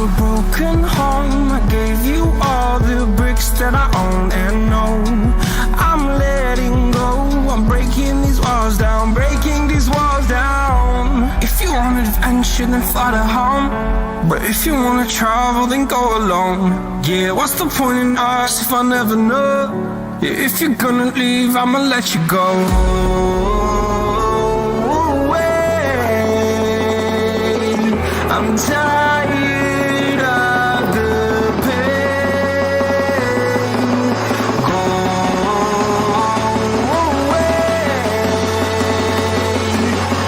a broken home. I gave you all the bricks that I own and know. I'm letting go. I'm breaking these walls down, breaking these walls down. If you want adventure, then fly to home. But if you wanna travel, then go alone. Yeah, what's the point in us if I never know? Yeah, if you're gonna leave, I'ma let you go. I'm tired of the pain. Go away.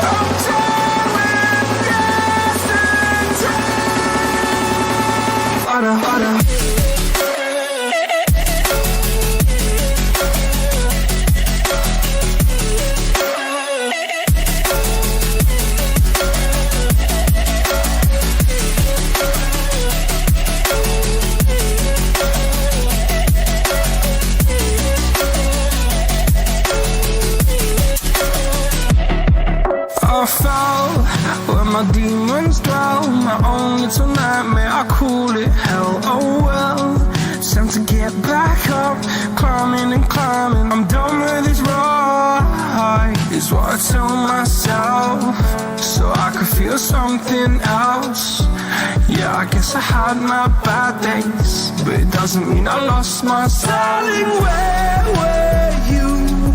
I'm tired of guessing time. Harder, harder. I fell where my demons dwell. My own little nightmare, I call it hell. Oh well, it's time to get back up. Climbing and climbing, I'm done with this ride, is what I tell myself, so I could feel something else. Yeah, I guess I had my bad days, but it doesn't mean I lost myself. Darling, where were you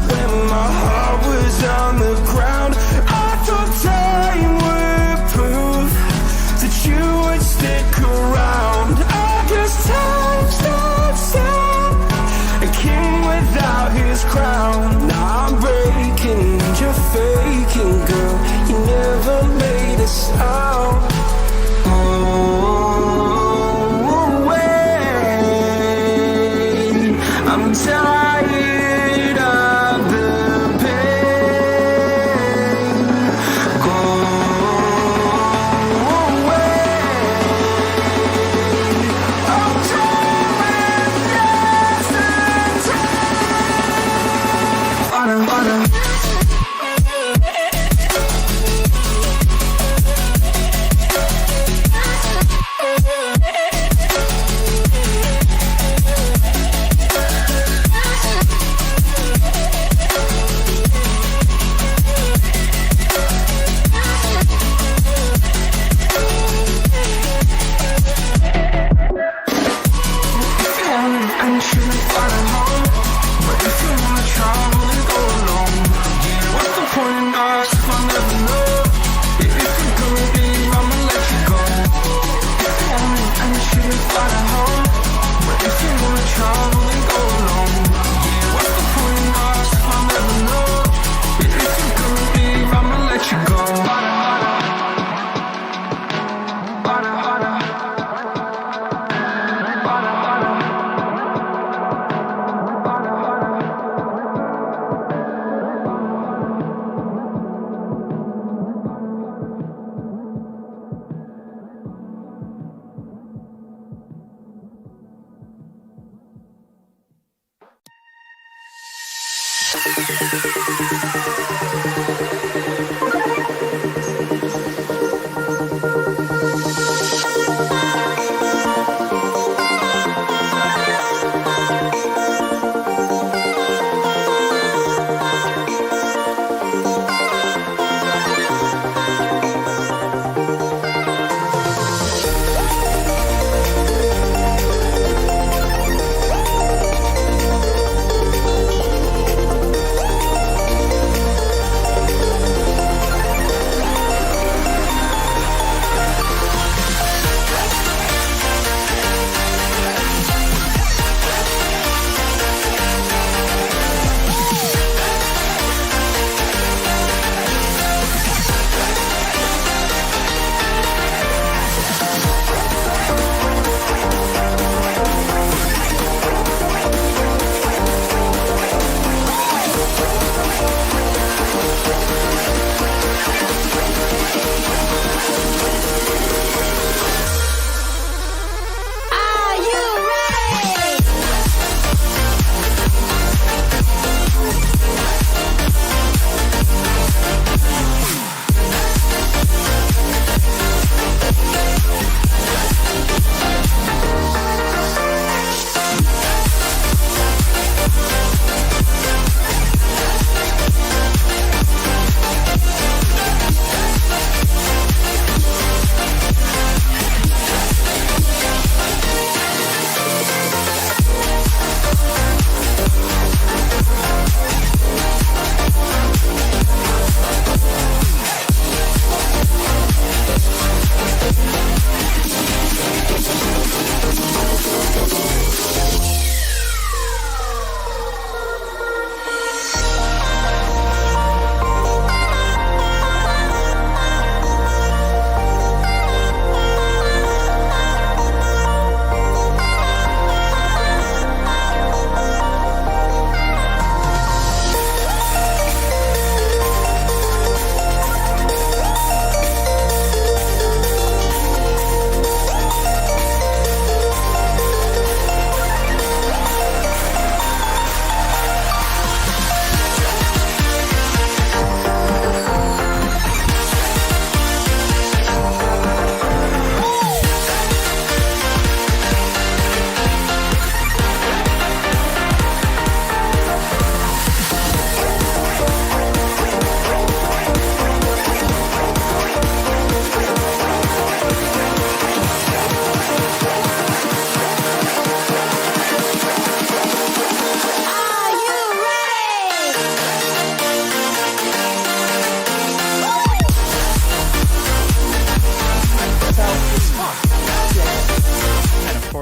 when my heart was on the ground? Time would prove that you would stick around. I guess time stops out, a king without his crown. Now I'm breaking and you're faking, girl. You never made a sound. Oh, wait, I'm tired of the pain. Go away. I'm tired of guessing time. Harder, harder.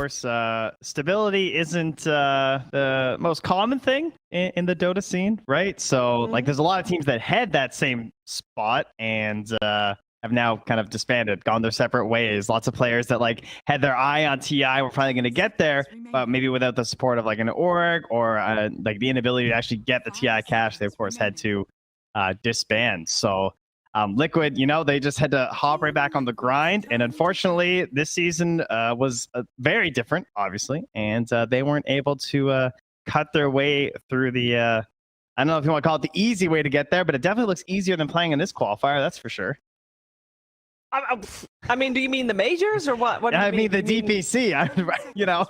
course, stability isn't the most common thing in the Dota scene, right? So, like, there's a lot of teams that had that same spot and have now kind of disbanded, gone their separate ways. Lots of players that like had their eye on TI were finally going to get there, but maybe without the support of like an org or like the inability to actually get the TI cash, they of course had to disband. So Liquid, you know, they just had to hop right back on the grind, and unfortunately, this season was very different, obviously, and they weren't able to cut their way through the. I don't know if you want to call it the easy way to get there, but it definitely looks easier than playing in this qualifier. That's for sure. I mean, do you mean the majors or what? What do you mean the DPC. You know,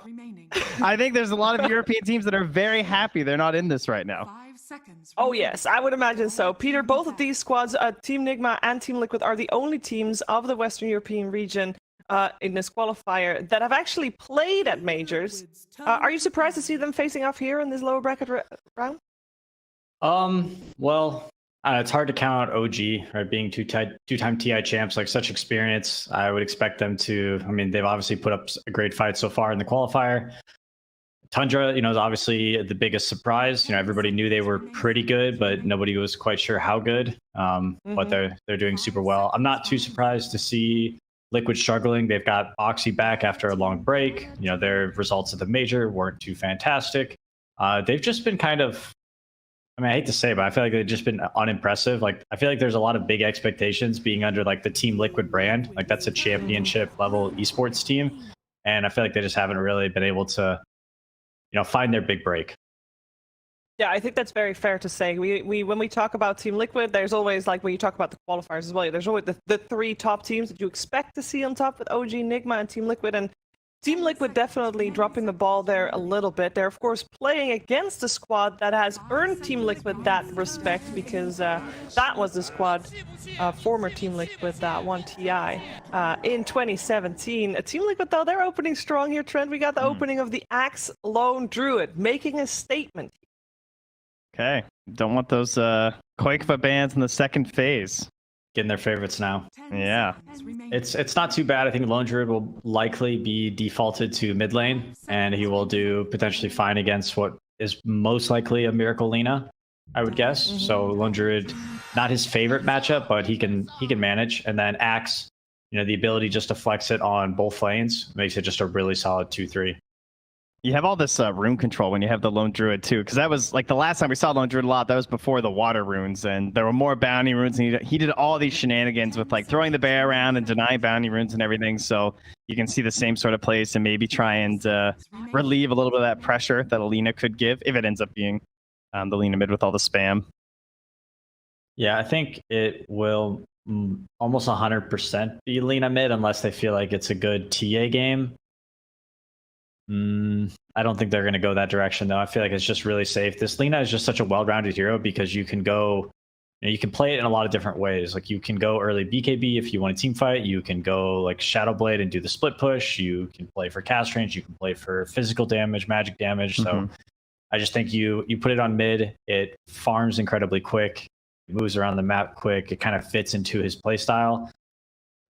I think there's a lot of European teams that are very happy they're not in this right now. Oh yes, I would imagine so. Peter, both of these squads, Team Nigma and Team Liquid, are the only teams of the Western European region in this qualifier that have actually played at majors. Are you surprised to see them facing off here in this lower bracket round? Well, it's hard to count out OG, right? Being two-time TI champs, like such experience. I would expect them to. I mean, they've obviously put up a great fight so far in the qualifier. Tundra, you know, is obviously the biggest surprise. You know, everybody knew they were pretty good, but nobody was quite sure how good. But they're doing super well. I'm not too surprised to see Liquid struggling. They've got Oxy back after a long break. You know, their results at the major weren't too fantastic. They've just been kind of. I mean, I hate to say, but I feel like they've just been unimpressive. Like, I feel like there's a lot of big expectations being under like the Team Liquid brand. Like, that's a championship level esports team, and I feel like they just haven't really been able to, you know, find their big break. Yeah, I think that's very fair to say. We when we talk about Team Liquid, there's always, like when you talk about the qualifiers as well, there's always the three top teams that you expect to see on top with OG, Nigma, and Team Liquid. And Team Liquid definitely dropping the ball there a little bit. They're, of course, playing against a squad that has earned Team Liquid that respect, because that was the squad, former Team Liquid that won TI in 2017. Team Liquid, though, they're opening strong here, Trent. We got the opening of the Axe Lone Druid, making a statement. Okay. Don't want those Quakefa bans in the second phase. Getting their favorites now. Yeah. It's not too bad. I think Lone Druid will likely be defaulted to mid lane, and he will do potentially fine against what is most likely a Miracle Lina, I would guess. So Lone Druid, not his favorite matchup, but he can manage. And then Axe, you know, the ability just to flex it on both lanes makes it just a really solid 2-3. You have all this rune control when you have the Lone Druid too, because that was like the last time we saw Lone Druid a lot. That was before the water runes, and there were more bounty runes, and he did all these shenanigans with like throwing the bear around and denying bounty runes and everything. So you can see the same sort of plays and maybe try and relieve a little bit of that pressure that Alina could give if it ends up being the Lina mid with all the spam. Yeah, I think it will almost 100% be Lina mid unless they feel like it's a good TA game. I don't think they're going to go that direction, though. I feel like it's just really safe. This Lina is just such a well-rounded hero because you can go, you know, you can play it in a lot of different ways. Like, you can go early BKB if you want a team fight. You can go like Shadowblade and do the split push. You can play for cast range. You can play for physical damage, magic damage. So I just think you put it on mid. It farms incredibly quick. It moves around the map quick. It kind of fits into his playstyle.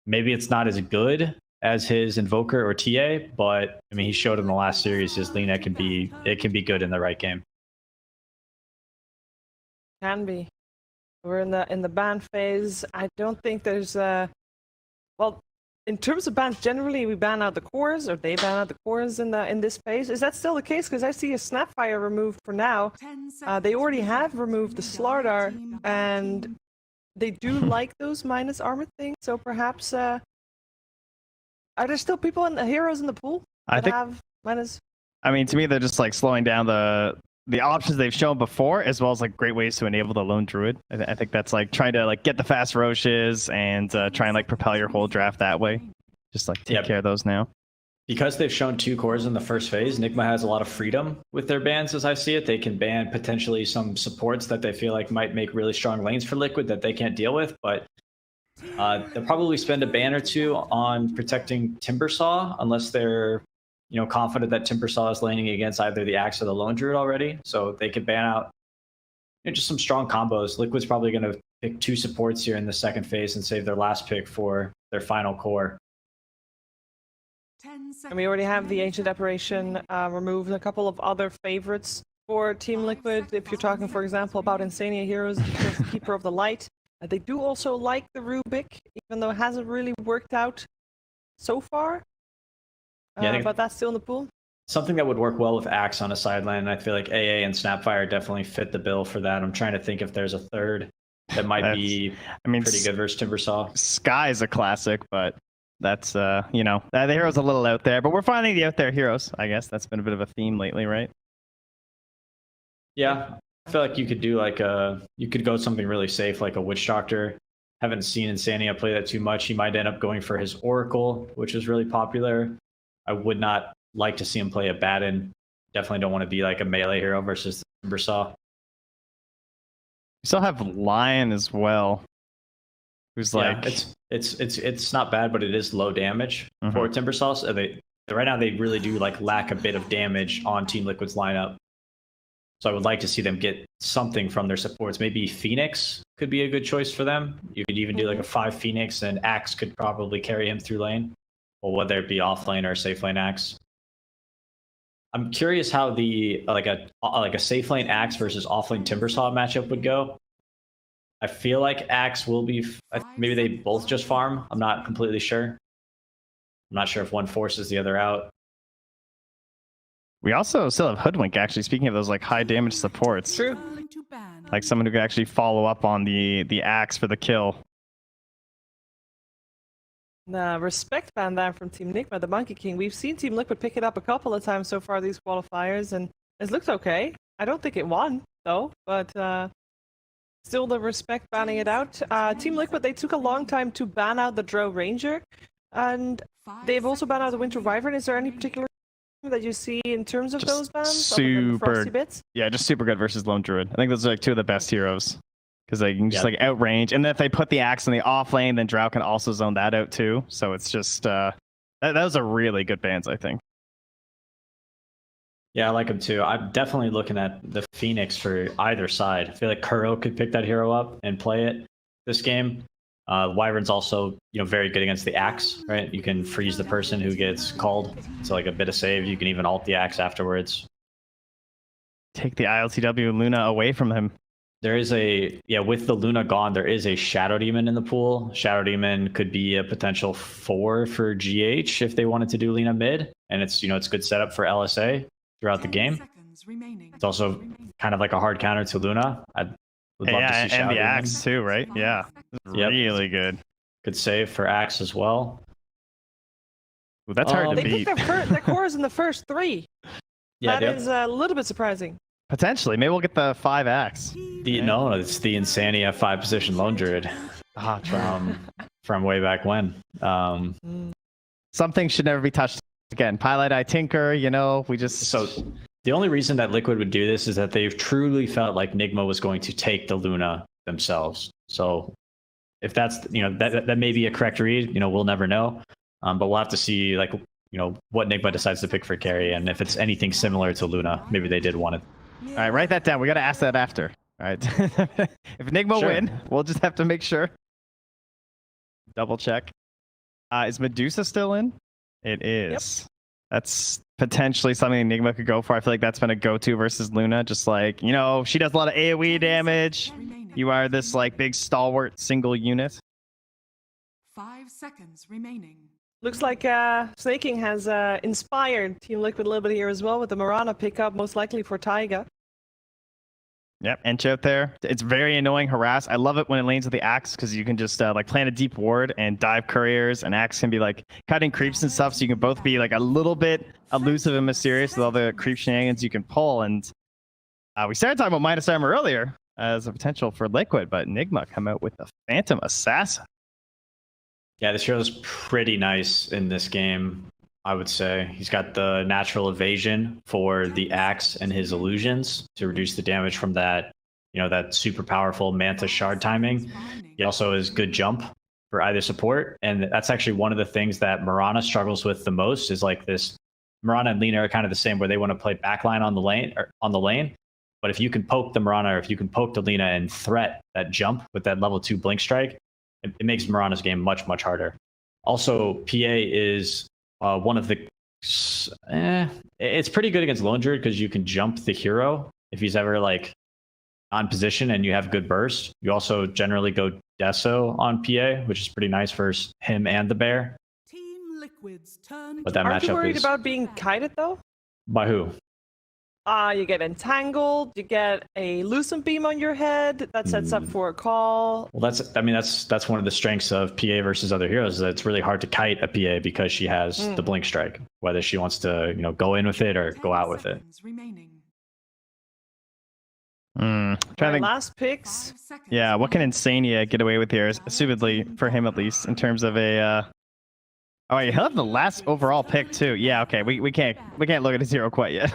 Maybe it's not as good as his Invoker or TA, but I mean, he showed in the last series his Lina can be good in the right game. Can be. We're in the ban phase. I don't think there's well, in terms of bans, generally we ban out the cores, or they ban out the cores in this phase. Is that still the case? Because I see a Snapfire removed for now. They already have removed the Slardar, and they do like those minus armor things. So perhaps are there still people in the heroes in the pool that have minus? I mean, to me, they're just like slowing down the options they've shown before, as well as like great ways to enable the Lone Druid. I think that's like trying to like get the fast Roches and try and like propel your whole draft that way. Just like take care of those now. Because they've shown 2 cores in the first phase, Nigma has a lot of freedom with their bans, as I see it. They can ban potentially some supports that they feel like might make really strong lanes for Liquid that they can't deal with, but they'll probably spend a ban or 2 on protecting Timbersaw, unless they're, you know, confident that Timbersaw is laning against either the Axe or the Lone Druid already. So they could ban out, you know, just some strong combos. Liquid's probably going to pick 2 supports here in the second phase and save their last pick for their final core. And we already have the Ancient Apparition removed, a couple of other favorites for Team Liquid. If you're talking, for example, about Insania Heroes, because Keeper of the Light. They do also like the Rubik, even though it hasn't really worked out so far. But that's still in the pool. Something that would work well with Axe on a sideline. I feel like AA and Snapfire definitely fit the bill for that. I'm trying to think if there's a third that might be pretty good versus Timbersaw. Sky is a classic, but that's, the hero's a little out there. But we're finding the out there heroes, I guess. That's been a bit of a theme lately, right? Yeah. I feel like you could do you could go something really safe, like a Witch Doctor. Haven't seen Insania play that too much. He might end up going for his Oracle, which is really popular. I would not like to see him play a Batten. Definitely don't want to be like a melee hero versus the Timbersaw. We still have Lion as well, who's it's not bad, but it is low damage for Timbersaw. So right now they really do lack a bit of damage on Team Liquid's lineup. So I would like to see them get something from their supports. Maybe Phoenix could be a good choice for them. You could even do a 5 Phoenix, and Axe could probably carry him through lane, or whether it be off lane or safe lane Axe. I'm curious how the a safe lane Axe versus off lane Timbersaw matchup would go. I feel like Axe will be maybe they both just farm. I'm not completely sure. I'm not sure if one forces the other out. We also still have Hoodwink, actually, speaking of those high damage supports. True. Like someone who could actually follow up on the Axe for the kill. The respect ban there from Team Nigma, the Monkey King. We've seen Team Liquid pick it up a couple of times so far these qualifiers, and it looked okay. I don't think it won, though, but still the respect banning it out. Team Liquid, they took a long time to ban out the Drow Ranger, and they've also banned out the Winter Wyvern. Is there any particular that you see in terms of Just those bans? super bits? Yeah, just super good versus Lone Druid. I think those are two of the best heroes because they can just outrange, and then if they put the Axe in the off lane, then Drow can also zone that out too. So it's just that was a really good bans, I think. Yeah, I like him too. I'm definitely looking at the Phoenix for either side. I feel like Kuro could pick that hero up and play it this game. Wyvern's also, very good against the Axe, right? You can freeze the person who gets called. So a bit of save. You can even ult the Axe afterwards. Take the ILTW Luna away from him. There is with the Luna gone, there is a Shadow Demon in the pool. Shadow Demon could be a potential 4 for GH if they wanted to do Lina mid. And it's, it's good setup for LSA throughout the game. It's also kind of like a hard counter to Luna. Would love to see Shadow and the Demon. Axe too, right? Yeah. Really good. Good save for Axe as well. Ooh, that's hard to they beat. picked their cores in the first 3. Yeah, that is a little bit surprising. Potentially. Maybe we'll get the 5 Axe. No, it's the Insania 5 position Lone Druid from way back when. Something should never be touched again. Pilot Eye Tinker, we just... So the only reason that Liquid would do this is that they've truly felt like Nigma was going to take the Luna themselves. So if that's, that may be a correct read, we'll never know. But we'll have to see, what Nigma decides to pick for carry. And if it's anything similar to Luna, maybe they did want it. All right, write that down. We got to ask that after. All right. If Nigma win, we'll just have to make sure. Double check. Is Medusa still in? It is. Yep. That's potentially something Enigma could go for. I feel like that's been a go-to versus Luna. Just she does a lot of AoE damage. You are this big stalwart single unit. 5 seconds remaining. Looks like Snaking has inspired Team Liquid a little bit here as well with the Mirana pickup, most likely for Taiga. Yep, Ench out there. It's very annoying harass. I love it when it lanes with the Axe because you can just plant a deep ward and dive couriers, and Axe can be cutting creeps and stuff, so you can both be a little bit elusive and mysterious with all the creep shenanigans you can pull. And we started talking about Minus Armor earlier as a potential for Liquid, but Nigma come out with the Phantom Assassin. Yeah, this hero's pretty nice in this game, I would say. He's got the natural evasion for the Axe and his illusions to reduce the damage from that, that super powerful Manta Shard timing. He also has good jump for either support. And that's actually one of the things that Mirana struggles with the most is this. Mirana and Lina are kind of the same where they want to play backline on the lane. But if you can poke the Mirana or if you can poke the Lina and threat that jump with that level 2 blink strike, it makes Mirana's game much, much harder. Also, PA is one of the it's pretty good against Lone Druid because you can jump the hero if he's ever like on position and you have good burst. You also generally go Deso on PA, which is pretty nice for him and the bear. Team Liquid's turn. But that Aren't you matchup worried is about being kited though? by who? You get entangled. You get a lucent beam on your head that sets up for a call. Well, that's one of the strengths of PA versus other heroes. Is that it's really hard to kite a PA because she has the blink strike, whether she wants to go in with it or go out with it. Remaining. Trying to think. Last picks. Yeah, what can Insania get away with here? Assumedly for him at least in terms of a. Oh, wait, he'll have the last overall pick too. Yeah, okay, we can't look at his hero quite yet.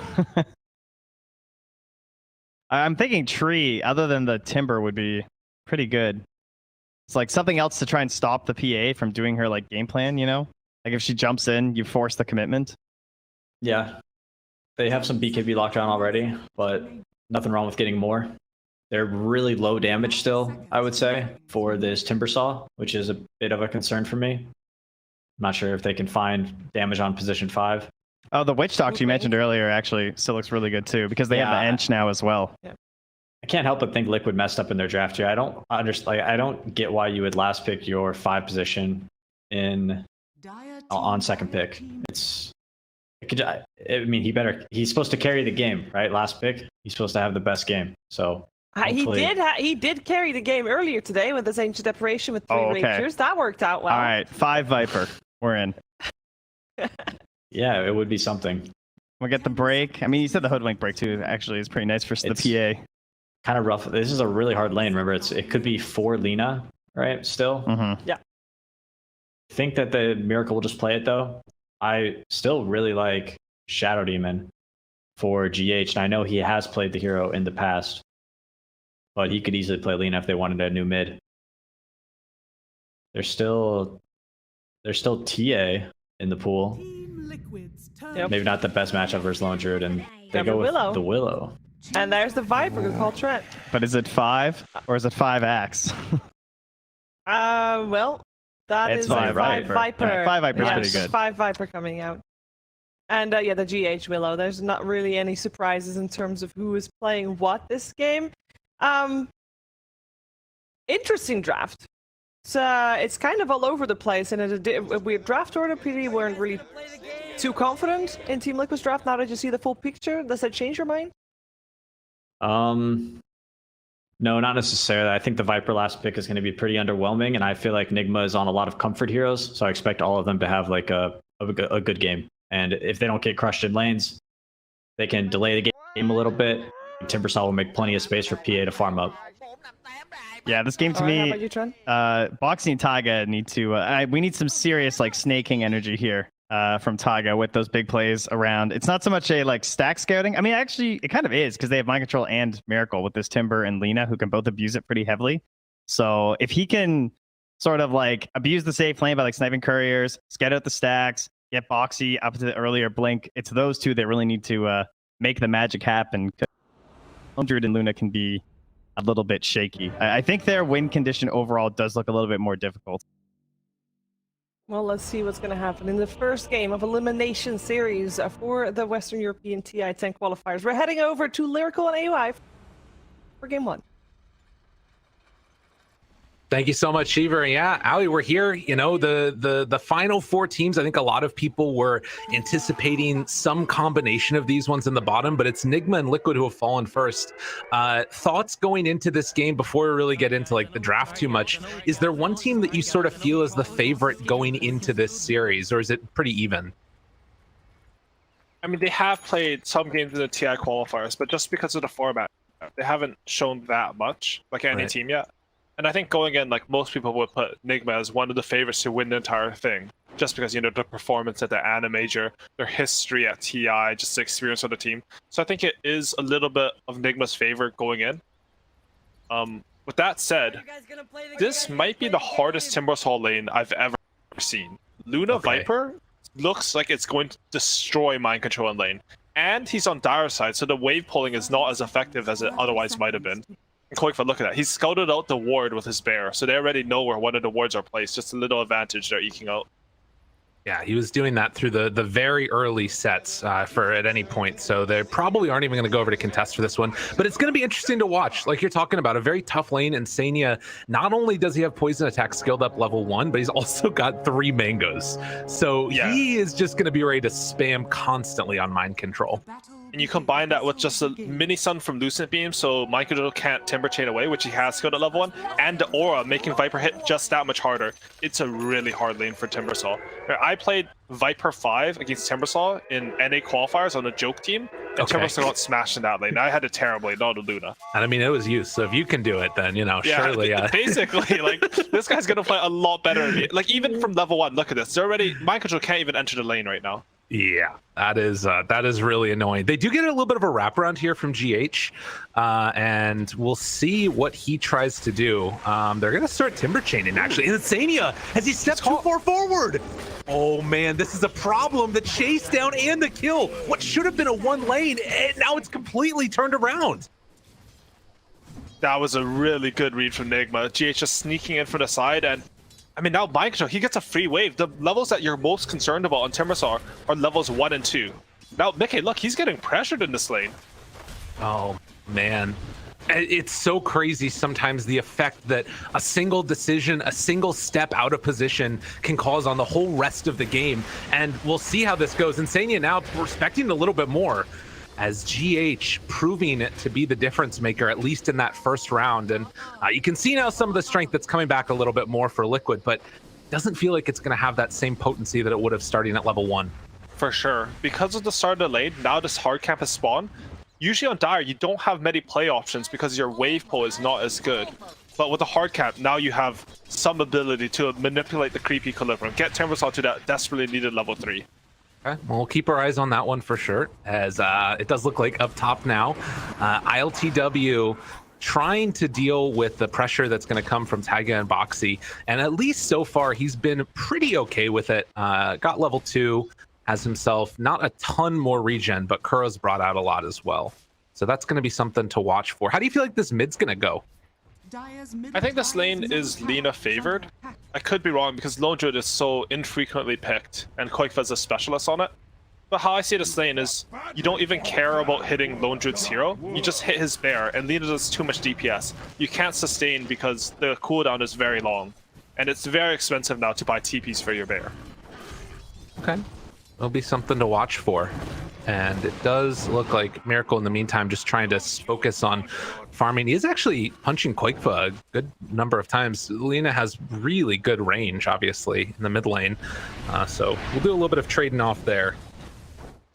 I'm thinking tree, other than the timber, would be pretty good. It's like something else to try and stop the PA from doing her like game plan, Like if she jumps in, you force the commitment. Yeah. They have some BKB lockdown already, but nothing wrong with getting more. They're really low damage still, I would say, for this Timber Saw, which is a bit of a concern for me. I'm not sure if they can find damage on position 5. Oh, the Witch Doctor you mentioned earlier actually still looks really good too, because they have the Ench now as well. Yeah. I can't help but think Liquid messed up in their draft here. I don't understand. I don't get why you would last pick your 5 position on second pick. I mean, he's supposed to carry the game, right? Last pick, he's supposed to have the best game. So He did carry the game earlier today with his Ancient Deprivation with 3 Rapiers. That worked out well. All right, 5 Viper. We're in. Yeah, it would be something. We'll get the break. I mean, you said the Hoodwink break too. Actually, is pretty nice for the PA. Kind of rough. This is a really hard lane. Remember, it could be for Lina, right? Still. Yeah. I think that the Miracle will just play it though. I still really like Shadow Demon for GH, and I know he has played the hero in the past, but he could easily play Lina if they wanted a new mid. There's still TA in the pool. Yep. Maybe not the best matchup versus Lone Druid, and they go with the Willow. And there's the Viper. Good call, Trent. But is it 5 or is it 5 axe? Well, that It's is 5 Viper. Viper. 5 Viper is pretty good. 5 Viper coming out. And yeah, the GH Willow. There's not really any surprises in terms of who is playing what this game. Interesting draft. It's kind of all over the place, and we draft order PD weren't really too confident in Team Liquid's draft. Now that you see the full picture, does that change your mind? No, not necessarily. I think the Viper last pick is going to be pretty underwhelming, and I feel like Nigma is on a lot of comfort heroes, so I expect all of them to have like a good game. And if they don't get crushed in lanes, they can delay the game a little bit. Timbersaw will make plenty of space for PA to farm up. Yeah, this game to me, how about you, Trent? Boxy and Taiga need to. We need some serious like snaking energy here from Taiga with those big plays around. It's not so much a like stack scouting. I mean, actually, it kind of is because they have Mind Control and Miracle with this Timber and Lina, who can both abuse it pretty heavily. So if he can sort of like abuse the safe lane by like sniping couriers, scout out the stacks, get Boxy up to the earlier blink, it's those two that really need to make the magic happen. Druid and Luna can be a little bit shaky. I think their win condition overall does look a little bit more difficult. Well, let's see what's going to happen in the first game of Elimination Series for the Western European TI-10 qualifiers. We're heading over to Lyrical and AUI for Game 1. Thank you so much, Shiver. Yeah, Ali, we're here. You know, the final 4 teams, I think a lot of people were anticipating some combination of these ones in the bottom, but it's Nigma and Liquid who have fallen first. Thoughts going into this game before we really get into like the draft too much? Is there one team that you sort of feel is the favorite going into this series, or is it pretty even? I mean, they have played some games in the TI qualifiers, but just because of the format, they haven't shown that much, like any team yet. And I think going in, like most people would put Nigma as one of the favorites to win the entire thing, just because, you know, the performance at the ANA major, their history at TI, just the experience of the team. So I think it is a little bit of Nigma's favor going in. With that said, this might be the hardest Timbersaw lane I've ever seen. Luna Viper looks like it's going to destroy Mind Control in lane. And he's on Dire side, so the wave pulling is not as effective as it otherwise might have been. Quick for look at that. He's scouted out the ward with his bear, so they already know where one of the wards are placed. Just a little advantage they're eking out. Yeah, he was doing that through the very early sets for at any point. So they probably aren't even going to go over to contest for this one. But it's going to be interesting to watch. Like you're talking about, a very tough lane. Insania, not only does he have poison attack skilled up level 1, but he's also got 3 mangoes. So he is just going to be ready to spam constantly on mind control. And you combine that with just a mini stun from Lucent Beam, so Mind Control can't Timber Chain away, which he has skilled at level 1, and the Aura making Viper hit just that much harder. It's a really hard lane for Timbersaw. I played Viper 5 against Timbersaw in NA qualifiers on a joke team, and Timbersaw got smashed in that lane. I had a terrible lane, not a Luna. And I mean, it was you, so if you can do it, then, you know, surely. Basically, like, this guy's going to play a lot better than me. Like, even from level 1, look at this. They're already, Mind Control can't even enter the lane right now. Yeah, that is really annoying. They do get a little bit of a wraparound here from GH, and we'll see what he tries to do. They're going to start timber chaining, actually. Insania, as he steps too far forward. Oh, man, this is a problem. The chase down and the kill. What should have been a 1 lane, and now it's completely turned around. That was a really good read from Nigma. GH just sneaking in from the side, and I mean, now Mind Control, he gets a free wave. The levels that you're most concerned about on Timbersaw are levels 1 and 2. Now, Mickey, look, he's getting pressured in this lane. Oh, man. It's so crazy sometimes the effect that a single decision, a single step out of position can cause on the whole rest of the game. And we'll see how this goes. Insania now respecting it a little bit more, as GH proving it to be the difference maker, at least in that first round. And you can see now some of the strength that's coming back a little bit more for Liquid, but doesn't feel like it's going to have that same potency that it would have starting at level 1. For sure. Because of the start of the lane, now this hard camp has spawned. Usually on Dire, you don't have many play options because your wave pull is not as good. But with the hard camp, now you have some ability to manipulate the creep equilibrium, get Timbersaw to that desperately needed level 3. Okay, well, we'll keep our eyes on that one for sure, as it does look like up top now. ILTW trying to deal with the pressure that's going to come from Taiga and Boxy, and at least so far, he's been pretty okay with it. Got level 2, has himself not a ton more regen, but Kuro's brought out a lot as well. So that's going to be something to watch for. How do you feel like this mid's going to go? I think this lane is Lina favored. I could be wrong because Lone Druid is so infrequently picked and Koikva's a specialist on it. But how I see this lane is you don't even care about hitting Lone Druid's hero. You just hit his bear, and Lina does too much DPS. You can't sustain because the cooldown is very long. And it's very expensive now to buy TPs for your bear. Okay. It'll be something to watch for. And it does look like Miracle in the meantime just trying to focus on farming. He is actually punching Koikva a good number of times. Lina has really good range, obviously, in the mid lane. So we'll do a little bit of trading off there.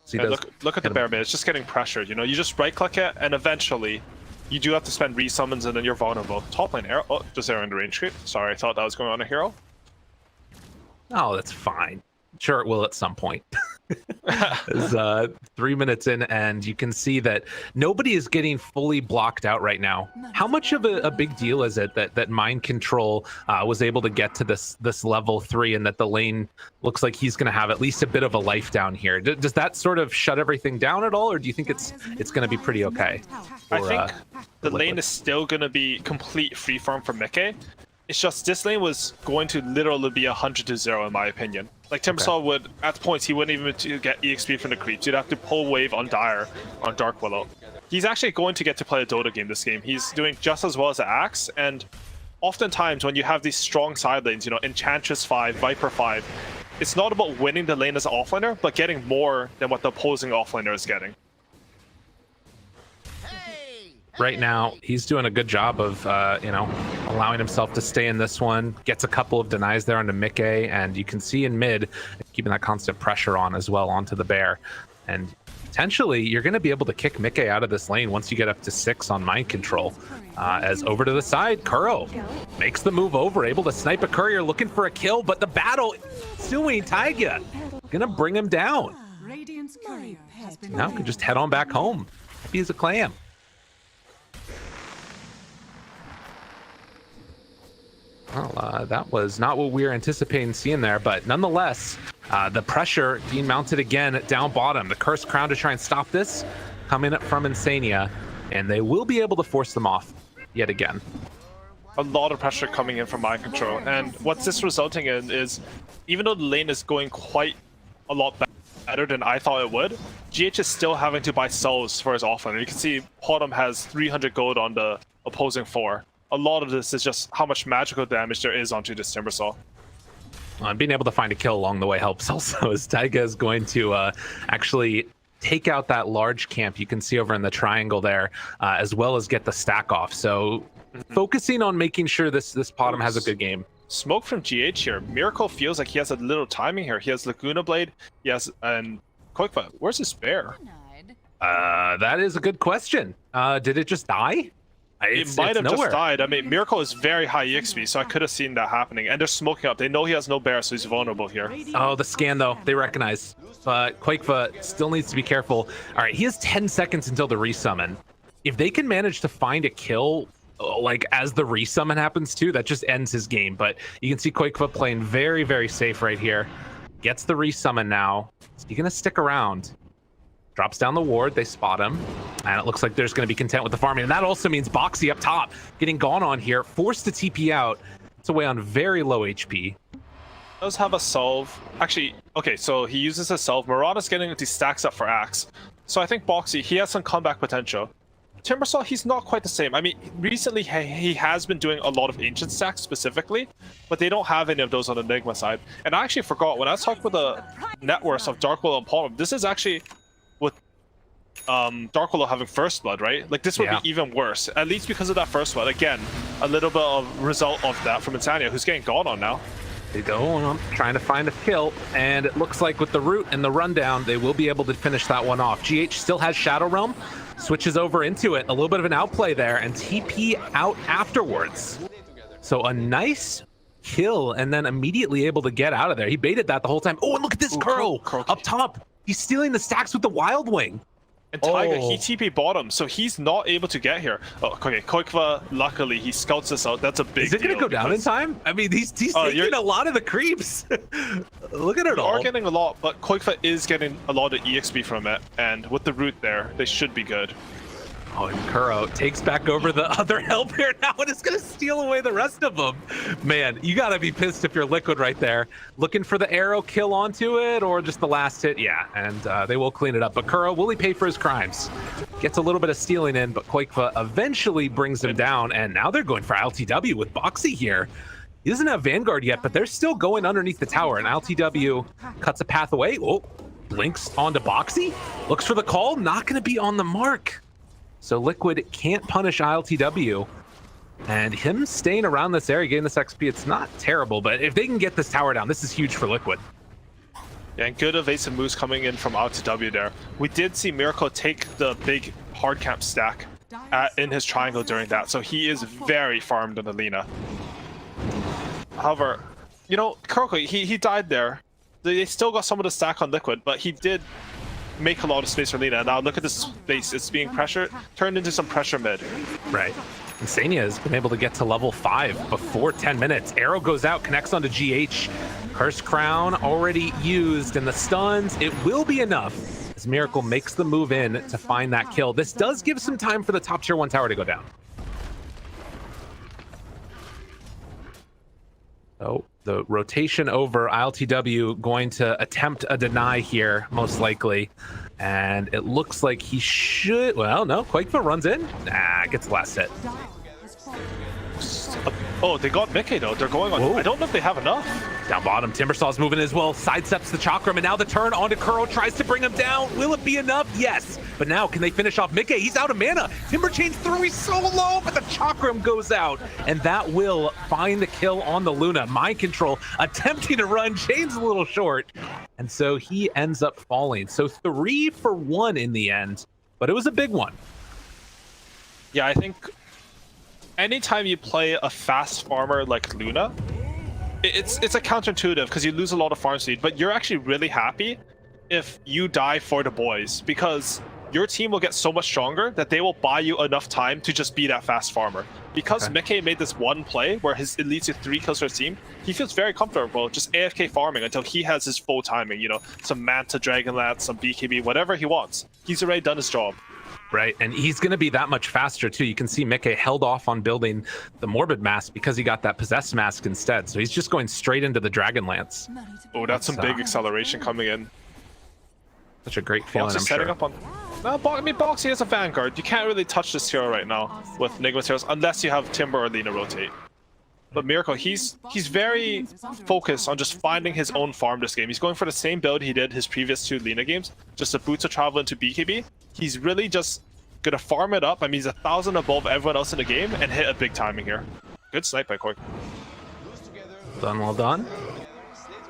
So look at the bear mid. It's just getting pressured. You know, you just right click it, and eventually you do have to spend resummons, and then you're vulnerable. Top lane arrow. Oh, just arrow in the range creep. Sorry, I thought that was going on a hero. Oh, that's fine. Sure, it will at some point. It's 3 minutes in, and you can see that nobody is getting fully blocked out right now. How much of a big deal is it that Mind Control was able to get to this level 3, and that the lane looks like he's going to have at least a bit of a life down here? Does that sort of shut everything down at all, or do you think it's going to be pretty okay? I think the lane is still going to be complete free farm for Mickey. It's just this lane was going to literally be 100-0 in my opinion. Like Timbersaw would, at points, he wouldn't even get EXP from the creeps. You'd have to pull wave on Dire, on Dark Willow. He's actually going to get to play a Dota game this game. He's doing just as well as the Axe, and oftentimes when you have these strong side lanes, you know, Enchantress 5, Viper 5, it's not about winning the lane as an offlaner, but getting more than what the opposing offlaner is getting. Right now, he's doing a good job of, allowing himself to stay in this one. Gets a couple of denies there onto Mickey, and you can see in mid, keeping that constant pressure on as well onto the bear. And potentially, you're going to be able to kick Mickey out of this lane once you get up to 6 on Mind Control. As over to the side, Kuro makes the move over, able to snipe a courier, looking for a kill, but the battle ensuing, Taiga gonna bring him down. Now can just head on back home. Happy as a clam. Well, that was not what we were anticipating seeing there, but nonetheless, the pressure being mounted again down bottom. The Cursed Crown to try and stop this, coming up from Insania, and they will be able to force them off yet again. A lot of pressure coming in from mind control. And what's this resulting in is, even though the lane is going quite a lot better than I thought it would, GH is still having to buy souls for his offlane. You can see Bottom has 300 gold on the opposing 4. A lot of this is just how much magical damage there is onto this Timbersaw. Being able to find a kill along the way helps also, as Taiga is going to actually take out that large camp you can see over in the triangle there, as well as get the stack off. So focusing on making sure this Bottom has a good game. Smoke from GH here. Miracle feels like he has a little timing here. He has Laguna Blade, and Quickfoot. Where's his bear? That is a good question. Did it just die? It might have just died. I mean, Miracle is very high EXP, so I could have seen that happening. And they're smoking up. They know he has no bear, so he's vulnerable here. Oh, the scan, though. They recognize. But Quakefoot still needs to be careful. All right, he has 10 seconds until the resummon. If they can manage to find a kill, like, as the resummon happens too, that just ends his game. But you can see Quakefoot playing very, very safe right here. Gets the resummon now. Is he going to stick around? Drops down the ward, they spot him, and it looks like there's going to be content with the farming. And that also means Boxy up top getting gone on here, forced to TP out. It's away on very low HP. Does have a solve. Actually, okay, so he uses a solve. Murata's getting these stacks up for Axe. So I think Boxy, he has some comeback potential. Timbersaw, he's not quite the same. I mean, recently he has been doing a lot of ancient stacks specifically, but they don't have any of those on the Nigma side. And I actually forgot, when I was talking with the net worth of Dark Willow and Palm, this is actually with Dark Willow having first blood, right? Like, this would be even worse, at least because of that first blood. Again, a little bit of result of that from Insania, who's getting gone on now. They go on trying to find a kill, and it looks like with the root and the rundown, they will be able to finish that one off. GH still has Shadow Realm, switches over into it, a little bit of an outplay there, and TP out afterwards. So a nice kill, and then immediately able to get out of there. He baited that the whole time. Oh, and look at this Kuro up top. He's stealing the stacks with the Wild Wing. And Taiga, he TP bottom, so he's not able to get here. Oh, okay, Koikva, luckily, he scouts this out. That's a big deal. Is it going to go down in time? I mean, he's taking a lot of the creeps. Look at it all. They are getting a lot, but Koikva is getting a lot of EXP from it. And with the root there, they should be good. Oh, and Kuro takes back over the other Hellbear now and is going to steal away the rest of them. Man, you got to be pissed if you're Liquid right there. Looking for the arrow kill onto it or just the last hit. Yeah, and they will clean it up. But Kuro, will he pay for his crimes? Gets a little bit of stealing in, but Quakefa eventually brings him down. And now they're going for LTW with Boxy here. He doesn't have Vanguard yet, but they're still going underneath the tower. And LTW cuts a path away. Oh, blinks onto Boxy. Looks for the call. Not going to be on the mark. So Liquid can't punish ILTW, and him staying around this area, getting this XP, it's not terrible, but if they can get this tower down, this is huge for Liquid. Yeah, and good evasive moves coming in from ILTW there. We did see Miracle take the big hard camp stack in his triangle during that, so he is very farmed on Alina. However, you know, Kuroko, he died there. They still got some of the stack on Liquid, but he did make a lot of space for Lina. Now look at this space. It's being turned into some pressure mid. Right. Insania has been able to get to level 5 before 10 minutes. Arrow goes out, connects onto GH. Curse Crown already used, and the stuns, it will be enough as Miracle makes the move in to find that kill. This does give some time for the top tier 1 tower to go down. So the rotation over, ILTW going to attempt a deny here, most likely. And it looks like he should, well, no, Quakefoot runs in. Nah, gets the last hit. Oh, they got Mickey though. They're going on. Whoa. I don't know if they have enough. Down bottom, Timbersaw's moving as well. Sidesteps the Chakram, and now the turn onto Kuro, tries to bring him down. Will it be enough? Yes. But now, can they finish off Mickey? He's out of mana. Timber chains through, he's so low, but the Chakram goes out. And that will find the kill on the Luna. Mind Control attempting to run, chains a little short. And so he ends up falling. So 3 for 1 in the end, but it was a big one. Yeah, I think anytime you play a fast farmer like Luna, it's a counterintuitive because you lose a lot of farm speed, but you're actually really happy if you die for the boys because your team will get so much stronger that they will buy you enough time to just be that fast farmer. Because Mickey made this one play where it leads to 3 kills for his team, he feels very comfortable just AFK farming until he has his full timing, you know, some Manta, Dragonlance, some BKB, whatever he wants. He's already done his job. right? And he's going to be that much faster too. You can see Mickey held off on building the Morbid Mask because he got that Possessed Mask instead. So he's just going straight into the Dragon Lance. Oh, that's some big acceleration coming in. Such a great feeling, I'm setting sure. up on. No, I mean, Boxy is a Vanguard. You can't really touch this hero right now with Nigma's heroes unless you have Timber or Lina rotate. But Miracle, he's very focused on just finding his own farm this game. He's going for the same build he did his previous 2 Lina games, just a Boots of Travel into BKB. He's really just gonna farm it up. I mean, he's 1,000 above everyone else in the game and hit a big timing here. Good snipe by Cork. Done, well done.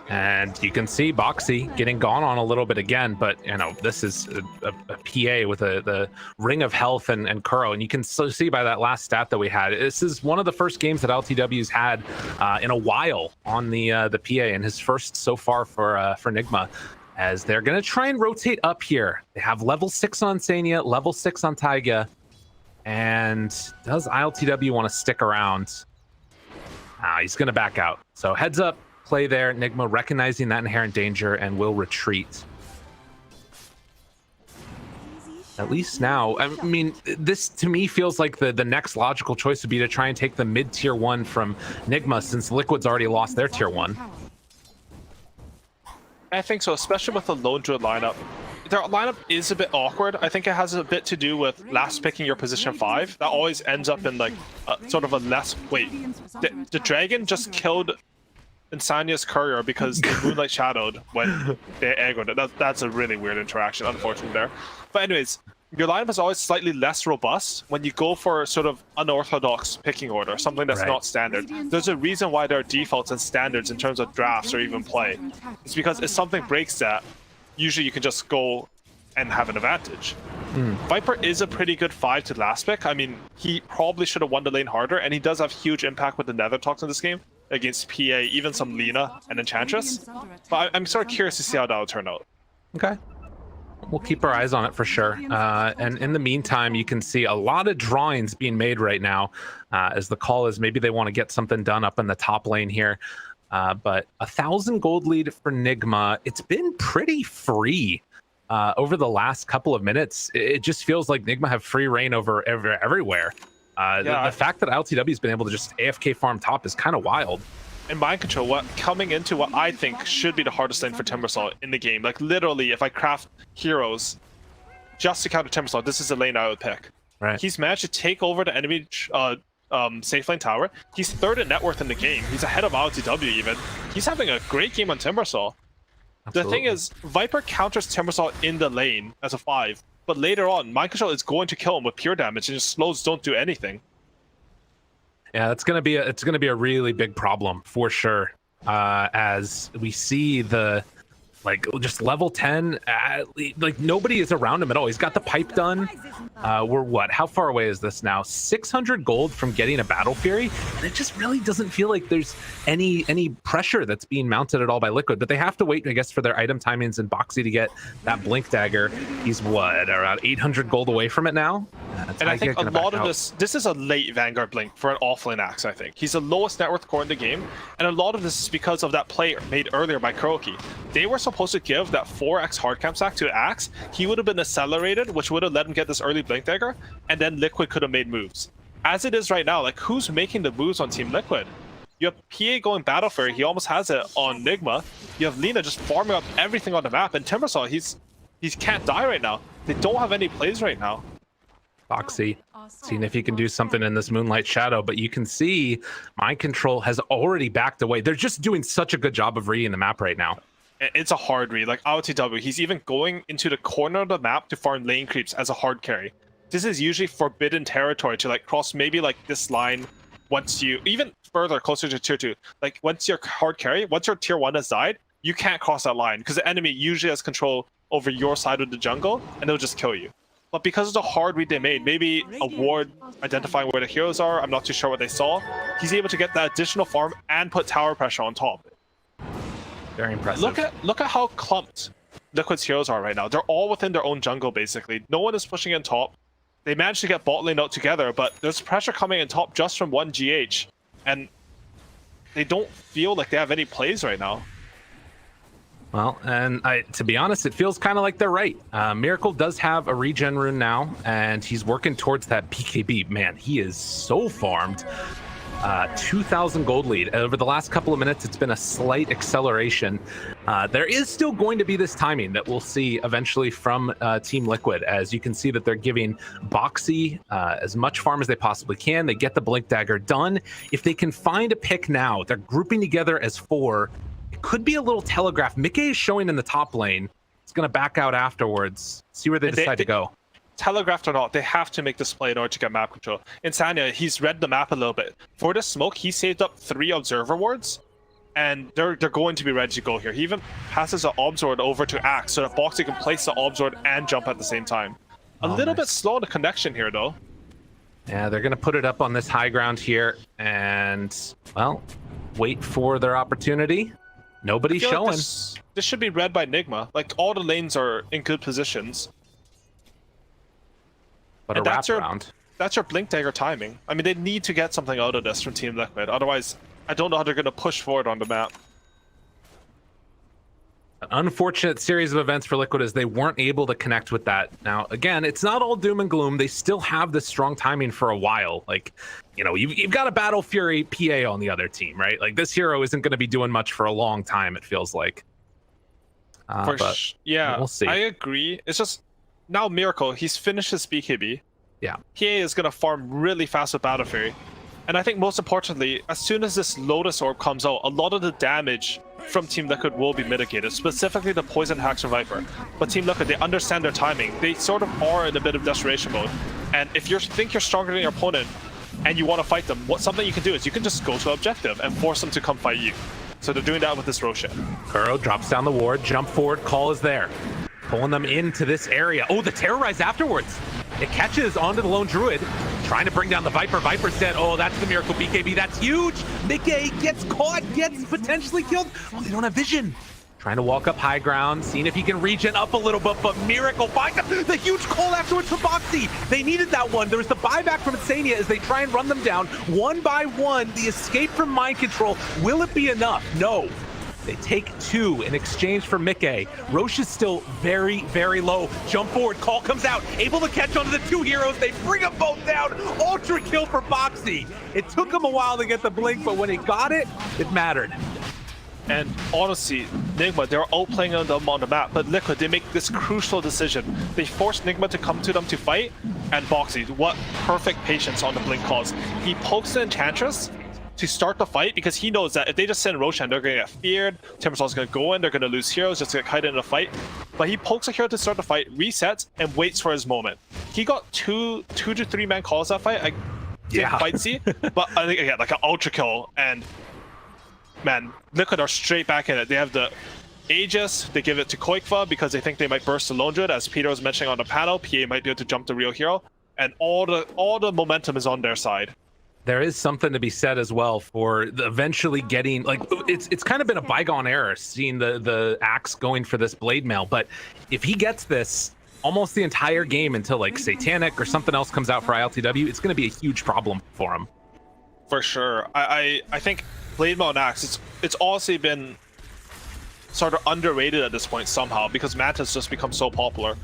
And you can see Boxy getting gone on a little bit again, but you know, this is a PA with the ring of health and Kuro, and you can so see by that last stat that we had, this is one of the first games that LTW's had in a while on the PA, and his first so far for Nigma, as they're gonna try and rotate up here. They have level 6 on Sania, level 6 on Taiga, and does ILTW want to stick around? He's gonna back out. So heads up. Play there. Nigma recognizing that inherent danger and will retreat. At least now, I mean, this to me feels like the next logical choice would be to try and take the mid tier 1 from Nigma, since Liquid's already lost their tier 1. I think so, especially with the lone druid lineup. Their lineup is a bit awkward. I think it has a bit to do with last picking your position 5. That always ends up in like sort of a less. Wait, the dragon just killed Insania's courier because they Moonlight Shadowed when they aggroed it. That's a really weird interaction, unfortunately there. But anyways, your lineup is always slightly less robust when you go for sort of unorthodox picking order, something that's not standard. There's a reason why there are defaults and standards in terms of drafts or even play. It's because if something breaks that, usually you can just go and have an advantage. Viper is a pretty good 5 to last pick. I mean, he probably should have won the lane harder, and he does have huge impact with the Nether Talks in this game against PA, even some Lina and Enchantress. But I'm sort of curious to see how that will turn out. Okay. We'll keep our eyes on it for sure. And in the meantime, you can see a lot of drawings being made right now, as the call is maybe they want to get something done up in the top lane here. But 1,000 gold lead for Nigma. It's been pretty free over the last couple of minutes. It just feels like Nigma have free reign over everywhere. The fact that LTW has been able to just AFK farm top is kind of wild. In mind control, coming into what I think should be the hardest lane for Timbersaw in the game. Like literally, if I craft heroes just to counter Timbersaw, this is the lane I would pick. Right. He's managed to take over the enemy safe lane tower. He's 3rd in net worth in the game. He's ahead of LTW even. He's having a great game on Timbersaw. The thing is, Viper counters Timbersaw in the lane as a 5. But later on, Mind Control is going to kill him with pure damage, and his slows don't do anything. Yeah, it's gonna be a really big problem for sure. As we see the just level 10, like nobody is around him at all. He's got the pipe done. We're what? How far away is this now? 600 gold from getting a Battle Fury, and it just really doesn't feel like there's any pressure that's being mounted at all by Liquid. But they have to wait, I guess, for their item timings and Boxy to get that Blink Dagger. He's what, around 800 gold away from it now. And I think a lot of this is a late Vanguard Blink for an offlane Axe, I think. He's the lowest net worth core in the game, and a lot of this is because of that play made earlier by Kuroki. They were supposed to give that 4x hard camp stack to Axe. He would have been accelerated, which would have let him get this early Blink Dagger, and then Liquid could have made moves. As it is right now, like, who's making the moves on Team Liquid? You have PA going Battle Fury, he almost has it on Nigma. You have Lina just farming up everything on the map, and Timbersaw, he's can't die right now. They don't have any plays right now. Boxy seeing if he can do something in this Moonlight Shadow, but you can see Mind Control has already backed away. They're just doing such a good job of reading the map right now. It's a hard read. Like LTW, he's even going into the corner of the map to farm lane creeps as a hard carry. This is usually forbidden territory to like cross maybe like this line once you, even further closer to tier 2. Like once your hard carry, once your tier 1 has died, you can't cross that line because the enemy usually has control over your side of the jungle and they'll just kill you. But because of the hard read they made, maybe a ward identifying where the heroes are, I'm not too sure what they saw, he's able to get that additional farm and put tower pressure on top. Very impressive. Look at how clumped Liquid's heroes are right now. They're all within their own jungle, basically. No one is pushing in top. They managed to get bot lane out together, but there's pressure coming in top just from one GH, and they don't feel like they have any plays right now. Well, and to be honest, it feels kind of like they're right. Miracle does have a regen rune now, and he's working towards that BKB. Man, he is so farmed. 2,000 gold lead. Over the last couple of minutes, it's been a slight acceleration. There is still going to be this timing that we'll see eventually from Team Liquid, as you can see that they're giving Boxy as much farm as they possibly can. They get the Blink Dagger done. If they can find a pick now, they're grouping together as 4. It could be a little telegraph. Mickey is showing in the top lane. It's going to back out afterwards. See where they decide to go. Telegraphed or not, they have to make this play in order to get map control. Insania, he's read the map a little bit. For this smoke, he saved up 3 observer wards, and they're going to be ready to go here. He even passes an obs ward over to Axe so that Boxy can place the obs ward and jump at the same time. A little bit slow on the connection here, though. Yeah, they're going to put it up on this high ground here and, well, wait for their opportunity. Nobody's showing. Like this should be read by Nigma. Like, all the lanes are in good positions. But and a wraparound. That's your Blink Dagger timing. I mean, they need to get something out of this from Team Liquid. Otherwise, I don't know how they're going to push forward on the map. An unfortunate series of events for Liquid is they weren't able to connect with that. Now, again, it's not all doom and gloom. They still have this strong timing for a while. Like, you know, you've got a Battle Fury PA on the other team, right? Like, this hero isn't going to be doing much for a long time, it feels like. Yeah, we'll see. I agree. It's just, now Miracle, he's finished his BKB. Yeah. PA is going to farm really fast with Battle Fury. And I think most importantly, as soon as this Lotus Orb comes out, a lot of the damage from Team Liquid will be mitigated, specifically the Poison Hacks from Viper. But Team Liquid, they understand their timing. They sort of are in a bit of desperation mode. And if you think you're stronger than your opponent and you want to fight them, something you can do is you can just go to objective and force them to come fight you. So they're doing that with this Roshan. Kuro drops down the ward, jump forward, call is there. Pulling them into this area. Oh, the Terrorize afterwards. It catches onto the Lone Druid, trying to bring down the Viper. Viper said, oh, that's the Miracle BKB. That's huge. Mickey gets caught, gets potentially killed. Oh, they don't have vision. Trying to walk up high ground, seeing if he can regen up a little bit, but Miracle finds the huge call afterwards from Boxy. They needed that one. There was the buyback from Insania as they try and run them down one by one. The escape from mind control. Will it be enough? No. They take 2 in exchange for Mickey. Roche is still very, very low. Jump forward, call comes out, able to catch onto the 2 heroes. They bring them both down. Ultra kill for Boxy. It took him a while to get the blink, but when he got it, it mattered. And honestly, Nigma, they're outplaying them on the map, but Liquid, they make this crucial decision. They force Nigma to come to them to fight, and Boxy, what perfect patience on the blink calls. He pokes the Enchantress to start the fight because he knows that if they just send Roshan, they're going to get feared. Timbersaul's going to go in, they're going to lose heroes just to get kited in the fight. But he pokes a hero to start the fight, resets, and waits for his moment. He got 2 to 3 man calls that fight. Fight see, but I think again like an ultra kill, and man, Liquid are straight back in it. They have the Aegis, they give it to Koikva because they think they might burst the Lone Druid, as Peter was mentioning on the panel. PA might be able to jump the real hero, and all the momentum is on their side. There is something to be said as well for eventually getting, like, it's kind of been a bygone era seeing the Axe going for this blade mail, but if he gets this almost the entire game until like Satanic or something else comes out for ILTW, it's going to be a huge problem for him. For sure. I think blade mail and Axe, it's honestly been sort of underrated at this point somehow because Manta's just become so popular.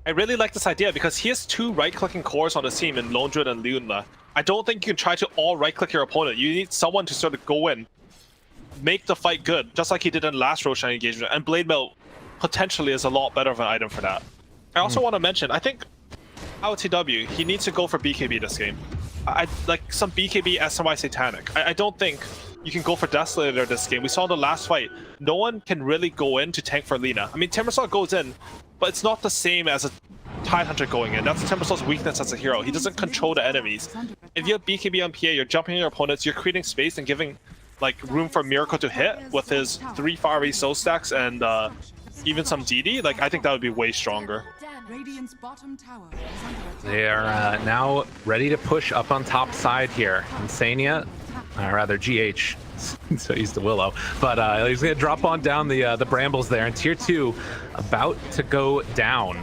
I really like this idea because he has 2 right-clicking cores on his team in Lone Druid and Luna. I don't think you can try to all right-click your opponent. You need someone to sort of go in, make the fight good, just like he did in the last Roshan engagement. And Blade Mail potentially is a lot better of an item for that. I also want to mention, I think LTW, he needs to go for BKB this game. I like some BKB SMI Satanic. I don't think you can go for Desolator this game. We saw in the last fight, no one can really go in to tank for Lina. I mean, Timbersaw goes in, but it's not the same as a Tidehunter going in. That's Timbersaw's weakness as a hero. He doesn't control the enemies. If you have BKB on PA, you're jumping your opponents, you're creating space and giving like room for Miracle to hit with his 3 far-away soul stacks and even some DD. Like, I think that would be way stronger. They are now ready to push up on top side here. Insania, or rather GH, so he's the Willow, but he's going to drop on down the Brambles there, and Tier 2 about to go down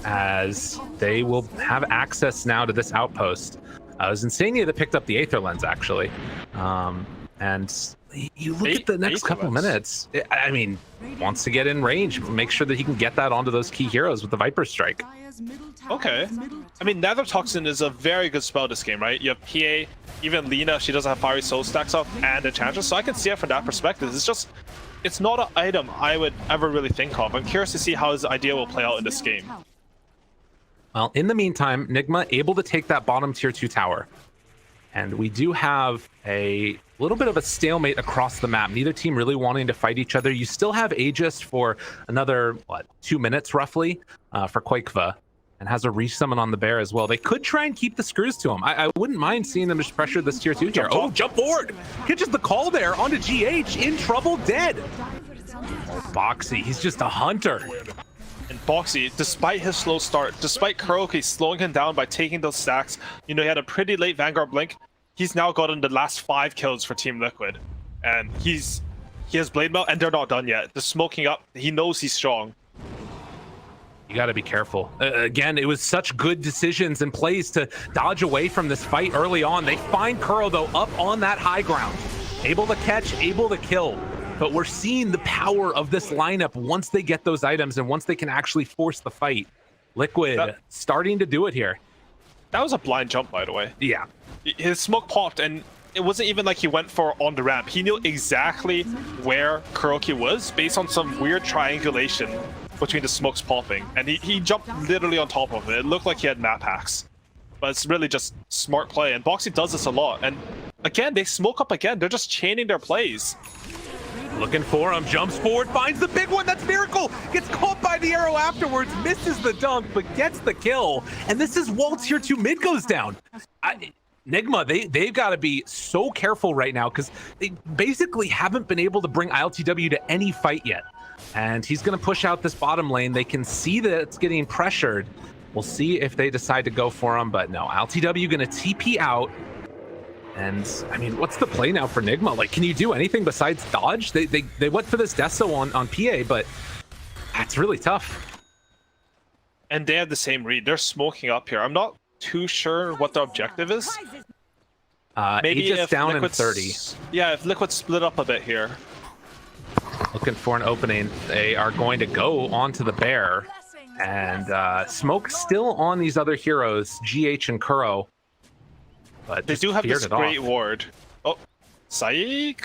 as they will have access now to this outpost. It was Insania that picked up the Aether Lens, actually. And you look at the next eight couple of us. minutes. I mean, wants to get in range, make sure that he can get that onto those key heroes with the Viper Strike. Okay. I mean, Nether Toxin is a very good spell this game, right? You have PA, even Lena, she doesn't have Fiery Soul stacks up, and Enchantress, so I can see it from that perspective. It's not an item I would ever really think of. I'm curious to see how his idea will play out in this game. Well, in the meantime, Nigma able to take that bottom tier 2 tower. And we do have a little bit of a stalemate across the map. Neither team really wanting to fight each other. You still have Aegis for another, 2 minutes roughly for Quakeva, and has a resummon on the bear as well. They could try and keep the screws to him. I wouldn't mind seeing them just pressure this tier 2 here. Oh, jump forward! Catches the call there onto GH, in trouble, dead. Oh, Boxy, he's just a hunter. And Boxy, despite his slow start, despite Kuroki slowing him down by taking those stacks, you know, he had a pretty late Vanguard blink. He's now gotten the last 5 kills for Team Liquid. And he has Blade Mail, and they're not done yet. They're smoking up. He knows he's strong. You got to be careful. Again, it was such good decisions and plays to dodge away from this fight early on. They find Kuro, though, up on that high ground. Able to catch, able to kill. But we're seeing the power of this lineup once they get those items and once they can actually force the fight. Liquid starting to do it here. That was a blind jump, by the way. Yeah. His smoke popped, and it wasn't even like he went for on the ramp. He knew exactly where Kuroki was based on some weird triangulation between the smokes popping. And he jumped literally on top of it. It looked like he had map hacks. But it's really just smart play. And Boxy does this a lot. And again, they smoke up again. They're just chaining their plays. Looking for him, jumps forward, finds the big one. That's Miracle. Gets caught by the arrow afterwards, misses the dunk, but gets the kill. And this is wall tier 2 mid goes down. Nigma, they've got to be so careful right now because they basically haven't been able to bring ILTW to any fight yet. And he's going to push out this bottom lane. They can see that it's getting pressured. We'll see if they decide to go for him, but no, ILTW going to TP out. And I mean, what's the play now for Nigma? Like, can you do anything besides dodge? They went for this Deso on PA, but that's really tough. And they have the same read. They're smoking up here. I'm not too sure what the objective is. Maybe Aegis if down in Liquid's, 30. Yeah, if Liquid split up a bit here. Looking for an opening. They are going to go onto the bear. And smoke still on these other heroes, GH and Kuro. But They do have this great ward. Oh, psych!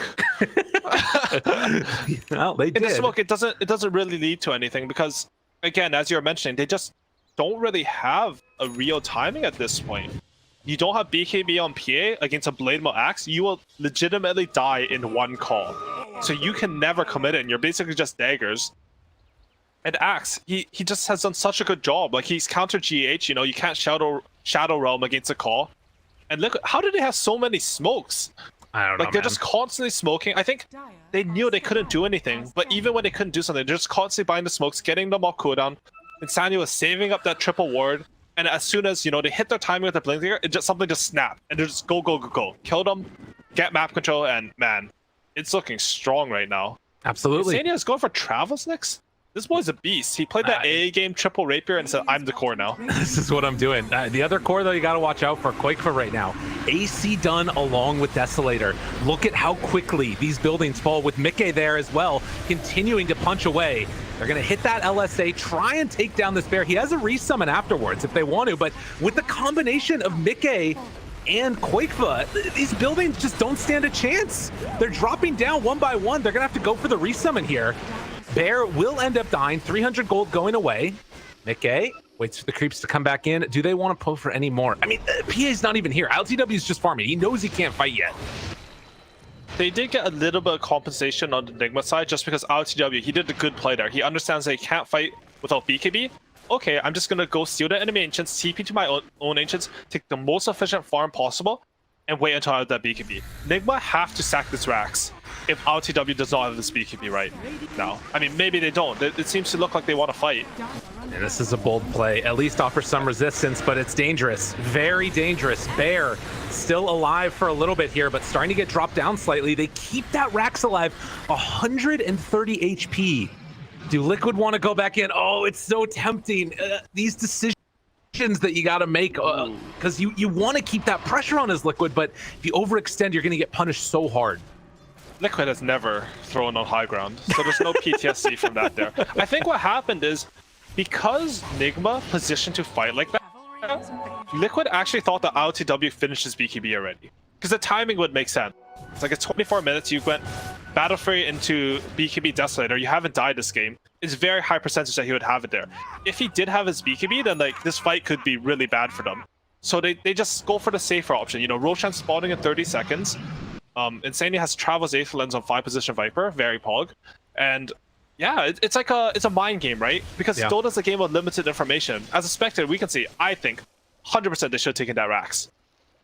Well, they In did. the smoke, it doesn't really lead to anything because, again, as you're mentioning, they just don't really have a real timing at this point. You don't have BKB on PA against a Blade Mail Axe, you will legitimately die in one call. So you can never commit it, and you're basically just daggers. And Axe, he just has done such a good job. Like, he's countered GH, you know, you can't Shadow Realm against a call. And look, how did they have so many smokes? I don't know, Like, they're man. just constantly smoking. I think they knew they couldn't do anything, but even when they couldn't do something, they're just constantly buying the smokes, getting them off cooldown. And Sanyo was saving up that triple ward, and as soon as, you know, they hit their timing with the blinker, something just snapped, and they just go. Kill them, get map control, and man, it's looking strong right now. Absolutely. Sanyo's going for Travels next? This boy's a beast. He played that AA game triple rapier and said, I'm the core now. This is what I'm doing. The other core, though, you got to watch out for Quakeva right now. AC done along with Desolator. Look at how quickly these buildings fall with Mickey there as well, continuing to punch away. They're going to hit that LSA, try and take down this bear. He has a resummon afterwards if they want to, but with the combination of Mickey and Quakeva, these buildings just don't stand a chance. They're dropping down one by one. They're going to have to go for the resummon here. Bear will end up dying. 300 gold going away. Mickey waits for the creeps to come back in. Do they want to pull for any more? I mean, PA's not even here. LTW's just farming. He knows he can't fight yet. They did get a little bit of compensation on the Nigma side just because LTW, he did a good play there. He understands that he can't fight without BKB. Okay, I'm just going to go steal the enemy ancients, TP to my own ancients, take the most efficient farm possible, and wait until I have that BKB. Nigma have to sack this Rax if LTW does not have this BKB right now. I mean, maybe they don't. It seems to look like they want to fight. And this is a bold play. At least offer some resistance, but it's dangerous. Very dangerous. Bear still alive for a little bit here, but starting to get dropped down slightly. They keep that Rax alive. 130 HP. Do Liquid want to go back in? Oh, it's so tempting. These decisions that you got to make, because you want to keep that pressure on his Liquid, but if you overextend, you're going to get punished so hard. Liquid has never thrown on high ground, so there's no PTSD from that there. I think what happened is, because Nigma positioned to fight like that, Liquid actually thought that ILTW finished his BKB already. Because the timing would make sense. It's like it's 24 minutes, you went Battle Fury into BKB Desolator, you haven't died this game. It's very high percentage that he would have it there. If he did have his BKB, then like this fight could be really bad for them. So they just go for the safer option. You know, Roshan spawning in 30 seconds. Insanity has Travel's Aether Lens on 5-position Viper, very pog. And yeah, it's like it's a mind game, right? Because Dota's a game of limited information. As a spectator, we can see, I think, 100% they should have taken that Rax.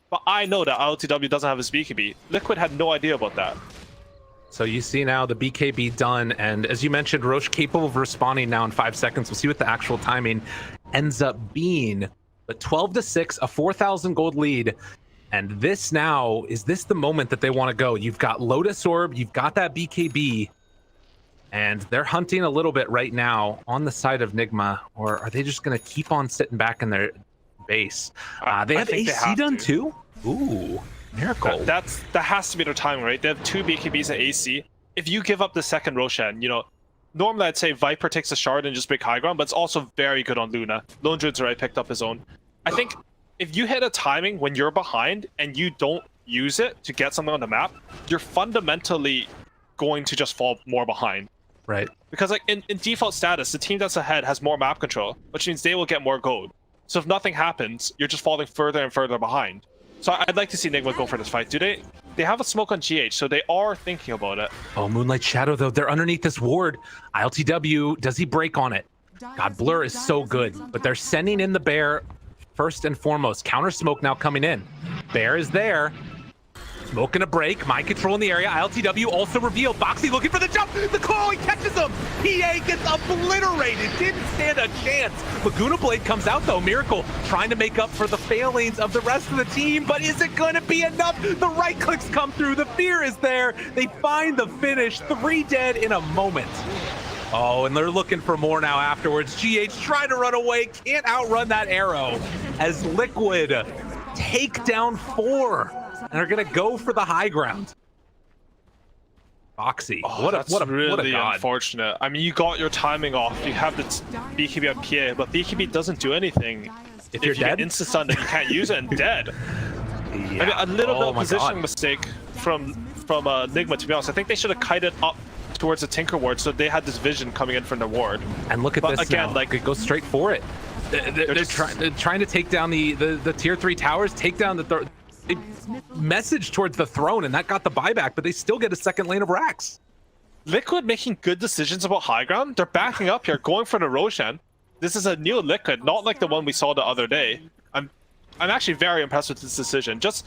But I know that ILTW doesn't have his BKB. Liquid had no idea about that. So you see now the BKB done, and as you mentioned, Roche capable of responding now in 5 seconds. We'll see what the actual timing ends up being. But 12-6, a 4,000 gold lead. And this now, is this the moment that they want to go? You've got Lotus Orb, you've got that BKB, and they're hunting a little bit right now on the side of Nigma, or are they just going to keep on sitting back in their base? They have AC done too? Ooh, miracle. That has to be their timing, right? They have 2 BKBs at AC. If you give up the second Roshan, you know, normally I'd say Viper takes a shard and just break high ground, but it's also very good on Luna. Lone Druid's already picked up his own. I think if you hit a timing when you're behind and you don't use it to get something on the map, you're fundamentally going to just fall more behind. Right. Because like in default status, the team that's ahead has more map control, which means they will get more gold. So if nothing happens, you're just falling further and further behind. So I'd like to see Nigma go for this fight. They have a smoke on GH, so they are thinking about it. Oh, Moonlight Shadow, though, they're underneath this ward. ILTW, does he break on it? God, Blur is so good, but they're sending in the Bear first and foremost. Counter smoke now coming in. Bear is there. Smoke and a break. Mind control in the area. ILTW also revealed. Boxy looking for the jump. The call, he catches him. PA gets obliterated. Didn't stand a chance. Laguna Blade comes out though. Miracle trying to make up for the failings of the rest of the team, but is it going to be enough? The right clicks come through. The fear is there. They find the finish. 3 dead in a moment. Oh, and they're looking for more now afterwards. GH trying to run away. Can't outrun that arrow as Liquid take down 4. And are going to go for the high ground. Boxy, what a really god. Unfortunate. I mean, you got your timing off. You have the BKB on PA, but BKB doesn't do anything. If you're dead, instant stun, you can't use it and dead. Yeah. I mean, a little bit of positioning mistake from Nigma, to be honest. I think they should have kited up towards the Tinker ward, so they had this vision coming in from the ward. And look at this again, now. Like it goes straight for it. They're trying to take down the tier 3 towers, take down the message towards the throne, and that got the buyback, but they still get a second lane of racks. Liquid making good decisions about high ground. They're backing up here, going for the Roshan. This is a new Liquid, not like the one we saw the other day. I'm actually very impressed with this decision. Just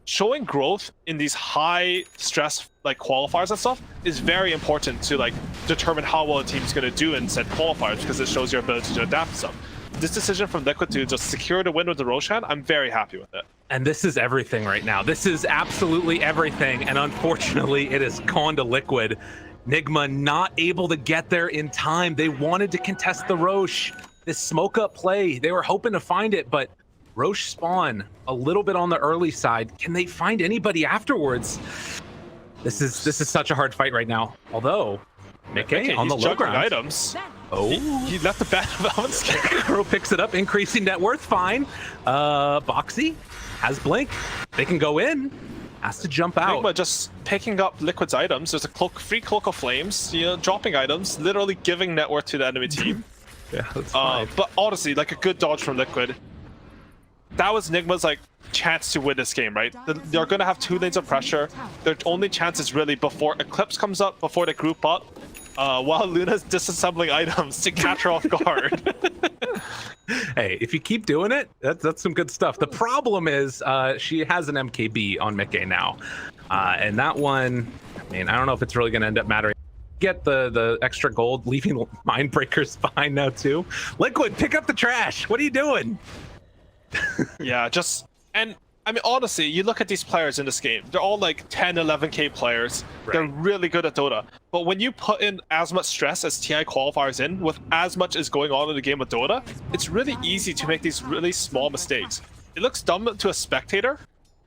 showing growth in these high stress like qualifiers and stuff is very important to like determine how well a team's going to do in said qualifiers, because it shows your ability to adapt stuff. This decision from Liquid to just secure the win with the Roshan, I'm very happy with it. And this is everything right now. This is absolutely everything. And unfortunately, it has gone to Liquid. Nigma not able to get there in time. They wanted to contest the Roche. This smoke up play, they were hoping to find it, but Roche spawn a little bit on the early side. Can they find anybody afterwards? This is such a hard fight right now. Although, Mickey on the low ground. Items. Oh, he left the bat of Crow picks it up, increasing net worth. Fine. Boxy has blink. They can go in. Has to jump out. Nigma just picking up Liquid's items. There's a free cloak of flames. You know, dropping items, literally giving net worth to the enemy team. Yeah, that's fine. But honestly, like a good dodge from Liquid. That was Nigma's like chance to win this game, right? They're gonna have 2 lanes of pressure. Their only chance is really before Eclipse comes up, before they group up. While Luna's disassembling items to catch her off guard. Hey, if you keep doing it, that's some good stuff. The problem is she has an MKB on Mickey now. And that one, I mean, I don't know if it's really going to end up mattering. Get the extra gold, leaving Mind Breakers behind now too. Liquid, pick up the trash. What are you doing? Yeah, and I mean, honestly, you look at these players in this game, they're all like 10, 11k players. Right. They're really good at Dota. But when you put in as much stress as TI qualifiers in, with as much as going on in the game with Dota, it's really easy to make these really small mistakes. It looks dumb to a spectator,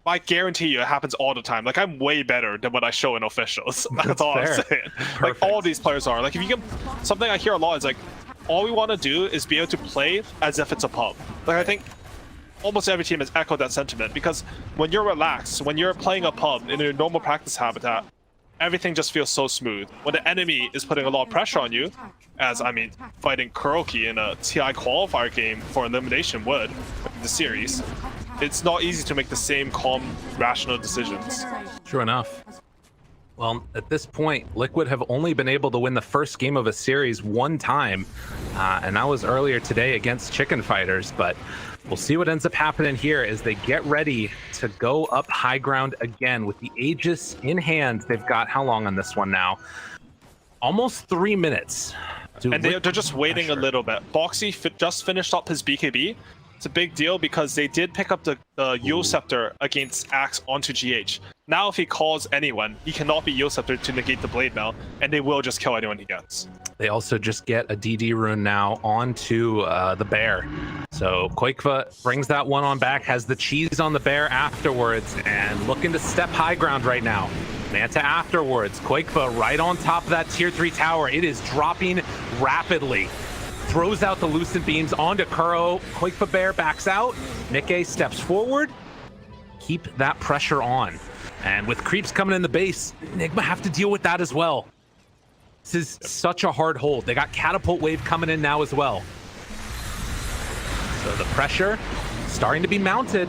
I guarantee you it happens all the time. Like, I'm way better than what I show in officials. That's all fair. I'm saying. Like, all these players are. Like, if you can, something I hear a lot is like, all we want to do is be able to play as if it's a pub. Like, I think almost every team has echoed that sentiment, because when you're relaxed, when you're playing a pub in your normal practice habitat, everything just feels so smooth. When the enemy is putting a lot of pressure on you, as I mean, fighting Kuroki in a TI qualifier game for elimination would in the series, it's not easy to make the same calm, rational decisions. True enough. Well, at this point, Liquid have only been able to win the first game of a series one time, and that was earlier today against Chicken Fighters, but we'll see what ends up happening here as they get ready to go up high ground again with the Aegis in hand. They've got how long on this one now? Almost 3 minutes. And they're just waiting a little bit. Boxy just finished up his BKB. It's a big deal because they did pick up the Yule Scepter against Axe onto GH. Now if he calls anyone, he cannot be Yule Scepter to negate the Blade Mail, and they will just kill anyone he gets. They also just get a DD rune now onto the bear. So Koikva brings that one on back, has the cheese on the bear afterwards, and looking to step high ground right now. Manta afterwards. Koikva right on top of that tier 3 tower. It is dropping rapidly. Throws out the Lucent Beams onto Kuro. Koikva bear backs out. Nikke steps forward. Keep that pressure on. And with creeps coming in the base, Nigma have to deal with that as well. This is such a hard hold. They got Catapult Wave coming in now as well. So the pressure starting to be mounted.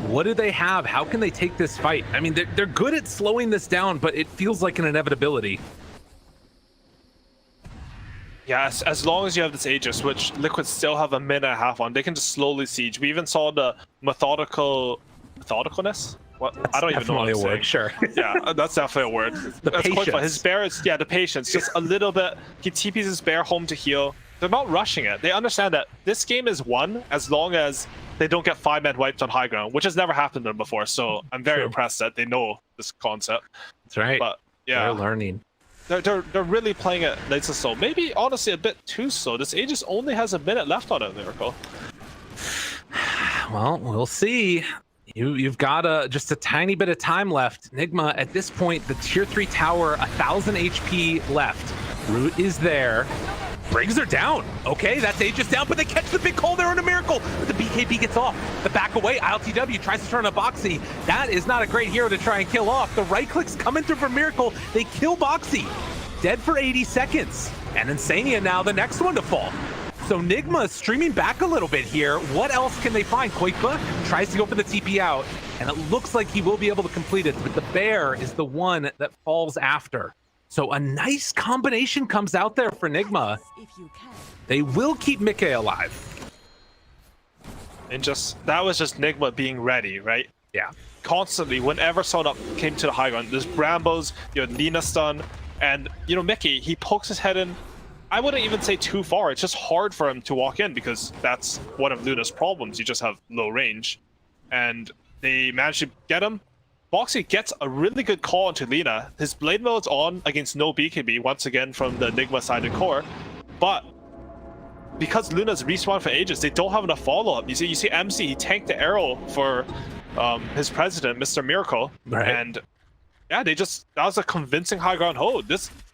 What do they have? How can they take this fight? I mean, they're good at slowing this down, but it feels like an inevitability. Yes, as long as you have this Aegis, which Liquid still have a minute and a half on, they can just slowly siege. We even saw the methodicalness? What? I don't even know what I'm saying. Sure. Yeah, that's definitely a word. That's quite fun. His bear is, the patience. Just a little bit. He TPs his bear home to heal. They're not rushing it. They understand that this game is won as long as they don't get 5-man wiped on high ground, which has never happened to them before. So I'm very impressed that they know this concept. That's right. But yeah, they're learning. They're really playing it nice and slow. Maybe honestly a bit too slow. This Aegis only has a minute left on it, Miracle. Well, we'll see. You've got just a tiny bit of time left. Nigma, at this point, the tier 3 tower, 1,000 HP left. Root is there. Briggs are down. Okay, that's Aegis down, but they catch the big call there on a Miracle. But the BKB gets off. The back away, ILTW tries to turn a Boxy. That is not a great hero to try and kill off. The right clicks coming through for Miracle. They kill Boxy. Dead for 80 seconds. And Insania now the next one to fall. So Nigma is streaming back a little bit here. What else can they find? Koikva tries to go for the TP out, and it looks like he will be able to complete it, but the bear is the one that falls after. So a nice combination comes out there for Nigma. They will keep Mikke alive. And that was just Nigma being ready, right? Yeah. Constantly, whenever someone came to the high ground, there's Brambos, you had Nina stun, and Mikke, he pokes his head in. I wouldn't even say too far. It's just hard for him to walk in because that's one of Luna's problems. You just have low range. And they managed to get him. Boxy gets a really good call into Lina. His Blade Mail is on against no BKB, once again from the Nigma side of core. But because Luna's respawned for Aegis, they don't have enough follow-up. You see MC, he tanked the arrow for his president, Mr. Miracle. Right. And yeah, that was a convincing high ground hold.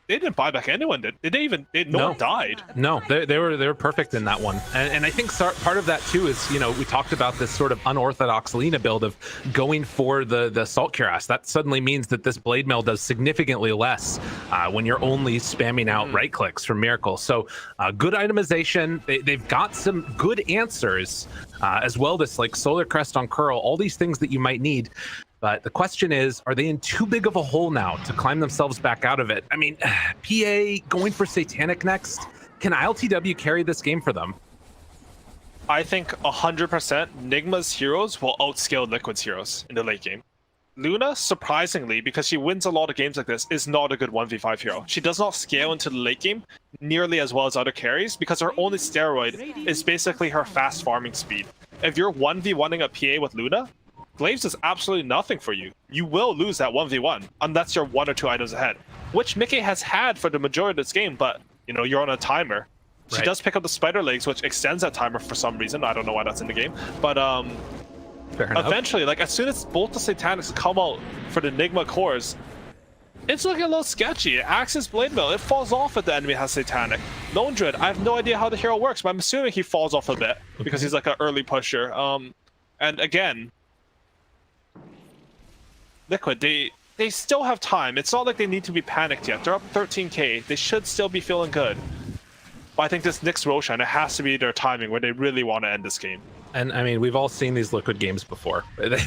They didn't buy back anyone, did they? No one died. No, they were perfect in that one. And I think part of that too is, we talked about this sort of unorthodox Lina build of going for the Salt Cuirass. That suddenly means that this Blade Mail does significantly less when you're only spamming out right clicks from Miracle. So good itemization. They've got some good answers as well. This like Solar Crest on Curl, all these things that you might need. But the question is, are they in too big of a hole now to climb themselves back out of it? I mean, PA going for Satanic next. Can ILTW carry this game for them? I think 100% Nigma's heroes will outscale Liquid's heroes in the late game. Luna, surprisingly, because she wins a lot of games like this, is not a good 1v5 hero. She does not scale into the late game nearly as well as other carries because her only steroid is basically her fast farming speed. If you're 1v1ing a PA with Luna, Glaives is absolutely nothing for you. You will lose that 1v1 unless you're 1 or 2 items ahead, which Mikke has had for the majority of this game, but you're on a timer. She does pick up the spider legs, which extends that timer for some reason. I don't know why that's in the game, but Fair enough. Eventually, like as soon as both the Satanics come out for the Nigma cores, it's looking a little sketchy. Axis Blade Mill, it falls off if the enemy has Satanic. Lone Druid, I have no idea how the hero works, but I'm assuming he falls off a bit because he's like an early pusher. And again, Liquid, they still have time. It's not like they need to be panicked yet. They're up 13k. They should still be feeling good. But I think this next Roshan, it has to be their timing where they really want to end this game. And I mean, we've all seen these Liquid games before. They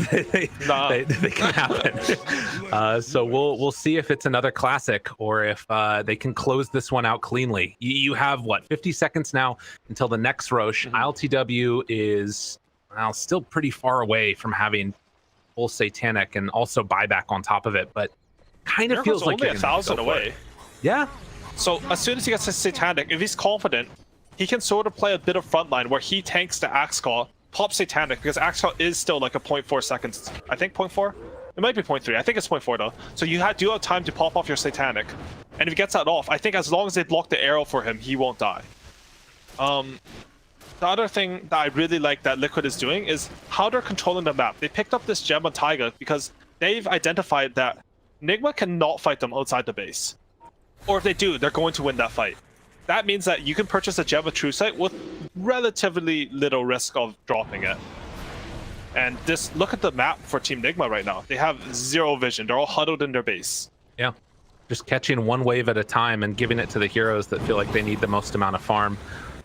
can happen. So we'll see if it's another classic or if they can close this one out cleanly. You have what, 50 seconds now until the next Roche. ILTW is still pretty far away from having full Satanic and also buyback on top of it, but kind of feels like only 1,000 away. Yeah. So as soon as he gets his Satanic, if he's confident, he can sort of play a bit of frontline where he tanks the Axe Call, pops Satanic, because Axe Call is still like a 0.4 seconds. I think 0.4? It might be 0.3. I think it's 0.4 though. So you do have time to pop off your Satanic. And if he gets that off, I think as long as they block the arrow for him, he won't die. The other thing that I really like that Liquid is doing is how they're controlling the map. They picked up this gem on Taiga because they've identified that Nigma cannot fight them outside the base. Or if they do, they're going to win that fight. That means that you can purchase a gem of True Sight with relatively little risk of dropping it. And look at the map for Team Nigma right now. They have zero vision. They're all huddled in their base. Yeah. Just catching one wave at a time and giving it to the heroes that feel like they need the most amount of farm.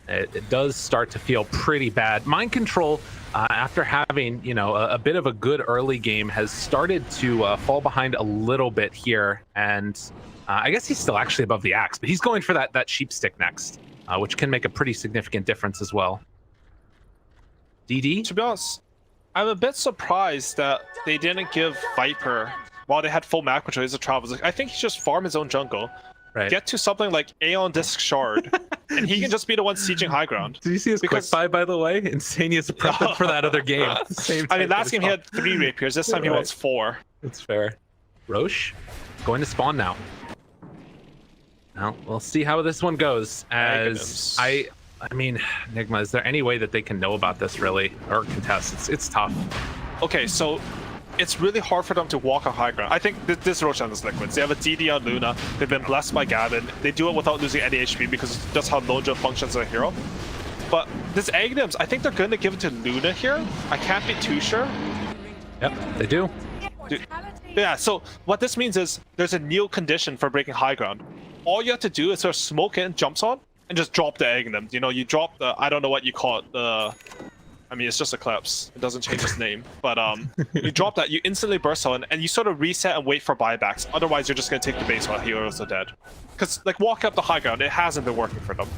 It does start to feel pretty bad. Mind Control, after having a bit of a good early game, has started to fall behind a little bit here, and I guess he's still actually above the Axe, but he's going for that sheep stick next, which can make a pretty significant difference as well. DD? To be honest, I'm a bit surprised that they didn't give Viper, while they had full map control, as a Travels. I think he just farm his own jungle. Right. Get to something like Aeon Disc Shard, and he can just be the one sieging high ground. Did you see his quick buy, by the way? Insanius prepping for that other game. I mean, last game he had 3 rapiers. This time he wants 4. That's fair. Roche going to spawn now. Well, we'll see how this one goes. As I mean, Nigma, is there any way that they can know about this really, or contest? It's tough. Okay, so it's really hard for them to walk on high ground. I think this Roshan is Liquids. They have a DD on Luna. They've been blessed by Gavin. They do it without losing any HP because that's how Lonja functions as a hero. But this Aghanim's, I think they're going to give it to Luna here. I can't be too sure. Yep, they do. Yeah, so what this means is there's a new condition for breaking high ground. All you have to do is sort of smoke in, jumps on, and just drop the Aghanim. You drop the, I don't know what you call it, I mean, it's just Eclipse. It doesn't change its name. But you drop that, you instantly burst on, and you sort of reset and wait for buybacks. Otherwise, you're just going to take the base while heroes are dead. Because, like, walk up the high ground, it hasn't been working for them.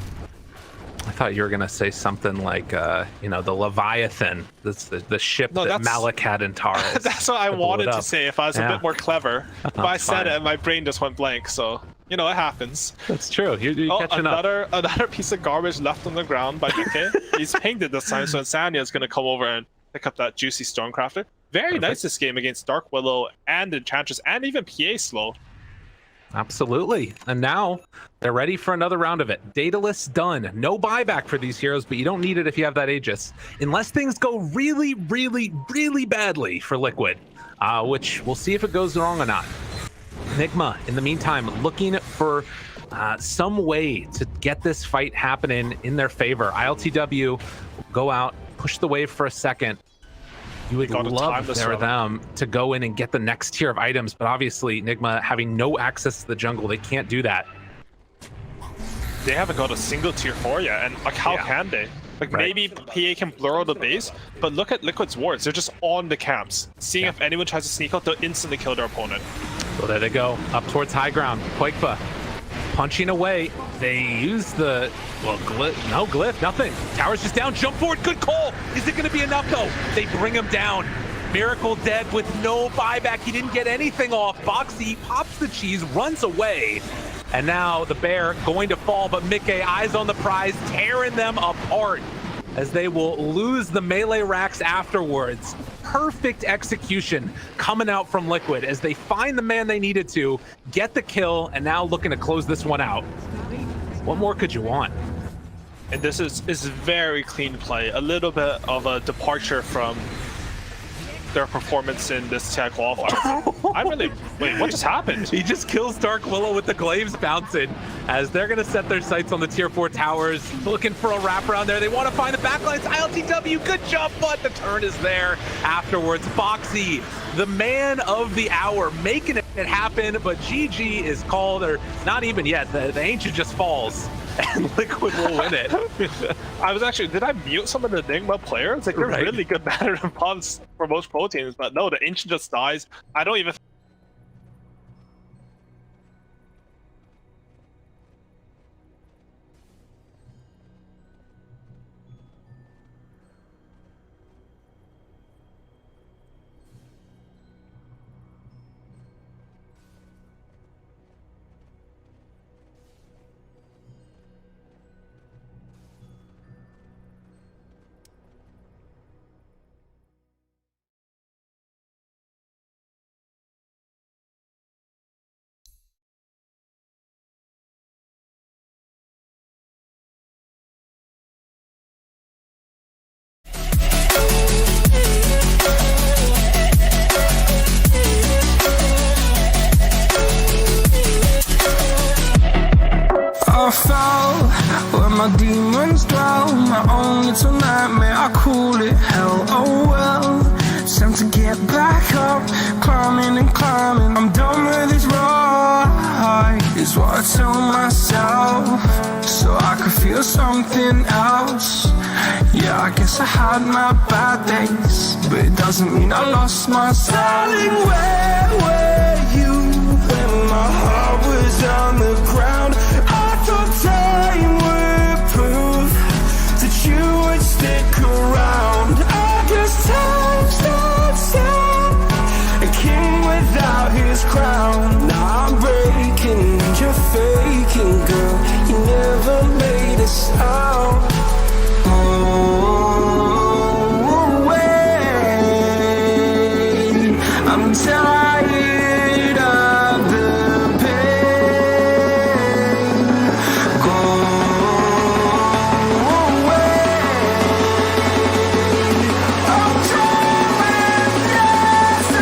I thought you were going to say something like, the Leviathan. That's the ship that Malik had in Taurus. That's what I wanted to say if I was a bit more clever. But I said it, and my brain just went blank, so... it happens. That's true. You're catching up. Another piece of garbage left on the ground by Mickey. He's pinged it this time, so Insania is going to come over and pick up that juicy Stormcrafter. Very nice this game against Dark Willow and Enchantress and even PA slow. Absolutely. And now they're ready for another round of it. Daedalus done. No buyback for these heroes, but you don't need it if you have that Aegis. Unless things go really, really, really badly for Liquid, which we'll see if it goes wrong or not. Nigma, in the meantime, looking for some way to get this fight happening in their favor. ILTW go out, push the wave for a second. You would love for them to go in and get the next tier of items, but obviously Nigma having no access to the jungle, they can't do that. They haven't got a single tier 4 yet, and like how can they? Like maybe PA can blur out the base, but look at Liquid's wards. They're just on the camps. Seeing if anyone tries to sneak out, they'll instantly kill their opponent. So there they go, up towards high ground. Quakeba punching away. They use the, glyph, nothing. Tower's just down, jump forward, good call. Is it gonna be enough though? They bring him down. Miracle dead with no buyback. He didn't get anything off. Boxy pops the cheese, runs away. And now the bear going to fall, but Mickey, eyes on the prize, tearing them apart as they will lose the melee racks afterwards. Perfect execution coming out from Liquid as they find the man they needed to, get the kill, and now looking to close this one out. What more could you want? And this is very clean play. A little bit of a departure from their performance in this TI qualifier. I'm really wait. What just happened? He just kills Dark Willow with the glaives bouncing as they're going to set their sights on the tier 4 towers, looking for a wraparound there. They want to find the backlines. ILTW, good job, but the turn is there afterwards. Foxy, the man of the hour, making it happen, but GG is called, or not even yet. The Ancient just falls, and Liquid will win it. I was actually, did I mute some of the Nigma players? Like, they're Right. really good banner and pods for most pro teams, but no, the Ancient just dies. I don't even. I fell where my demons dwell. My own little nightmare, I call it hell. Oh well, it's time to get back up. Climbing and climbing, I'm done with this ride, is what I tell myself, so I could feel something else. Yeah, I guess I had my bad days, but it doesn't mean I lost myself. Darling, where were you when my heart was on the ground? I thought time would prove that you would stick around. I guess time stands down, a king without his crown. Now I'm breaking and you're faking, girl. You never made a sound. Oh, wait, I'm tired of the pain. Go away. I'm done with yesterday.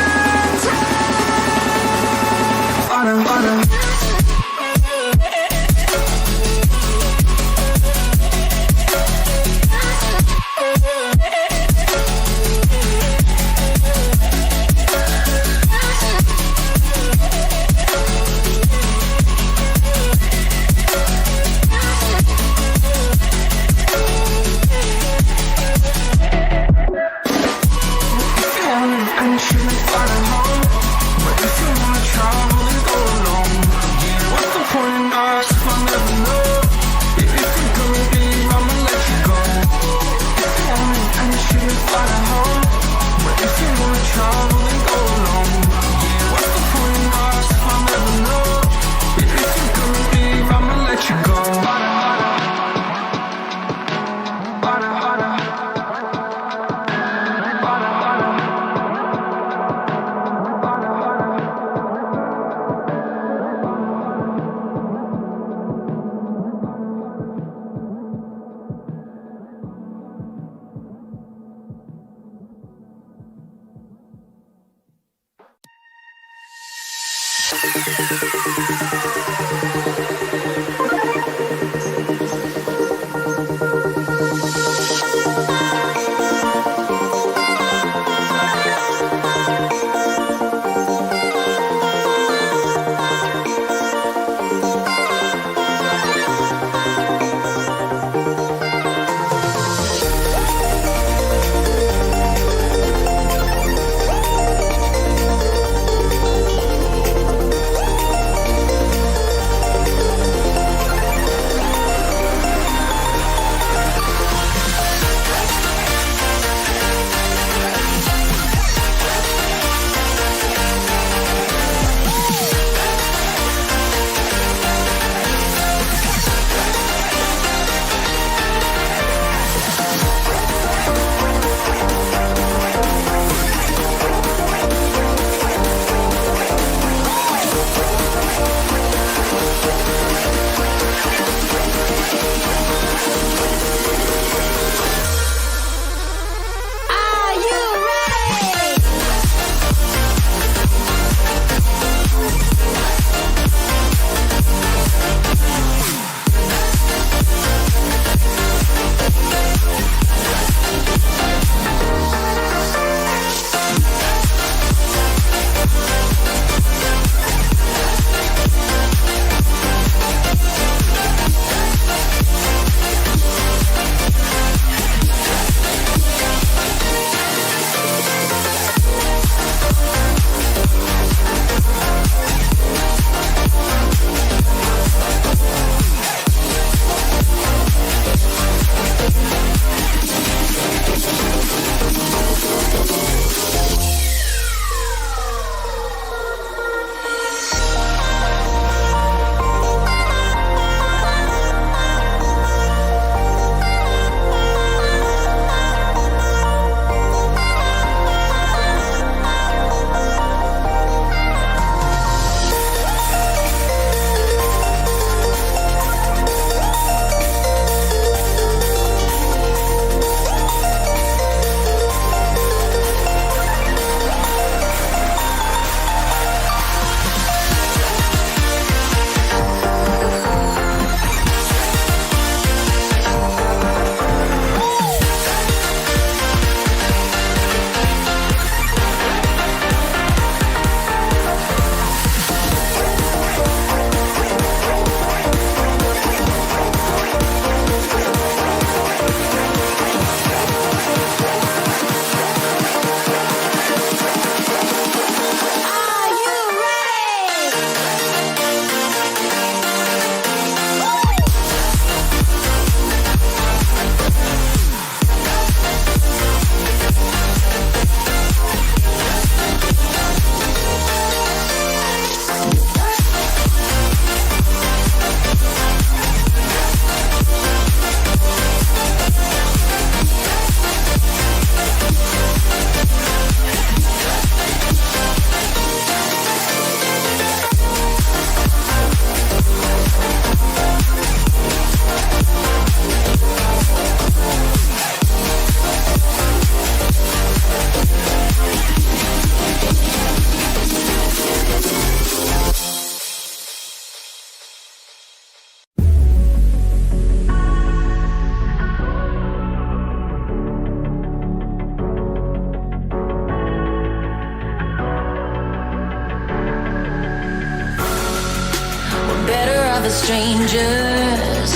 of strangers.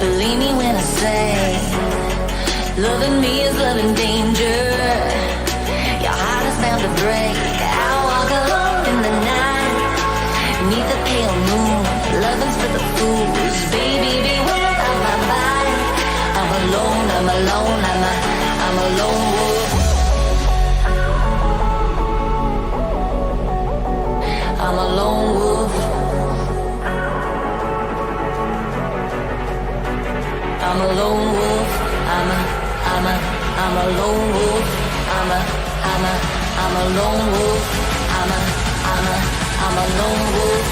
Believe me when I say, loving me is loving danger. Your heart is bound to break. I walk alone in the night, neath the pale moon. Loving's for the fools. Baby, beware of my mind. I'm alone, I'm alone, I'm a lone wolf. I'm a lone wolf. I'm a lone wolf. I'm a lone wolf. I'm a lone wolf. I'm a lone wolf.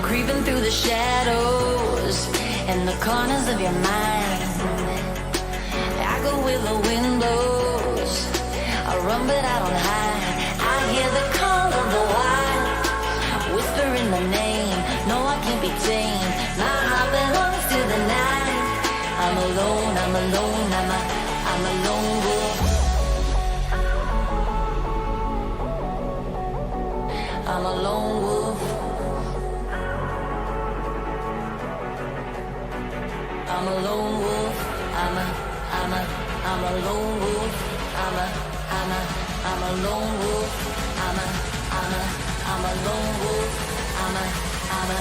Creeping through the shadows and the corners of your mind. I go where the wind blows. I run but I don't hide. I hear the call of the wild, whispering the name. No, I can't be tamed. My heart belongs to the night. I'm alone, I'm alone, I'm a lone wolf. I'm a lone wolf. I'm a lone wolf. I'm a lone wolf. I'm a lone wolf. I'm a lone wolf. I'm a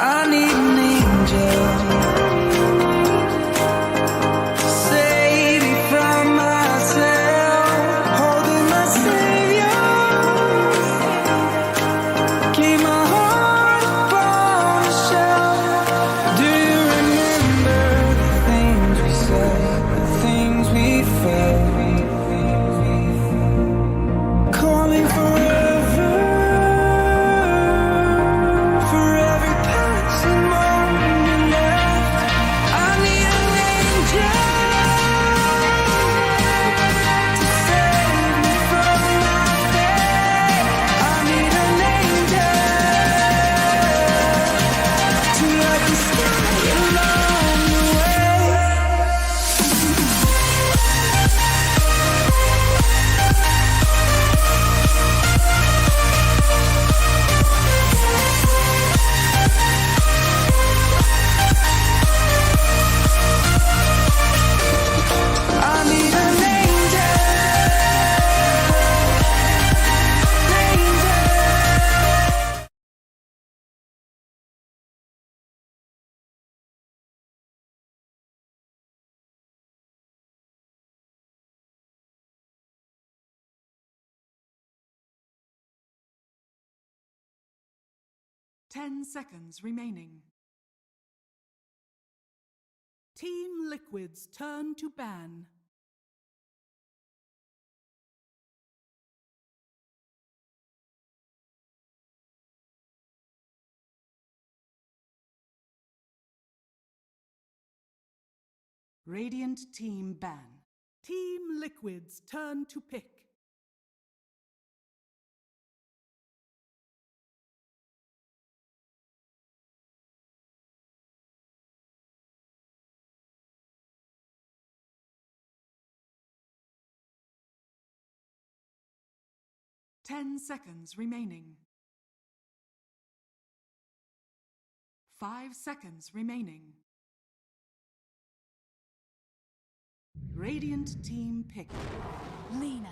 I need an angel to save me from myself. Holding my savior, keep my heart upon a shelf. Do you remember the things we said, the things we felt? Calling forever, for every passing moment left. I need an angel to save me from my fate. I need an angel to light the sky along the way. I need an angel, angel. 10 seconds remaining. Team Liquid's turn to ban. Radiant team ban. Team Liquid's turn to pick. 10 seconds remaining. 5 seconds remaining. Radiant team pick. Lena.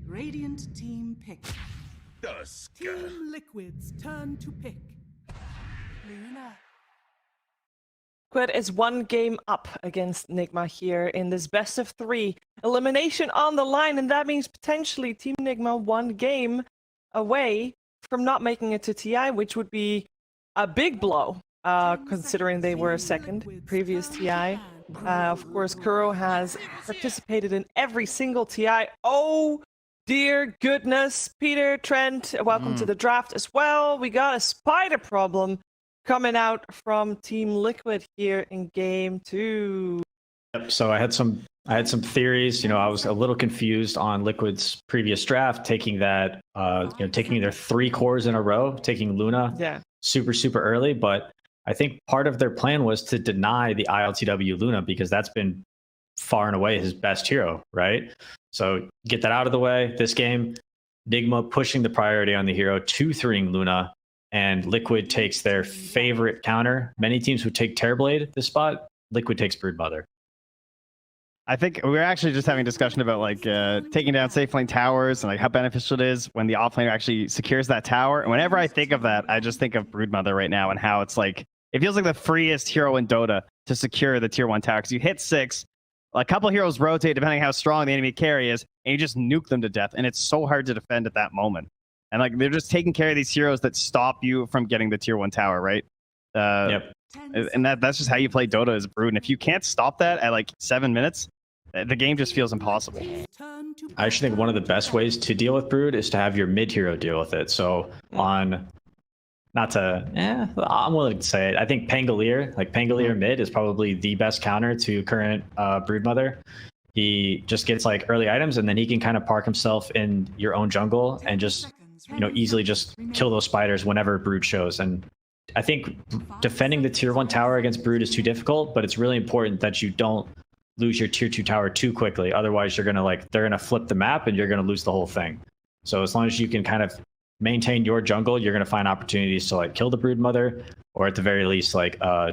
Radiant team pick. Team Liquid's turn to pick. Luna. Liquid is 1 game up against Nigma here in this best of 3 elimination on the line, and that means potentially Team Nigma 1 game away from not making it to TI, which would be a big blow, considering they were second previous TI. Of course, Kuro has participated in every single TI. Oh dear goodness, Peter, Trent, welcome to the draft as well. We got a spider problem coming out from Team Liquid here in game 2. Yep. So I had some theories. I was a little confused on Liquid's previous draft, taking that, taking their 3 cores in a row, taking Luna super early. But I think part of their plan was to deny the ILTW Luna because that's been far and away his best hero, right? So get that out of the way. This game, Nigma pushing the priority on the hero, 2-3ing Luna, and Liquid takes their favorite counter. Many teams would take Terrorblade this spot. Liquid takes Broodmother. I think we were actually just having a discussion about taking down safe lane towers and how beneficial it is when the offlaner actually secures that tower. And whenever I think of that, I just think of Broodmother right now and how it's it feels like the freest hero in Dota to secure the tier 1 tower because you hit 6, a couple heroes rotate depending how strong the enemy carry is, and you just nuke them to death. And it's so hard to defend at that moment. And they're just taking care of these heroes that stop you from getting the tier 1 tower, right? Yep. And that's just how you play Dota as Brood. And if you can't stop that at 7 minutes, the game just feels impossible. I actually think one of the best ways to deal with Brood is to have your mid hero deal with it. So I'm willing to say it. I think Pangolier mid is probably the best counter to current Broodmother. He just gets early items, and then he can kind of park himself in your own jungle and just easily just kill those spiders whenever Brood shows. And I think defending the tier 1 tower against Brood is too difficult, but it's really important that you don't lose your tier 2 tower too quickly. Otherwise, you're gonna they're gonna flip the map and you're gonna lose the whole thing. So as long as you can kind of maintain your jungle, you're gonna find opportunities to kill the Broodmother, or at the very least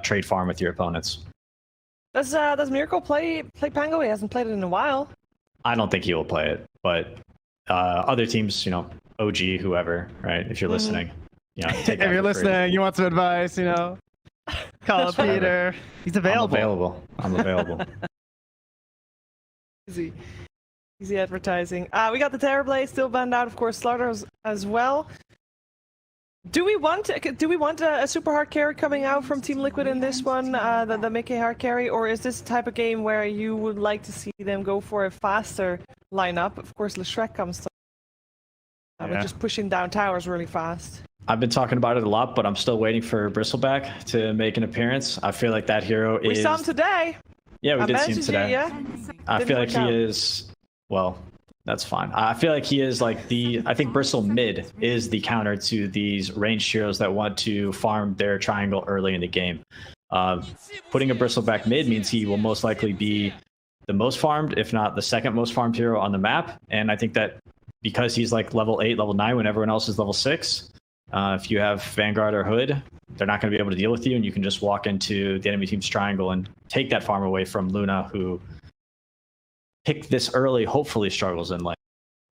trade farm with your opponents. Does Miracle play Pango? He hasn't played it in a while. I don't think he will play it, but other teams, OG, whoever, right? If you're listening, take if you're listening, you want some advice, call up Peter. He's available. I'm available. Easy advertising. We got the Terrorblade still banned out, of course, Slaughter as well. Do we want a super hard carry coming out from Team Liquid in this one, the Mickey hard carry, or is this the type of game where you would like to see them go for a faster lineup? Of course, Leshrek comes to with just pushing down towers really fast. I've been talking about it a lot, but I'm still waiting for Bristleback to make an appearance. I feel like that hero is... We saw him today. Yeah, we did see him today. I feel like he is... Well, that's fine. I feel like he is I think Bristle mid is the counter to these ranged heroes that want to farm their triangle early in the game. Putting a Bristleback mid means he will most likely be the most farmed, if not the second most farmed hero on the map. And I think that because he's level 8, level 9 when everyone else is level 6, if you have Vanguard or Hood, they're not going to be able to deal with you, and you can just walk into the enemy team's triangle and take that farm away from Luna, who picked this early, hopefully struggles in lane.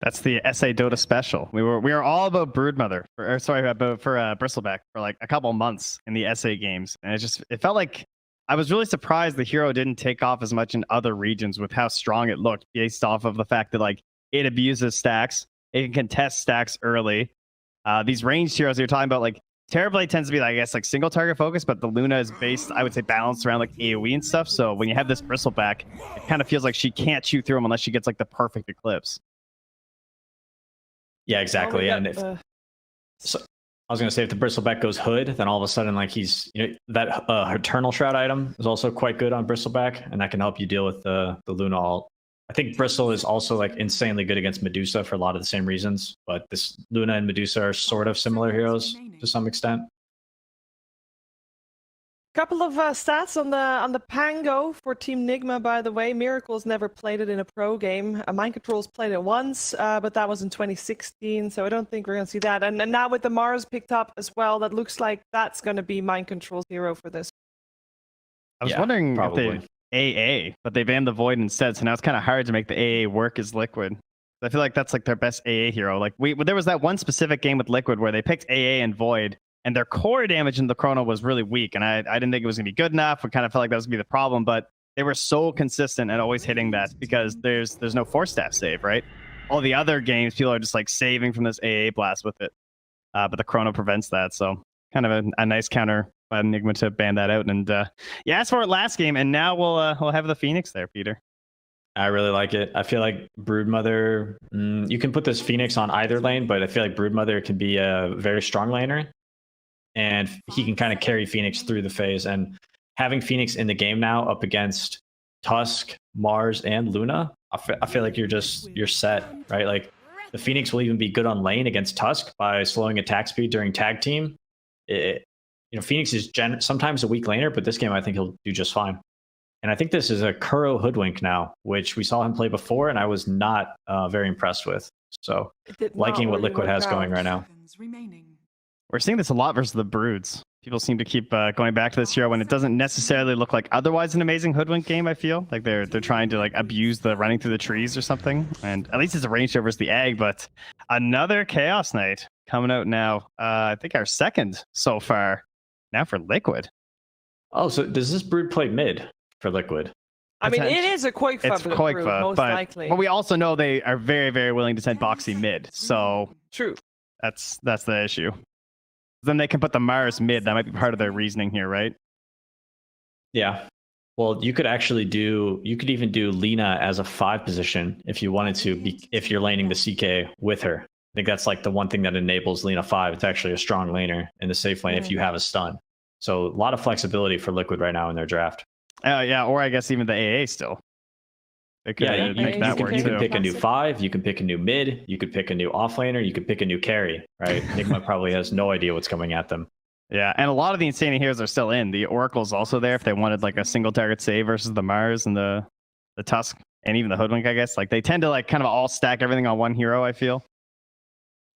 That's the SA Dota special. We were all about Broodmother, for Bristleback for a couple months in the SA games, and it felt like I was really surprised the hero didn't take off as much in other regions with how strong it looked, based off of the fact that it abuses stacks, it can contest stacks early. These ranged heroes you're talking about, Terrorblade tends to be, single target focus, but the Luna is based, I would say, balanced around AoE and stuff. So when you have this Bristleback, it kind of feels like she can't shoot through him unless she gets the perfect eclipse. Yeah, exactly. And I was gonna say, if the Bristleback goes Hood, then all of a sudden he's that Eternal Shroud item is also quite good on Bristleback, and that can help you deal with the Luna ult. I think Bristle is also insanely good against Medusa for a lot of the same reasons, but this Luna and Medusa are sort of similar heroes to some extent. Couple of stats on the Pango for Team Nigma, by the way. Miracles never played it in a pro game. Mind Control's played it once, but that was in 2016, so I don't think we're going to see that. And now with the Mars picked up as well, that looks like that's going to be Mind Control's hero for this. I was wondering probably. if they AA, but they banned the Void instead, so now it's kind of hard to make the AA work as Liquid. I feel like that's like their best AA hero. Like there was that one specific game with Liquid where they picked AA and Void, and their core damage in the Chrono was really weak, and I didn't think it was going to be good enough. We kind of felt like that was going to be the problem, but they were so consistent at always hitting that because there's no force staff save, right? All the other games, people are just like saving from this AA blast with it, but the Chrono prevents that, so kind of a nice counter by Nigma to ban that out. And you asked for it last game, and now we'll have the Phoenix there, Peter. I really like it. I feel like Broodmother, you can put this Phoenix on either lane, but I feel like Broodmother can be a very strong laner, and he can kind of carry Phoenix through the phase. And having Phoenix in the game now up against Tusk, Mars, and Luna, I feel like you're set, right? Like the Phoenix will even be good on lane against Tusk by slowing attack speed during tag team. Phoenix is sometimes a weak laner, but this game I think he'll do just fine. And I think this is a Kuro Hoodwink now, which we saw him play before, and I was not very impressed with. So liking what Liquid has going right now. We're seeing this a lot versus the Broods. People seem to keep going back to this hero when it doesn't necessarily look like otherwise an amazing Hoodwink game, I feel. Like they're trying to like abuse the running through the trees or something. And at least it's a range versus the egg, but another Chaos Knight coming out now. I think our second so far. Now for Liquid. Oh, so does this Brood play mid for Liquid? I mean, it is a Quake It's for the Quake Brood, most likely. But we also know they are very, very willing to send Boxy mid. So true. That's the issue. Then they can put the Mars mid. That might be part of their reasoning here, right? Yeah. Well, you could even do Lina as a 5 position if you wanted to, if you're laning the CK with her. I think that's like the one thing that enables Lina 5. It's actually a strong laner in the safe lane if you have a stun. So a lot of flexibility for Liquid right now in their draft. Yeah, or I guess even the AA still. You can pick a new 5, you can pick a new mid, you could pick a new offlaner, you could pick a new carry, right? Nigma probably has no idea what's coming at them. Yeah, and a lot of the Insane heroes are still in. The Oracle's also there if they wanted like a single target save versus the Mars and the Tusk and even the Hoodwink, I guess. Like they tend to like kind of all stack everything on one hero, I feel.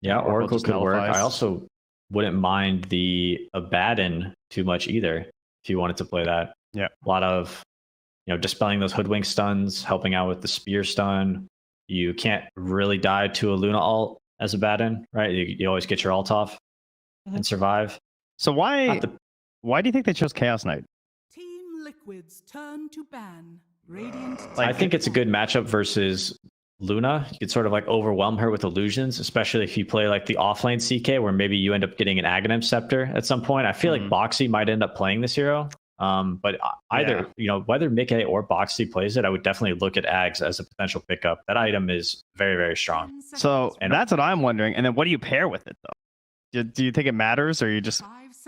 Yeah, Oracle could work. I also wouldn't mind the Abaddon too much either if you wanted to play that. Yeah. A lot of dispelling those Hoodwink stuns, helping out with the spear stun. You can't really die to a Luna ult as a Abaddon, right? You always get your ult off and survive. So why do you think they chose Chaos Knight? Team Liquid's turn to ban. Radiant. I think it's a good matchup versus Luna. You could sort of like overwhelm her with illusions, especially if you play like the offlane CK where maybe you end up getting an Aghanim Scepter at some point. I feel like Boxy might end up playing this hero. But either, whether Mickey or Boxy plays it, I would definitely look at Ags as a potential pickup. That item is very, very strong. So that's what I'm wondering. And then what do you pair with it though? Do you think it matters, or you just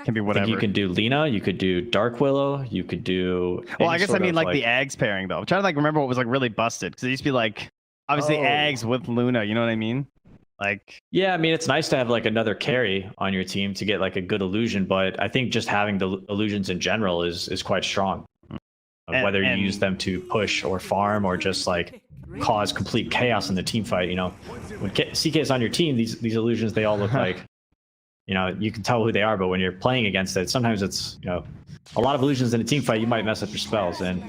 can be whatever? I think you can do Lina, you could do Dark Willow, you could do. Well, I guess I mean like the Ags pairing though. I'm trying to like remember what was like really busted because it used to be like obviously Ags with Luna. You know what I mean? Like, yeah, I mean, it's nice to have like another carry on your team to get like a good illusion, but I think just having the illusions in general is quite strong. Whether you use them to push or farm or just like cause complete chaos in the team fight, when CK is on your team, these illusions, they all look like, you can tell who they are, but when you're playing against it, sometimes it's, a lot of illusions in a team fight, you might mess up your spells. And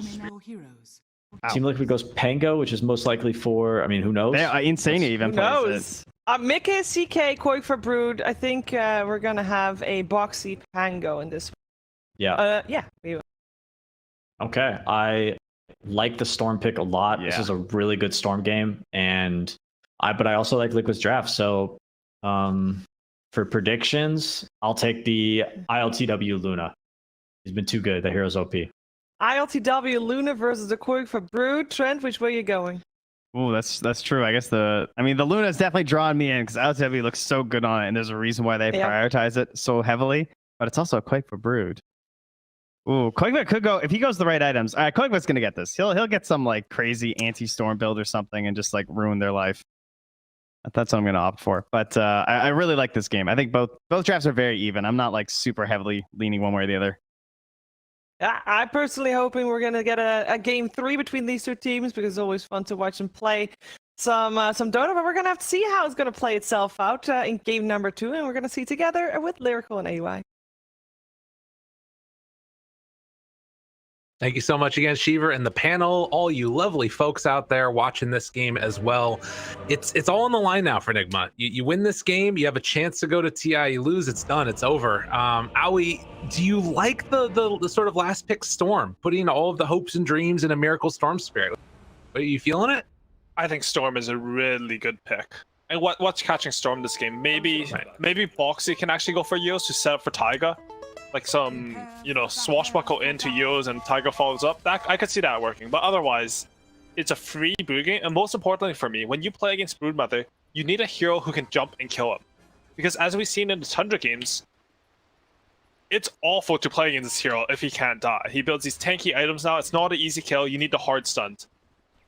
Team Liquid goes Pango, which is most likely for, who knows? Insane even plays it. Mickey, CK, Quake for Brood. I think we're going to have a Boxy Pango in this. Yeah. We will. Okay. I like the Storm pick a lot. Yeah. This is a really good Storm game. But I also like Liquid's draft. So for predictions, I'll take the ILTW Luna. He's been too good. The hero's OP. ILTW Luna versus the Quake for Brood. Trent, which way are you going? Oh, that's true. I guess the Luna has definitely drawn me in because LTW looks so good on it, and there's a reason why they prioritize it so heavily. But it's also a Quake for Brood. Ooh, Quakevet could go if he goes the right items. All right, Quakevet's gonna get this. He'll get some like crazy anti-storm build or something and just like ruin their life. That's what I'm gonna opt for. But I really like this game. I think both drafts are very even. I'm not like super heavily leaning one way or the other. I'm personally hoping we're gonna get a game 3 between these two teams because it's always fun to watch them play some Dota, but we're gonna have to see how it's gonna play itself out in game number 2, and we're gonna see together with Lyrical and AUI. Thank you so much again, Shiver, and the panel, all you lovely folks out there watching this game as well. It's all on the line now for Nigma. You win this game, you have a chance to go to TI. You lose, it's done, it's over. Aoi, do you like the sort of last pick Storm, putting all of the hopes and dreams in a Miracle Storm Spirit? Are you feeling it? I think Storm is a really good pick. And what's catching Storm this game? Maybe Boxy can actually go for Eos to set up for Taiga. Like some, swashbuckle into Eos and Taiga follows up. That I could see that working. But otherwise, it's a free Brood game. And most importantly for me, when you play against Broodmother, you need a hero who can jump and kill him. Because as we've seen in the Tundra games, it's awful to play against this hero if he can't die. He builds these tanky items now. It's not an easy kill. You need the hard stunt.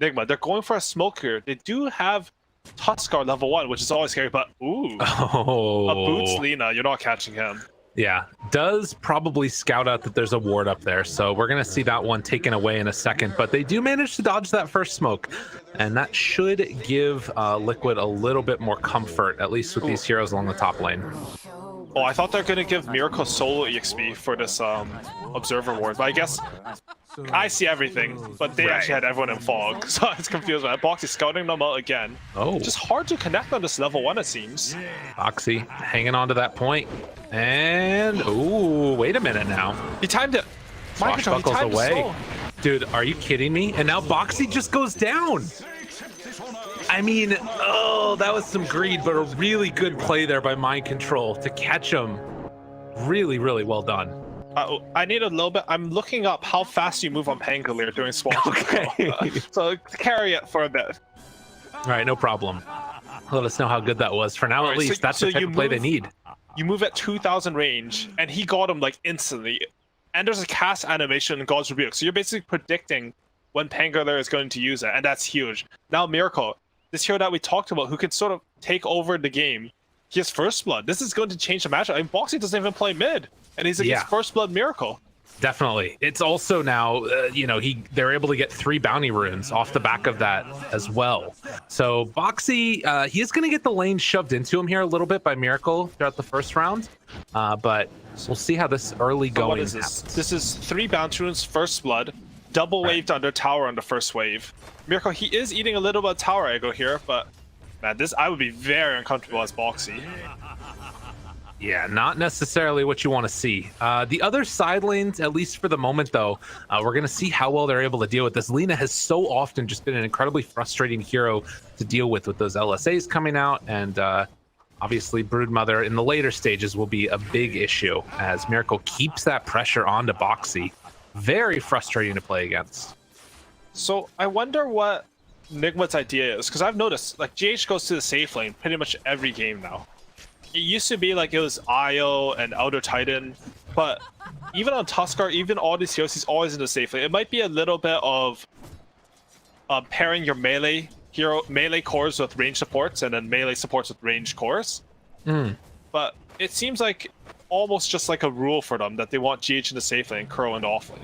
Nigma, they're going for a smoke here. They do have Tuskar level 1, which is always scary, but a Boots Lina, you're not catching him. Yeah, does probably scout out that there's a ward up there, so we're going to see that one taken away in a second, but they do manage to dodge that first smoke, and that should give Liquid a little bit more comfort, at least with these heroes along the top lane. Oh, I thought they're going to give Miracle solo EXP for this Observer ward, but I guess I see everything, but they actually had everyone in fog, so I was confused. Boxy scouting them out again. Oh. Just hard to connect on this level 1, it seems. Boxy hanging on to that point. And, ooh, wait a minute now. He timed it. Swashbuckles away. Dude, are you kidding me? And now Boxy just goes down. I mean, oh, that was some greed, but a really good play there by Mind Control to catch him. Really, really well done. I need a little bit. I'm looking up how fast you move on Pangolier during Swashbuckle. Okay. So carry it for a bit. All right, no problem. Let us know how good that was. For now, at least, that's the type of play they need. You move at 2,000 range, and he got him like instantly. And there's a cast animation in God's Rebuke, so you're basically predicting when Pangolier is going to use it, and that's huge. Now Miracle, this hero that we talked about, who can sort of take over the game, he has First Blood. This is going to change the matchup. I mean, Boxy doesn't even play mid, and he's against First Blood Miracle. Definitely. It's also now, they're able to get 3 bounty runes off the back of that as well. So Boxy, he is going to get the lane shoved into him here a little bit by Miracle throughout the first round, but we'll see how this early going what is this? This is 3 bounty runes, First Blood, double waved under tower on the first wave. Miracle, he is eating a little bit of tower ego here, but man, I would be very uncomfortable as Boxy. Yeah, not necessarily what you want to see. The other side lanes, at least for the moment, though, we're going to see how well they're able to deal with this. Lina has so often just been an incredibly frustrating hero to deal with those LSAs coming out, and obviously Broodmother in the later stages will be a big issue as Miracle keeps that pressure onto Boxy. Very frustrating to play against. So I wonder what Nigma's idea is, because I've noticed like GH goes to the safe lane pretty much every game now. It used to be like it was Io and Elder Titan, but even on Tuskar, even all these heroes, he's always in the safe lane. It might be a little bit of pairing your melee cores with range supports and then melee supports with range cores. But it seems like almost just like a rule for them that they want GH in the safe lane, Curl in the off lane.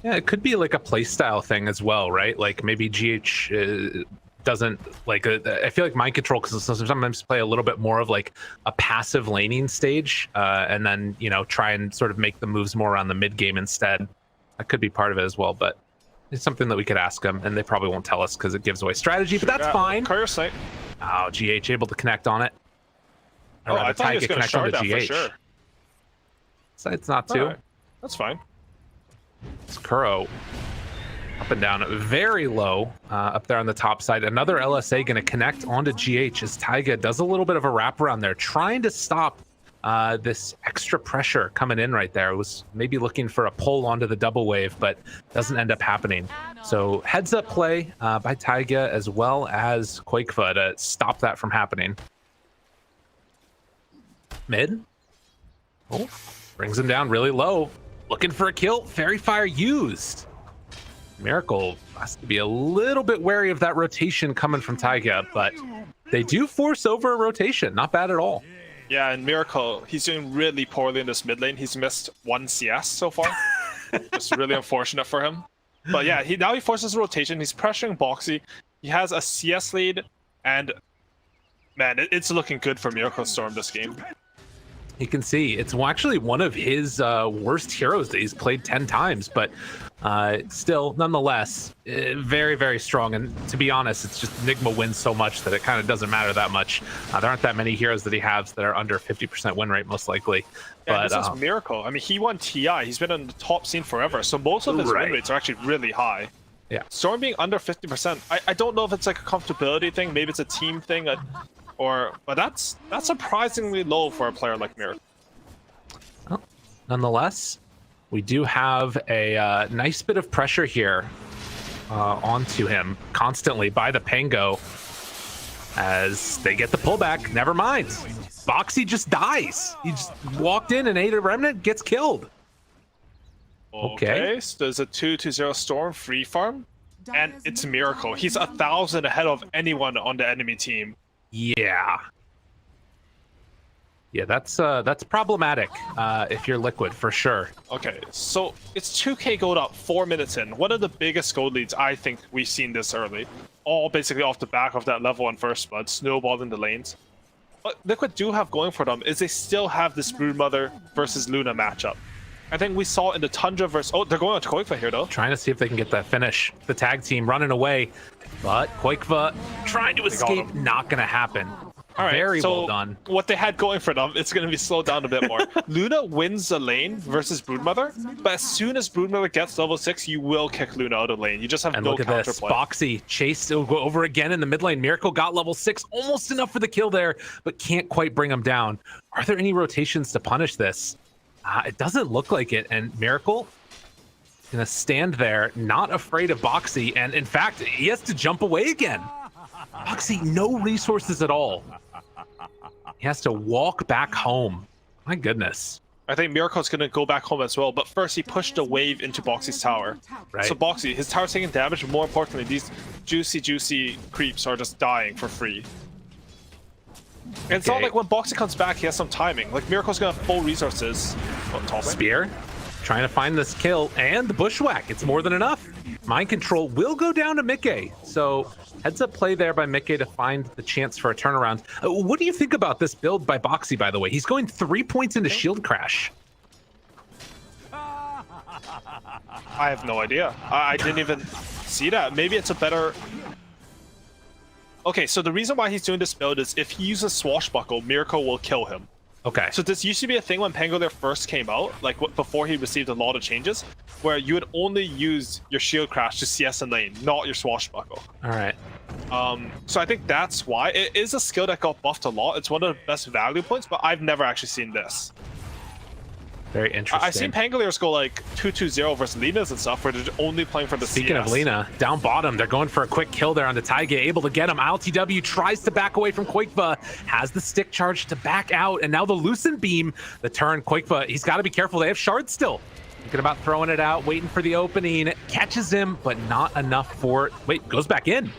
Yeah, it could be like a playstyle thing as well, right? Like maybe GH doesn't like I feel like Mind Control because sometimes play a little bit more of like a passive laning stage, and then try and sort of make the moves more around the mid game instead. That could be part of it as well, but it's something that we could ask them, and they probably won't tell us because it gives away strategy. But that's fine. Courier sight. Oh, GH able to connect on it. I thought he was going to shard that for sure. So it's not too. Right. That's fine. It's Kuro up and down, very low up there on the top side. Another LSA going to connect onto GH as Taiga does a little bit of a wraparound there, trying to stop this extra pressure coming in right there. It was maybe looking for a pull onto the double wave, but doesn't end up happening. So heads up play by Taiga as well as Quakefa to stop that from happening. Mid. Oh, brings him down really low. Looking for a kill. Fairy Fire used. Miracle has to be a little bit wary of that rotation coming from Taiga, but they do force over a rotation. Not bad at all. Yeah, and Miracle, he's doing really poorly in this mid lane. He's missed 1 CS so far. It's really unfortunate for him. But yeah, now he forces rotation. He's pressuring Boxy. He has a CS lead, and man, it's looking good for Miracle Storm this game. You can see it's actually one of his worst heroes that he's played 10 times, but still, nonetheless, very, very strong. And to be honest, it's just Nigma wins so much that it kind of doesn't matter that much. There aren't that many heroes that he has that are under 50% win rate, most likely. Yeah, But this is Miracle. I mean, he won TI. He's been in the top scene forever, so most of his win rates are actually really high. Yeah. Storm being under 50%, I don't know if it's like a comfortability thing, maybe it's a team thing, but that's surprisingly low for a player like Miracle. Well, nonetheless, we do have a nice bit of pressure here onto him constantly by the Pango as they get the pullback. Never mind. Boxy just dies. He just walked in and ate a remnant, gets killed. Okay, so there's a 2-0 Storm free farm, and it's Miracle. He's 1,000 ahead of anyone on the enemy team. Yeah. Yeah, that's problematic if you're Liquid, for sure. Okay, so it's 2k gold up 4 minutes in. One of the biggest gold leads I think we've seen this early. All basically off the back of that level 1 first blood, snowball in the lanes. What Liquid do have going for them is they still have this Broodmother versus Luna matchup. I think we saw in the Tundra versus... Oh, they're going on to Koikva here, though. Trying to see if they can get that finish. The tag team running away, but Koikva trying to escape, not going to happen. All right, Very so well done. What they had going for them, it's going to be slowed down a bit more. Luna wins the lane versus Broodmother, but as soon as Broodmother gets level 6, you will kick Luna out of the lane. You just have And no look at this, counterplay. Boxy chased, will go over again in the mid lane. Miracle got level 6, almost enough for the kill there, but can't quite bring him down. Are there any rotations to punish this? It doesn't look like it, and Miracle is gonna stand there, not afraid of Boxy, and in fact, he has to jump away again. Boxy, no resources at all. He has to walk back home. My goodness. I think Miracle's going to go back home as well, but first he pushed a wave into Boxy's tower. Right. So Boxy, his tower's taking damage, but more importantly, these juicy creeps are just dying for free. And it's not like when Boxy comes back, he has some timing. Like, Miracle's going to have full resources. Oh, top lane. Spear, trying to find this kill, and the bushwhack. It's more than enough. Mind control will go down to Mickey. So heads up play there by Mickey to find the chance for a turnaround. What do you think about this build by Boxy, by the way? He's going 3 points into shield crash. I have no idea. I didn't even see that. Maybe it's a better... Okay, so the reason why he's doing this build is if he uses Swashbuckle, Miracle will kill him. Okay. So this used to be a thing when Pangolier first came out, like before he received a lot of changes, where you would only use your shield crash to CS in lane, not your Swashbuckle. All right. So I think that's why. It is a skill that got buffed a lot. It's one of the best value points, but I've never actually seen this. Very interesting. I've seen Pangoliers go like 2-2-0 versus Linas and stuff, where they're only playing for the Speaking CS. of Lina, down bottom, they're going for a quick kill there on the Taiga, able to get him. ILTW tries to back away from Koikva, has the stick charge to back out, and now the Lucent Beam, the turn. Koikva, he's got to be careful. They have shards still. Thinking about throwing it out, waiting for the opening. Catches him, but not enough for it. Wait, goes back in.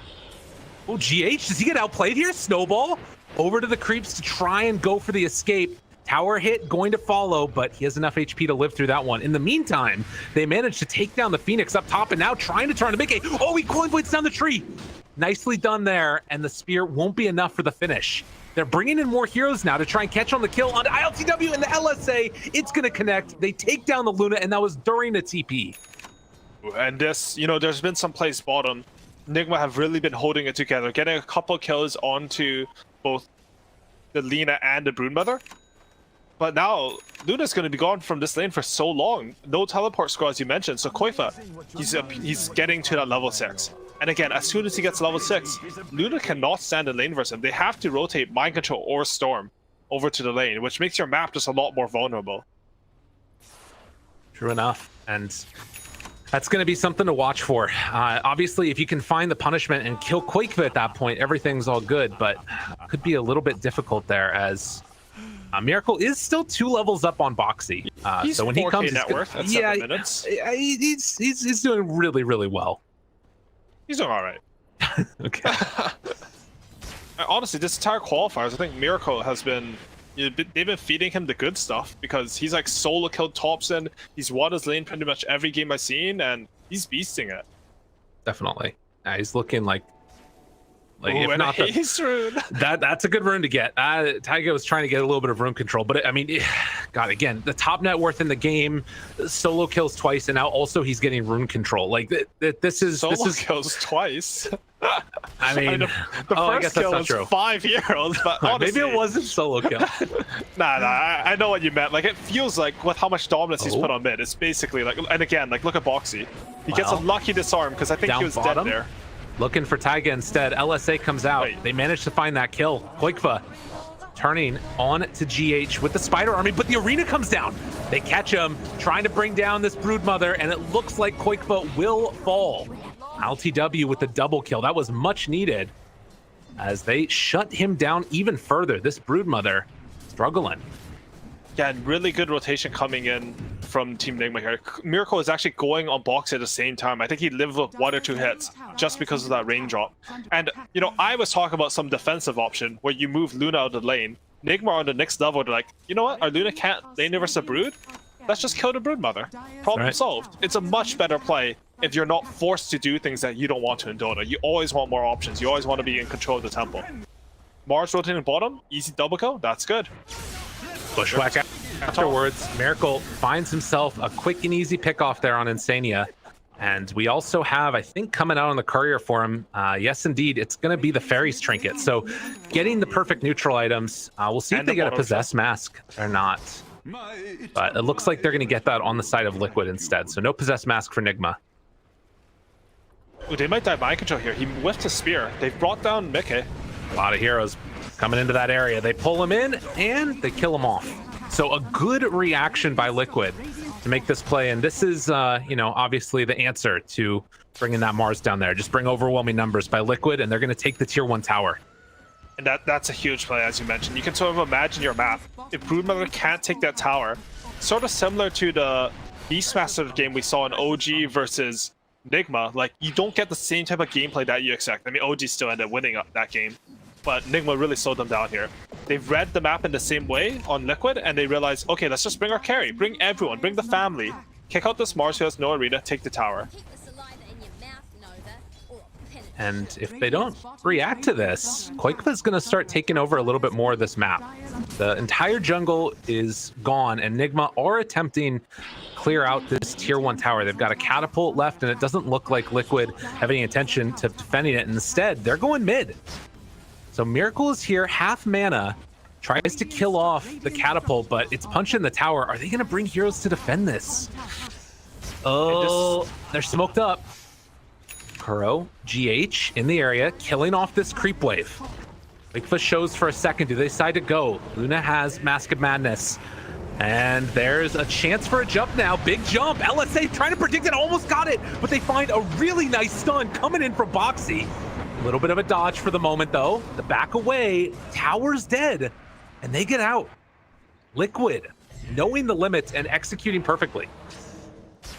Oh, GH, does he get outplayed here? Snowball over to the creeps to try and go for the escape. Tower hit going to follow, but he has enough HP to live through that one. In the meantime, they managed to take down the Phoenix up top and now trying to turn to Mickey. Oh, he coin points down the tree. Nicely done there, and the spear won't be enough for the finish. They're bringing in more heroes now to try and catch on the kill on ILTW and the LSA. It's going to connect. They take down the Luna, and that was during the TP. And this, you know, there's been some plays bottom. Nigma have really been holding it together, getting a couple kills onto both the Lina and the Broodmother. But now, Luna's going to be gone from this lane for so long. No teleport score, as you mentioned. So Koikva, he's getting to that level 6. And again, as soon as he gets level 6, Luna cannot stand in lane versus him. They have to rotate Mind Control or Storm over to the lane, which makes your map just a lot more vulnerable. True enough. And that's going to be something to watch for. Obviously, if you can find the punishment and kill Koikva at that point, everything's all good. But could be a little bit difficult there as... Miracle is still 2 levels up on Boxy. He's so when he comes, net worth at 7 minutes. He's doing really, really well. He's doing all right. Okay. Honestly, this entire qualifiers, I think Miracle has been, they've been feeding him the good stuff because he's like solo killed Thompson. He's won his lane pretty much every game I've seen, and he's beasting it. Definitely. He's looking like Ooh, if and not a haste rune. that's a good rune to get. Taiga was trying to get a little bit of rune control, but I mean, God, again, the top net worth in the game, solo kills twice, and now also he's getting rune control. Like this is kills twice. I mean, the I first guess kill that's not was true. 5-year-olds, but honestly, Maybe it wasn't solo kill. Nah, I know what you meant. Like, it feels like with how much dominance he's put on mid, it's basically like, and again, like, look at Boxy. He gets a lucky disarm because I think he was dead there. Looking for Taiga instead. LSA comes out. Wait. They managed to find that kill. Koikva turning on to GH with the Spider Army, but the arena comes down. They catch him, trying to bring down this Broodmother, and it looks like Koikva will fall. LTW with the double kill. That was much needed as they shut him down even further. This Broodmother struggling. Yeah, and really good rotation coming in from Team Nigma here. Miracle is actually going on Boxy at the same time. I think he lived with 1 or 2 hits just because of that raindrop. And, you know, I was talking about some defensive option where you move Luna out of the lane. Nigma on the next level, they're like, you know what? Our Luna can't lane versus a Brood? Let's just kill the Broodmother. Problem solved. It's a much better play if you're not forced to do things that you don't want to in Dota. You always want more options. You always want to be in control of the tempo. Mars rotating bottom, easy double kill, that's good. Bushwhack afterwards. Miracle finds himself a quick and easy pick off there on Insania. And we also have, I think, coming out on the courier for him, yes, indeed, it's going to be the Fairies Trinket. So getting the perfect neutral items. We'll see if they get a Possess Mask or not. But it looks like they're going to get that on the side of Liquid instead. So no Possess Mask for Nigma. Ooh, they might die mind control here. He whiffed his spear. They've brought down Mickey. A lot of heroes coming into that area. They pull him in and they kill him off. So a good reaction by Liquid to make this play. And this is, you know, obviously the answer to bringing that Mars down there. Just bring overwhelming numbers by Liquid, and they're going to take the tier 1 tower. And that's a huge play, as you mentioned. You can sort of imagine your map. If Broodmother can't take that tower, sort of similar to the Beastmaster game we saw in OG versus Nigma, like, you don't get the same type of gameplay that you expect. I mean, OG still ended up winning that game, but Nigma really slowed them down here. They've read the map in the same way on Liquid, and they realize, okay, let's just bring our carry, bring everyone, bring the family, kick out this Mars who has no arena, take the tower. And if they don't react to this, Koikva's going to start taking over a little bit more of this map. The entire jungle is gone, and Nigma are attempting clear out this tier 1 tower. They've got a catapult left, and it doesn't look like Liquid have any intention to defending it. Instead, they're going mid. So Miracle is here, half mana, tries to kill off the catapult, but it's punching the tower. Are they going to bring heroes to defend this? Oh, they're smoked up. Kuro, GH in the area, killing off this creep wave. Koikva shows for a second. Do they decide to go? Luna has Mask of Madness. And there's a chance for a jump now. Big jump. LSA trying to predict it. Almost got it. But they find a really nice stun coming in from Boxy. A little bit of a dodge for the moment, though. The back away. Tower's dead. And they get out. Liquid, knowing the limits and executing perfectly.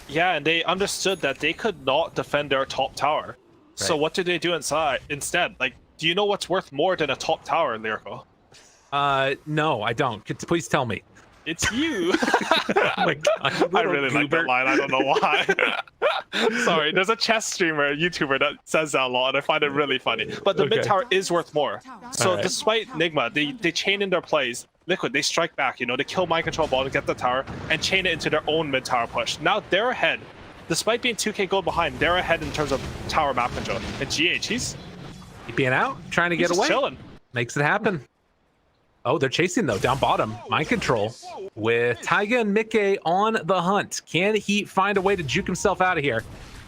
Yeah, and they understood that they could not defend their top tower. So what did they do instead? Like, do you know what's worth more than a top tower, Lyrical? No, I don't. Please tell me. It's you. Oh my God, I really like that line. I don't know why. Sorry, there's a chess streamer, YouTuber that says that a lot, and I find it really funny. But the mid tower is worth more. So despite Nigma, they chain in their plays. Liquid, they strike back, you know, they kill mind control ball to get the tower and chain it into their own mid tower push. Now they're ahead. Despite being 2k gold behind, they're ahead in terms of tower map control. And GH, he's being out, trying to get away. Chilling. Makes it happen. Oh, they're chasing though, down bottom. Mind control with Taiga and Mickey on the hunt. Can he find a way to juke himself out of here?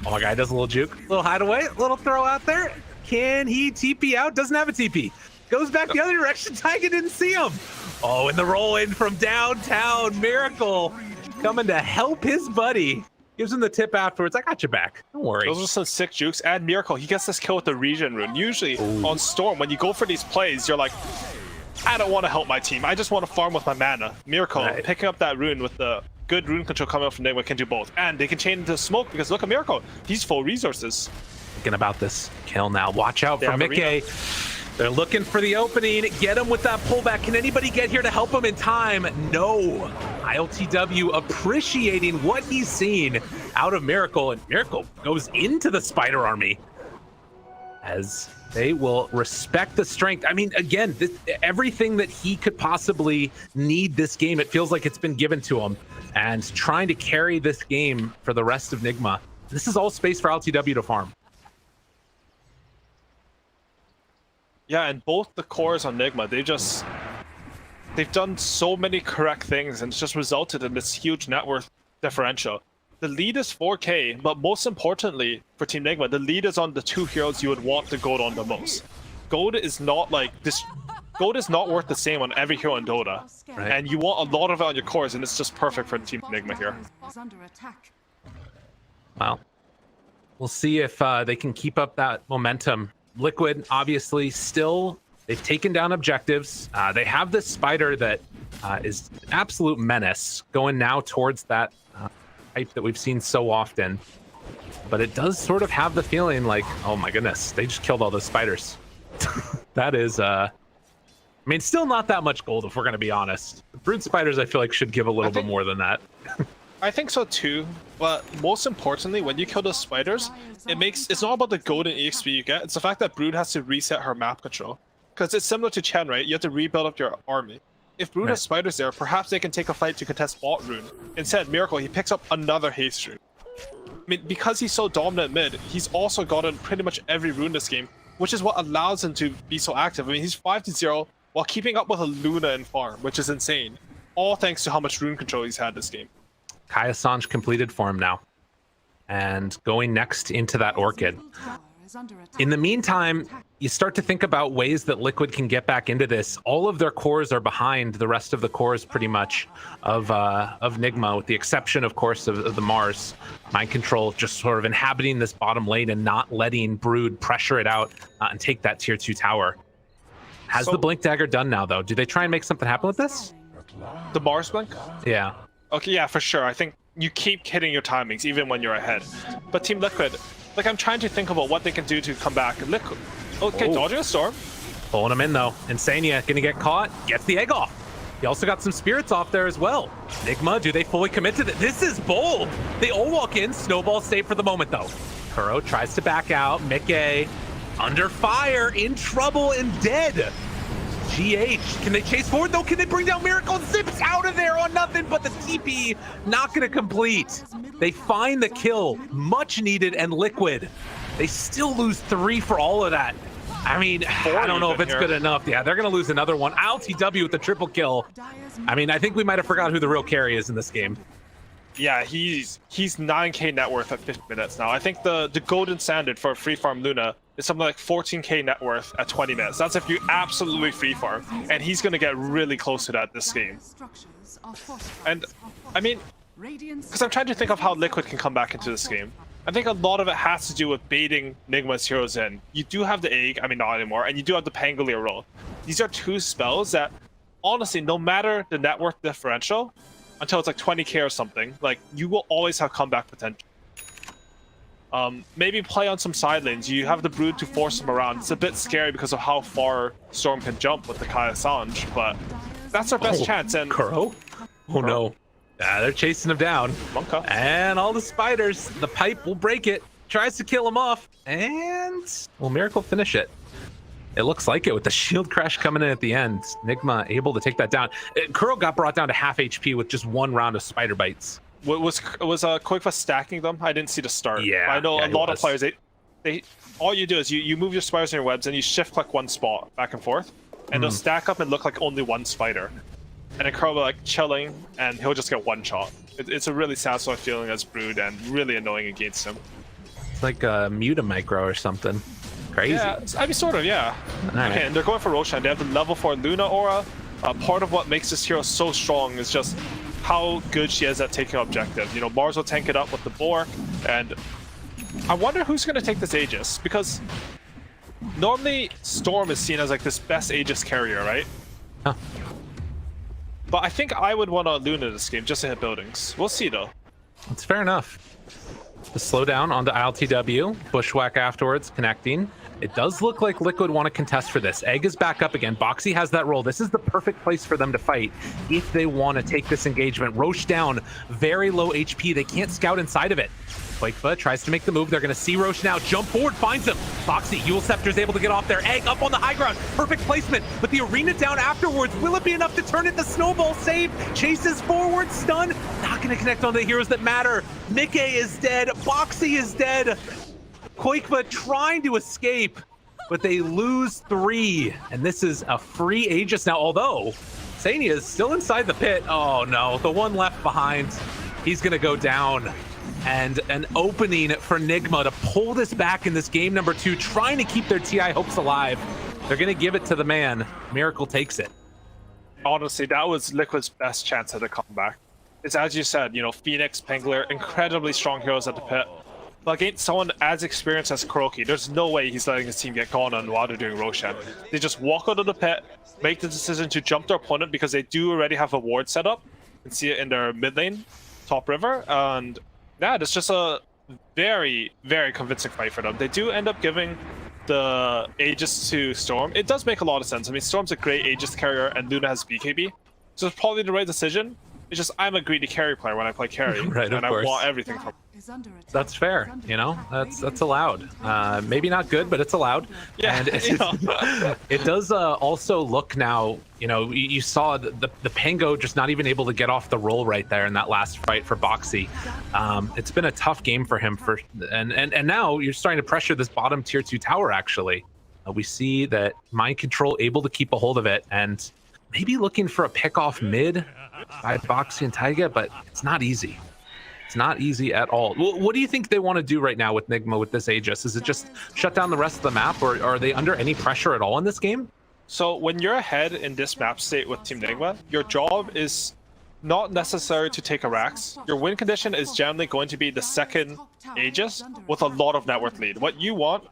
Oh my God, does a little juke, little hideaway, little throw out there. Can he TP out? Doesn't have a TP. Goes back the other direction. Taiga didn't see him. Oh, and the roll in from downtown. Miracle coming to help his buddy. Gives him the tip afterwards. I got your back. Don't worry. Those are some sick jukes. And Miracle, he gets this kill with the regen rune. Usually on Storm, when you go for these plays, you're like, I don't want to help my team. I just want to farm with my mana. Miracle, picking up that rune with the good rune control coming up from Nigma can do both. And they can chain into smoke because look at Miracle. He's full resources. Thinking about this kill now. Watch out for Mickey. They're looking for the opening. Get him with that pullback. Can anybody get here to help him in time? No. ILTW appreciating what he's seen out of Miracle, and Miracle goes into the Spider Army as they will respect the strength. I mean, again, everything that he could possibly need this game, it feels like it's been given to him, and trying to carry this game for the rest of Nigma. This is all space for LTW to farm. Yeah, and both the cores on Nigma, they've done so many correct things, and it's just resulted in this huge net worth differential. The lead is 4K, but most importantly for Team Nigma, the lead is on the two heroes you would want the gold on the most. Gold is not like this. Gold is not worth the same on every hero in Dota, Right. and you want a lot of it on your cores, and it's just perfect for Team Nigma here. Well, we'll see if they can keep up that momentum. Liquid, obviously, still, they've taken down objectives. They have this spider that is an absolute menace going now towards that type that we've seen so often. But it does sort of have the feeling like, oh my goodness, they just killed all those spiders. That is, I mean, still not that much gold if we're going to be honest. The brood spiders, I feel like, should give a little bit more than that. I think so too, but most importantly, when you kill those spiders, it's not about the golden EXP you get, it's the fact that Brood has to reset her map control. Because it's similar to Chen, right? You have to rebuild up your army. If Brood has spiders there, perhaps they can take a fight to contest bot rune. Instead, Miracle, he picks up another haste rune. I mean, because he's so dominant mid, he's also gotten pretty much every rune this game, which is what allows him to be so active. I mean, he's 5-0 while keeping up with a Luna in farm, which is insane. All thanks to how much rune control he's had this game. Kai Assange completed for him now, and going next into that Orchid. In the meantime, you start to think about ways that Liquid can get back into this. All of their cores are behind the rest of the cores, pretty much, of Nigma, with the exception, of course, of the Mars. Mind Control just sort of inhabiting this bottom lane and not letting Brood pressure it out and take that tier 2 tower. Has the Blink Dagger done now, though? Do they try and make something happen with this? The Mars Blink? Yeah. Okay, yeah, for sure. I think you keep hitting your timings, even when you're ahead. But Team Liquid, like, I'm trying to think about what they can do to come back. Liquid, okay, dodging a storm. Pulling him in, though. Insania gonna get caught, gets the egg off. He also got some spirits off there as well. Nigma, do they fully commit to this? This is bold. They all walk in, snowball safe for the moment, though. Kuro tries to back out. Mickey under fire, in trouble, and dead. GH, can they chase forward though? Can they bring down Miracle? Zips out of there on nothing but the TP, not gonna complete. They find the kill, much needed, and Liquid. They still lose 3 for all of that. I mean, I don't know if it's good enough. Yeah, they're gonna lose another one. LTW with the triple kill. I mean, I think we might have forgot who the real carry is in this game. Yeah, he's 9K net worth at 50 minutes now. I think the golden standard for free farm Luna is something like 14K net worth at 20 minutes. That's if you absolutely free farm, and he's going to get really close to that this game. And I mean, because I'm trying to think of how Liquid can come back into this game. I think a lot of it has to do with baiting Nigma's heroes in. You do have the egg, I mean not anymore, and you do have the Pangolier roll. These are 2 spells that, honestly, no matter the net worth differential, until it's like 20K or something, like, you will always have comeback potential. Maybe play on some side lanes. You have the Brood to force them around. It's a bit scary because of how far Storm can jump with the Kai Assange, but that's our best chance. And Kuro? Oh no. They're chasing him down. Monka. And all the spiders. The pipe will break it. Tries to kill him off. And will Miracle finish it? It looks like it with the shield crash coming in at the end. Nigma able to take that down. Kuro got brought down to half HP with just 1 round of spider bites. Was Quickfast stacking them? I didn't see the start. Yeah, I know yeah, a lot of players, they all you do is you move your spiders in your webs and you shift click 1 spot back and forth, and they'll stack up and look like only 1 spider. And then Kuro will like chilling, and he'll just get 1 shot. It's a really satisfying feeling as Brood, and really annoying against him. It's like a Muta micro or something. Crazy. Yeah, I mean, sort of, yeah. Right. Okay, and they're going for Roshan. They have the level 4 Luna aura. Part of what makes this hero so strong is just how good she is at taking objectives. You know, Mars will tank it up with the Bork, and I wonder who's going to take this Aegis, because normally Storm is seen as like this best Aegis carrier, right? Huh. But I think I would want to Luna this game just to hit buildings. We'll see though. It's fair enough. The slowdown on the ILTW, bushwhack afterwards, connecting. It does look like Liquid want to contest for this. Egg is back up again. Boxy has that roll. This is the perfect place for them to fight if they want to take this engagement. Roche down, very low HP. They can't scout inside of it. Quakefa tries to make the move. They're going to see Roche now. Jump forward, finds him. Boxy, Yule Scepter's able to get off there. Egg up on the high ground. Perfect placement, but the arena down afterwards. Will it be enough to turn it? The snowball save. Chases forward, stun. Not going to connect on the heroes that matter. Mickey is dead. Boxy is dead. Quakefa trying to escape, but they lose 3. And this is a free Aegis now, although Sania is still inside the pit. Oh no, the one left behind. He's going to go down. And an opening for Nigma to pull this back in this game number 2, trying to keep their TI hopes alive. They're going to give it to the man. Miracle takes it. Honestly, that was Liquid's best chance at a comeback. It's as you said, you know, Phoenix, Pengler, incredibly strong heroes at the pit. But against someone as experienced as Kuroki, there's no way he's letting his team get gone on while they're doing Roshan. They just walk out of the pit, make the decision to jump their opponent because they do already have a ward set up. You can see it in their mid lane, top river, and yeah, it's just a very, very convincing fight for them. They do end up giving the Aegis to Storm. It does make a lot of sense. I mean, Storm's a great Aegis carrier and Luna has BKB. So it's probably the right decision. It's just I'm a greedy carry player when I play carry, Right, and I course. want everything from That's fair, you know, that's allowed. Maybe not good, but it's allowed. Yeah, And you know. it does also look now, you know, you saw the Pango just not even able to get off the roll right there in that last fight for Boxy. It's been a tough game for him, and now you're starting to pressure this bottom tier 2 tower, actually. We see that Mind Control able to keep a hold of it, and maybe looking for a pick off mid by Boxy and Taiga, but it's not easy. It's not easy at all. What do you think they want to do right now with Nigma with this Aegis? Is it just shut down the rest of the map, or are they under any pressure at all in this game? So when you're ahead in this map state with Team Nigma, your job is not necessary to take a Rax. Your win condition is generally going to be the second Aegis with a lot of net worth lead. What you want,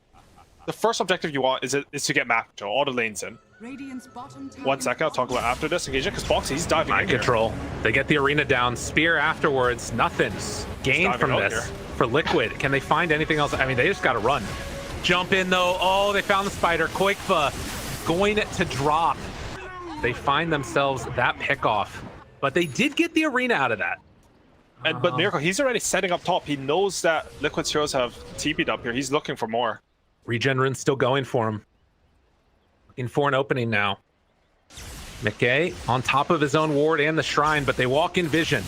the first objective you want is to get map control, all the lanes in. 1 second, I'll talk about after this engagement, because Boxy, he's diving Mind in control. They get the arena down. Spear afterwards. Nothing gained from out this here. for Liquid. Can they find anything else? I mean, they just got to run. Jump in, though. Oh, they found the spider. Quakefa going to drop. They find themselves that pick off. But they did get the arena out of that. But Miracle, he's already setting up top. He knows that Liquid's heroes have TP'd up here. He's looking for more. Regen Rune's still going for him. Looking for an opening now. Mickey on top of his own ward and the shrine, but they walk in vision.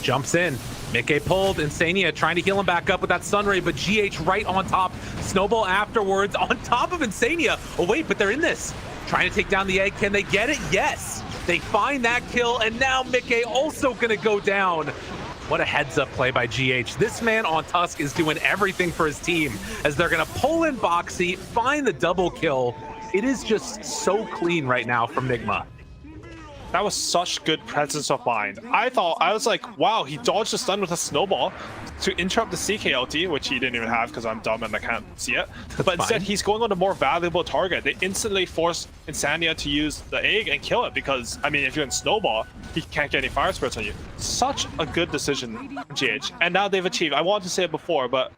Jumps in. Mickey pulled. Insania trying to heal him back up with that Sunray, but GH right on top. Snowball afterwards on top of Insania. Oh wait, but they're in this. Trying to take down the egg. Can they get it? Yes. They find that kill, and now Mickey also gonna go down. What a heads-up play by GH. This man on Tusk is doing everything for his team as they're gonna pull in Boxy, find the double kill. It is just so clean right now from Nigma. That was such good presence of mind. I was like, wow, he dodged the stun with a snowball to interrupt the CK ulti, which he didn't even have because I'm dumb and I can't see it. But instead, he's going on a more valuable target. They instantly force Insania to use the egg and kill it because, I mean, if you're in snowball, he can't get any fire spirits on you. Such a good decision, GH. And now they've achieved, I wanted to say it before, but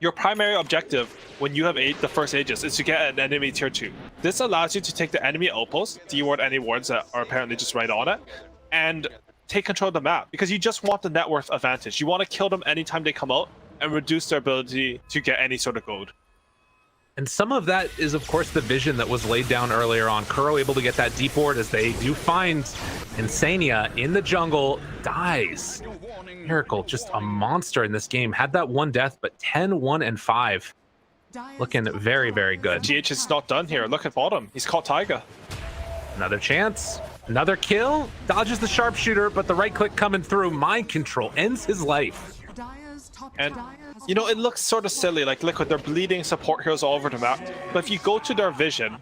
your primary objective when you have the first Aegis is to get an enemy tier 2. This allows you to take the enemy outpost, deward any wards that are apparently just right on it, and take control of the map because you just want the net worth advantage. You want to kill them anytime they come out and reduce their ability to get any sort of gold. And some of that is, of course, the vision that was laid down earlier on. Kuro able to get that deep ward as they do find Insania in the jungle, dies. Miracle, just a monster in this game. Had that one death, but 10, 1, and 5. Looking very, very good. GH is not done here. Look at bottom. He's caught Taiga. Another chance. Another kill. Dodges the sharpshooter, but the right click coming through. Mind control ends his life. And, you know, it looks sort of silly, like Liquid, they're bleeding support heroes all over the map. But if you go to their vision,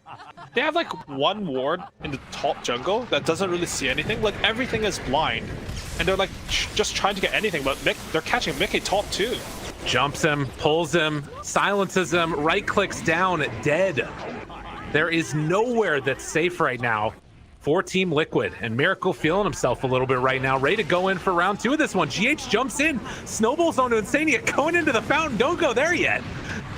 they have like one ward in the top jungle that doesn't really see anything. Like everything is blind. And they're like just trying to get anything, but they're catching Mickey top too. Jumps him, pulls him, silences him, right clicks down, dead. There is nowhere that's safe right now for Team Liquid, and Miracle feeling himself a little bit right now, ready to go in for round 2 of this one. GH jumps in, snowballs onto Insania, going into the fountain. Don't go there yet.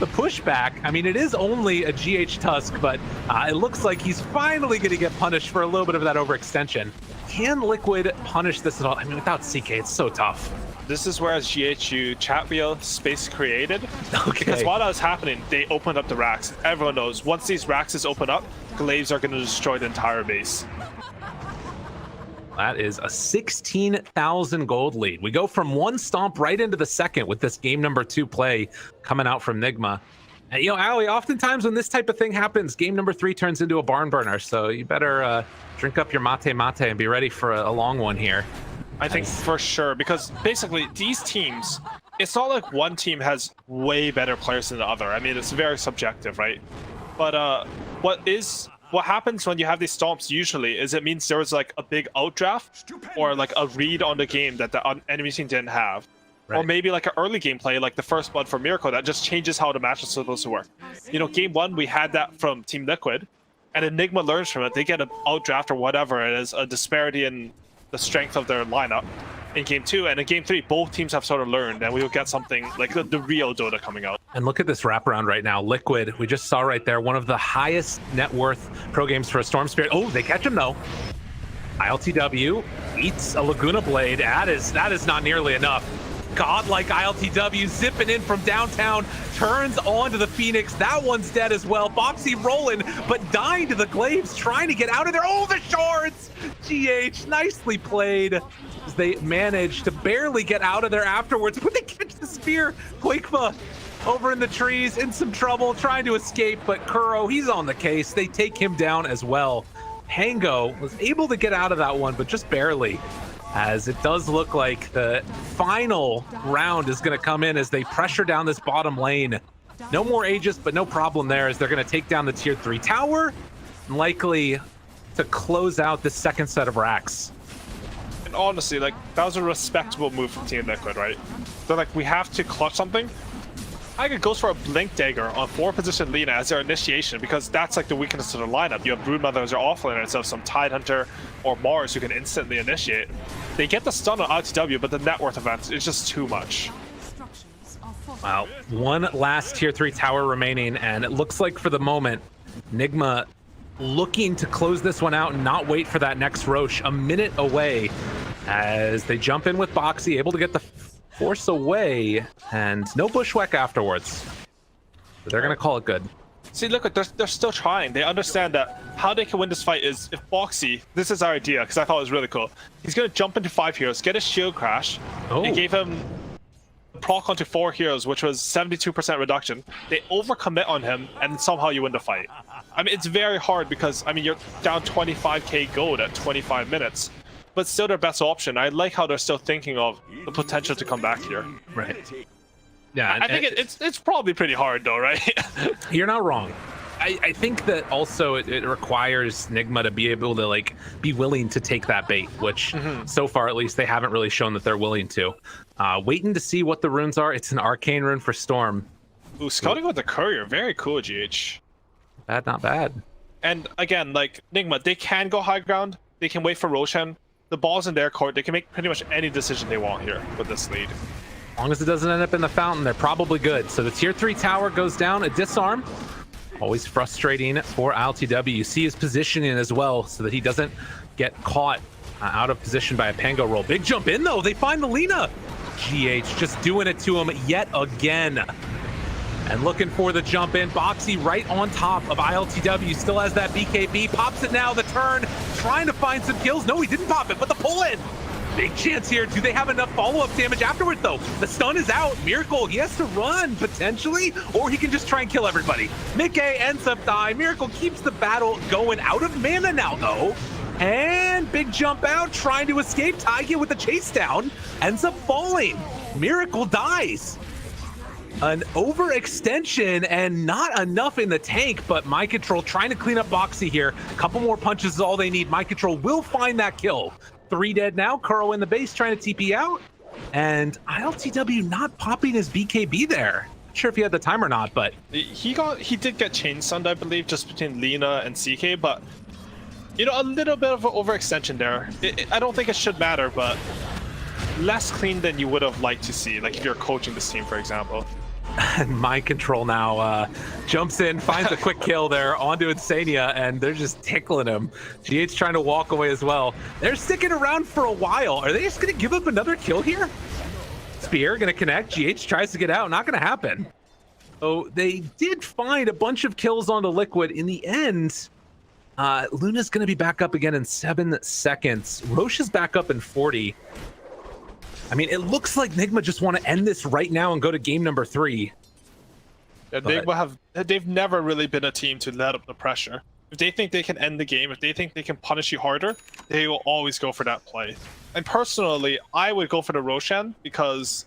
the pushback. I mean, it is only a GH Tusk, but it looks like he's finally going to get punished for a little bit of that overextension. Can Liquid punish this at all? I mean, without CK, it's so tough. This is where GHU chat wheel space created. Okay. Because while that was happening, they opened up the racks. Everyone knows once these racks open up, Glaives are going to destroy the entire base. That is a 16,000 gold lead. We go from one stomp right into the second with this game number 2 play coming out from Nigma. And, you know, Ali, oftentimes when this type of thing happens, game number 3 turns into a barn burner. So you better drink up your mate and be ready for a long one here. I think for sure, because basically these teams, it's not like one team has way better players than the other. I mean, it's very subjective, right? But what happens when you have these stomps usually is it means there was like a big outdraft or like a read on the game that the enemy team didn't have. Right. Or maybe like an early gameplay, like the first blood for Miracle, that just changes how the match is supposed to work. You know, game 1, we had that from Team Liquid, and Enigma learns from it. They get an outdraft or whatever it is, a disparity in the strength of their lineup in game 2, and in game 3 both teams have sort of learned, and we will get something like the real Dota coming out. And look at this wraparound right now. Liquid, we just saw right there, one of the highest net worth pro games for a Storm Spirit. Oh, they catch him though. ILTW eats a Laguna Blade. That is not nearly enough. Godlike ILTW zipping in from downtown, turns onto the Phoenix. That one's dead as well. Boxy rolling, but dying to the Glaives, trying to get out of there. Oh, the shards! GH, nicely played. As they managed to barely get out of there afterwards, but they catch the spear. Quakeva over in the trees, in some trouble, trying to escape, but Kuro, he's on the case. They take him down as well. Hango was able to get out of that one, but just barely. As it does look like the final round is going to come in as they pressure down this bottom lane. No more Aegis, but no problem there as they're going to take down the tier 3 tower, and likely to close out the second set of racks. And honestly, like, that was a respectable move from Team Liquid, right? They're like, we have to clutch something. Tiger goes for a Blink Dagger on 4 position Lina as their initiation, because that's like the weakness of their lineup. You have Broodmother as their offlaner instead of some Tidehunter or Mars who can instantly initiate. They get the stun on RTW, but the net worth event is just too much. Wow, one last tier 3 tower remaining, and it looks like for the moment, Nigma looking to close this one out and not wait for that next Roche. A minute away as they jump in with Boxy, able to get the force away, and no bushwhack afterwards. But they're going to call it good. See, look, they're still trying. They understand that how they can win this fight is if Boxy, this is our idea, because I thought it was really cool. He's going to jump into 5 heroes, get a shield crash. Oh. It gave him proc onto 4 heroes, which was 72% reduction. They overcommit on him, and somehow you win the fight. I mean, it's very hard because, I mean, you're down 25k gold at 25 minutes, but still their best option. I like how they're still thinking of the potential to come back here. Right. Yeah, I think it's probably pretty hard though, right? You're not wrong. I think that also it requires Nigma to be able to like be willing to take that bait, which so far at least they haven't really shown that they're willing to. Waiting to see what the runes are. It's an arcane rune for Storm. Ooh, scouting with the courier, very cool, GH. Bad, not bad. And again, like Nigma, they can go high ground. They can wait for Roshan. The ball's in their court. They can make pretty much any decision they want here with this lead. As long as it doesn't end up in the fountain, they're probably good. So the tier 3 tower goes down, a disarm. Always frustrating for ILTW. You see his positioning as well so that he doesn't get caught out of position by a Pango roll. Big jump in though, they find the Lina. GH just doing it to him yet again. And looking for the jump in. Boxy right on top of ILTW. Still has that BKB. Pops it now, the turn. Trying to find some kills. No, he didn't pop it, but the pull in. Big chance here. Do they have enough follow-up damage afterwards, though? The stun is out. Miracle, he has to run, potentially, or he can just try and kill everybody. Mickey ends up dying. Miracle keeps the battle going. Out of mana now, though. And big jump out, trying to escape. Taiga with the chase down. Ends up falling. Miracle dies. An overextension and not enough in the tank, but Mind Control trying to clean up Boxy here. A couple more punches is all they need. Mind Control will find that kill. 3 dead now. Kuro in the base trying to TP out. And ILTW not popping his BKB there. Not sure if he had the time or not, but he did get chain stunned, I believe, just between Lina and CK, but you know, a little bit of an overextension there. I don't think it should matter, but less clean than you would have liked to see, like if you're coaching this team, for example. And Mind Control now jumps in, finds a quick kill there onto Insania, and they're just tickling him. GH trying to walk away as well. They're sticking around for a while. Are they just going to give up another kill here? Spear going to connect. GH tries to get out. Not going to happen. So they did find a bunch of kills onto Liquid. In the end, Luna's going to be back up again in 7 seconds. Roche is back up in 40. I mean, it looks like Nigma just want to end this right now and go to game number 3. Yeah, Nigma they've never really been a team to let up the pressure. If they think they can end the game, if they think they can punish you harder, they will always go for that play. And personally, I would go for the Roshan because,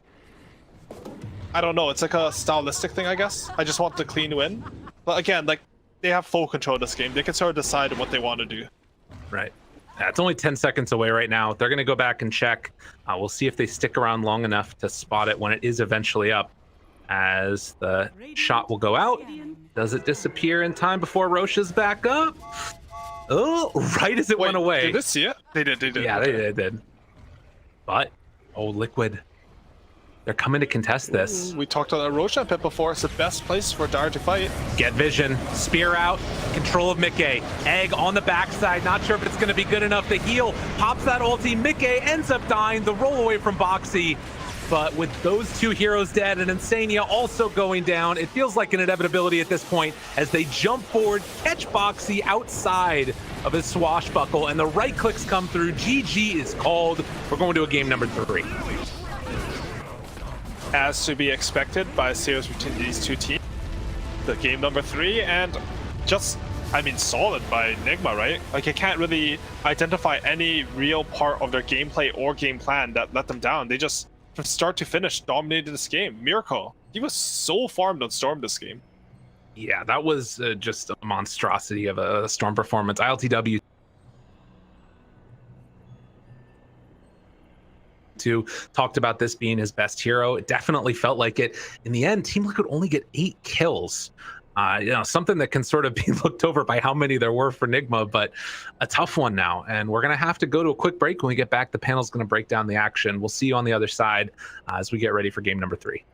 I don't know, it's like a stylistic thing, I guess. I just want the clean win. But again, like, they have full control of this game. They can sort of decide what they want to do. Right. It's only 10 seconds away right now. They're going to go back and check. We'll see if they stick around long enough to spot it when it is eventually up, as the shot will go out. Does it disappear in time before Roche is back up? Oh, right as it went away. Did they see it? They did. Yeah, they did. But, oh, Liquid. They're coming to contest this. We talked about Roshan pit before. It's the best place for Dire to fight. Get vision, spear out, control of Mickey. Egg on the backside, not sure if it's going to be good enough to heal. Pops that ulti, Mickey ends up dying. The roll away from Boxy. But with those 2 heroes dead and Insania also going down, it feels like an inevitability at this point as they jump forward, catch Boxy outside of his swashbuckle, and the right clicks come through. GG is called. We're going to a game number 3. As to be expected by a series between these two teams. The game number 3, and just, I mean, solid by Nigma, right? Like, you can't really identify any real part of their gameplay or game plan that let them down. They just, from start to finish, dominated this game. Miracle. He was so farmed on Storm this game. Yeah, that was just a monstrosity of a Storm performance. ILTW talked about this being his best hero. It definitely felt like it. In the end, Team Liquid only get 8 kills. Something that can sort of be looked over by how many there were for Nigma, but a tough one now. And we're going to have to go to a quick break. When we get back, the panel's going to break down the action. We'll see you on the other side as we get ready for game number 3.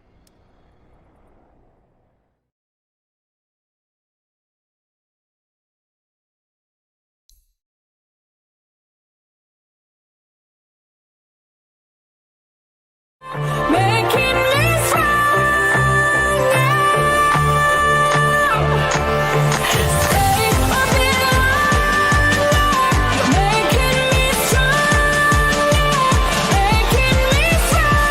Making me strong, stay a bit longer. Making me strong, making me strong.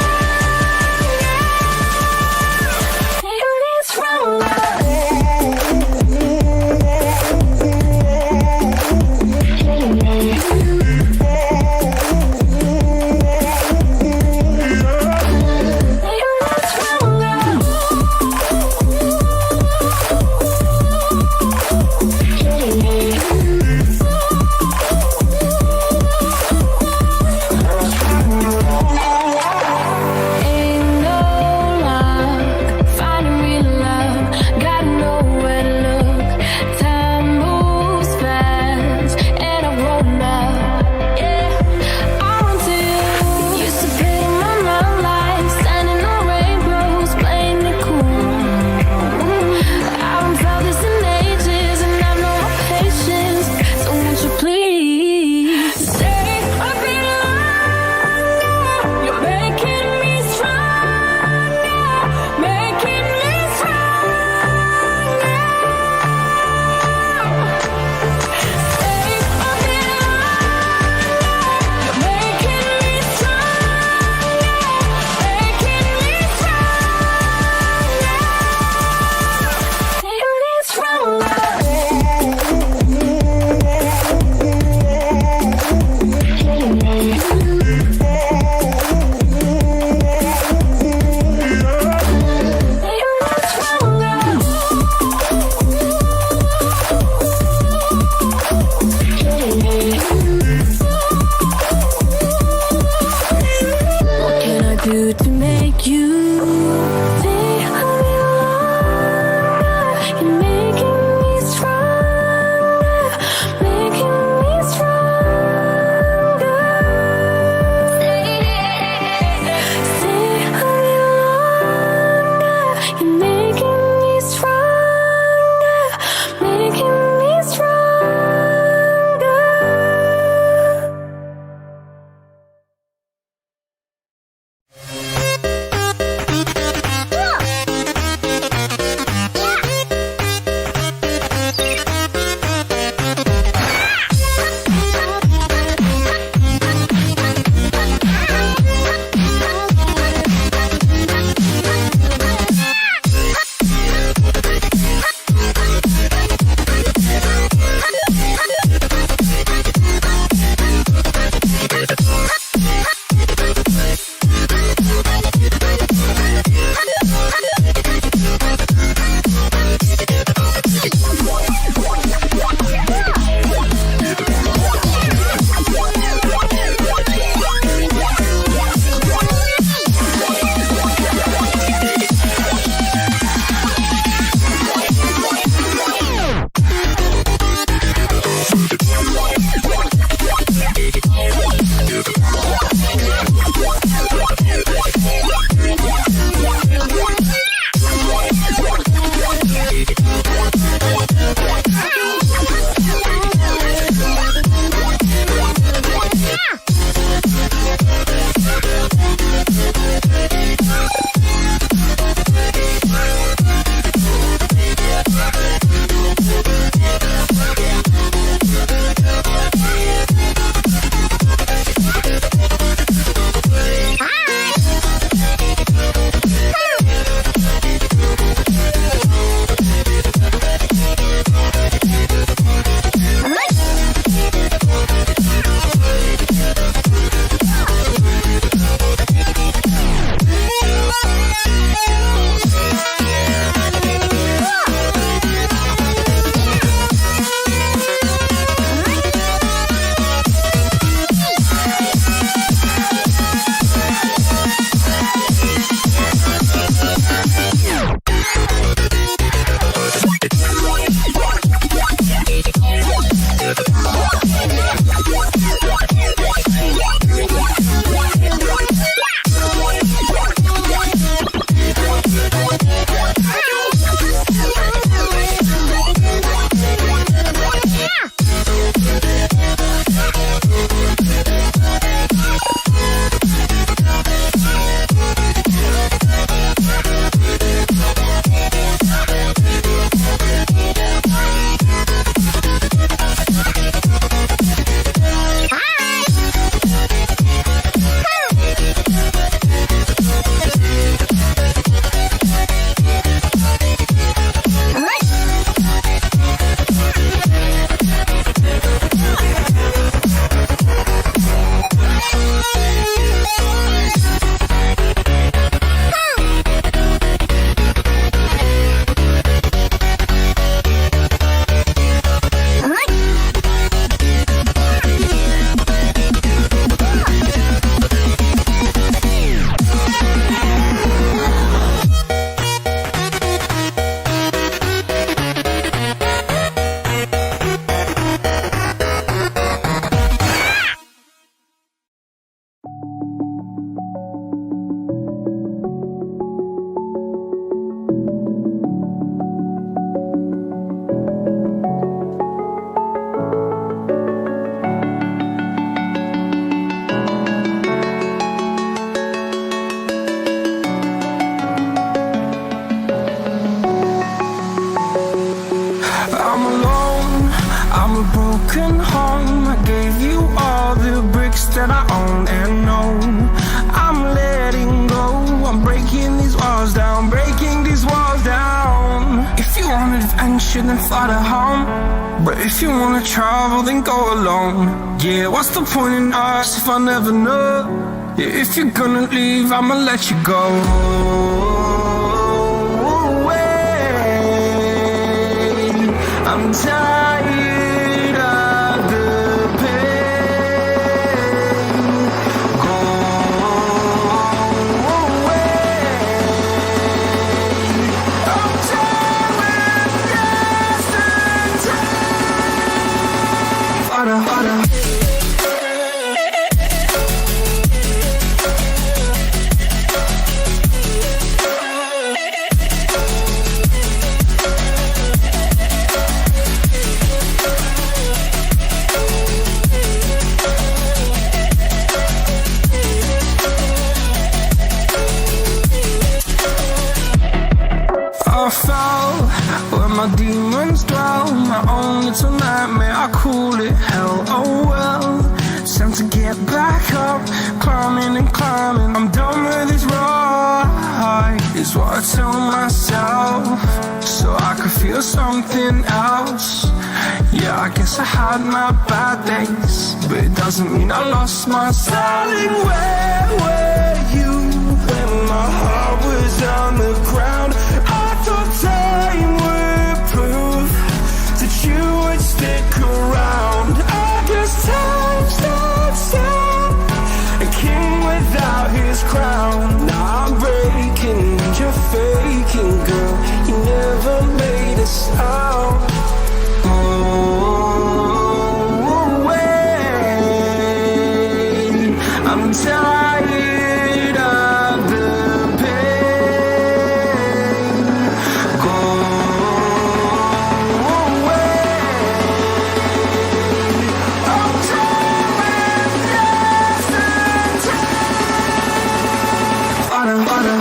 should then fly to home. But if you wanna travel, then go alone. Yeah, what's the point in us if I never know? Yeah, if you're gonna leave, I'ma let you go. I'm tired of the pain. Go away. I'm tired with yesterday. Harder, harder. I fell where my demons dwell. My own little nightmare, I call it hell. Oh well, it's time to get back up. Climbing and climbing, I'm done with this ride, is what I tell myself, so I could feel something else. Yeah, I guess I had my bad days, but it doesn't mean I lost my darling, where were you when my heart was on the ground? I thought time would prove that you would stick around. I guess time stops down, a king without his crown. Now I'm breaking and you're faking, girl. You never made a sound. Oh, wait, I'm tired of the pain. Go away. I'm tired with yesterday. Harder, harder.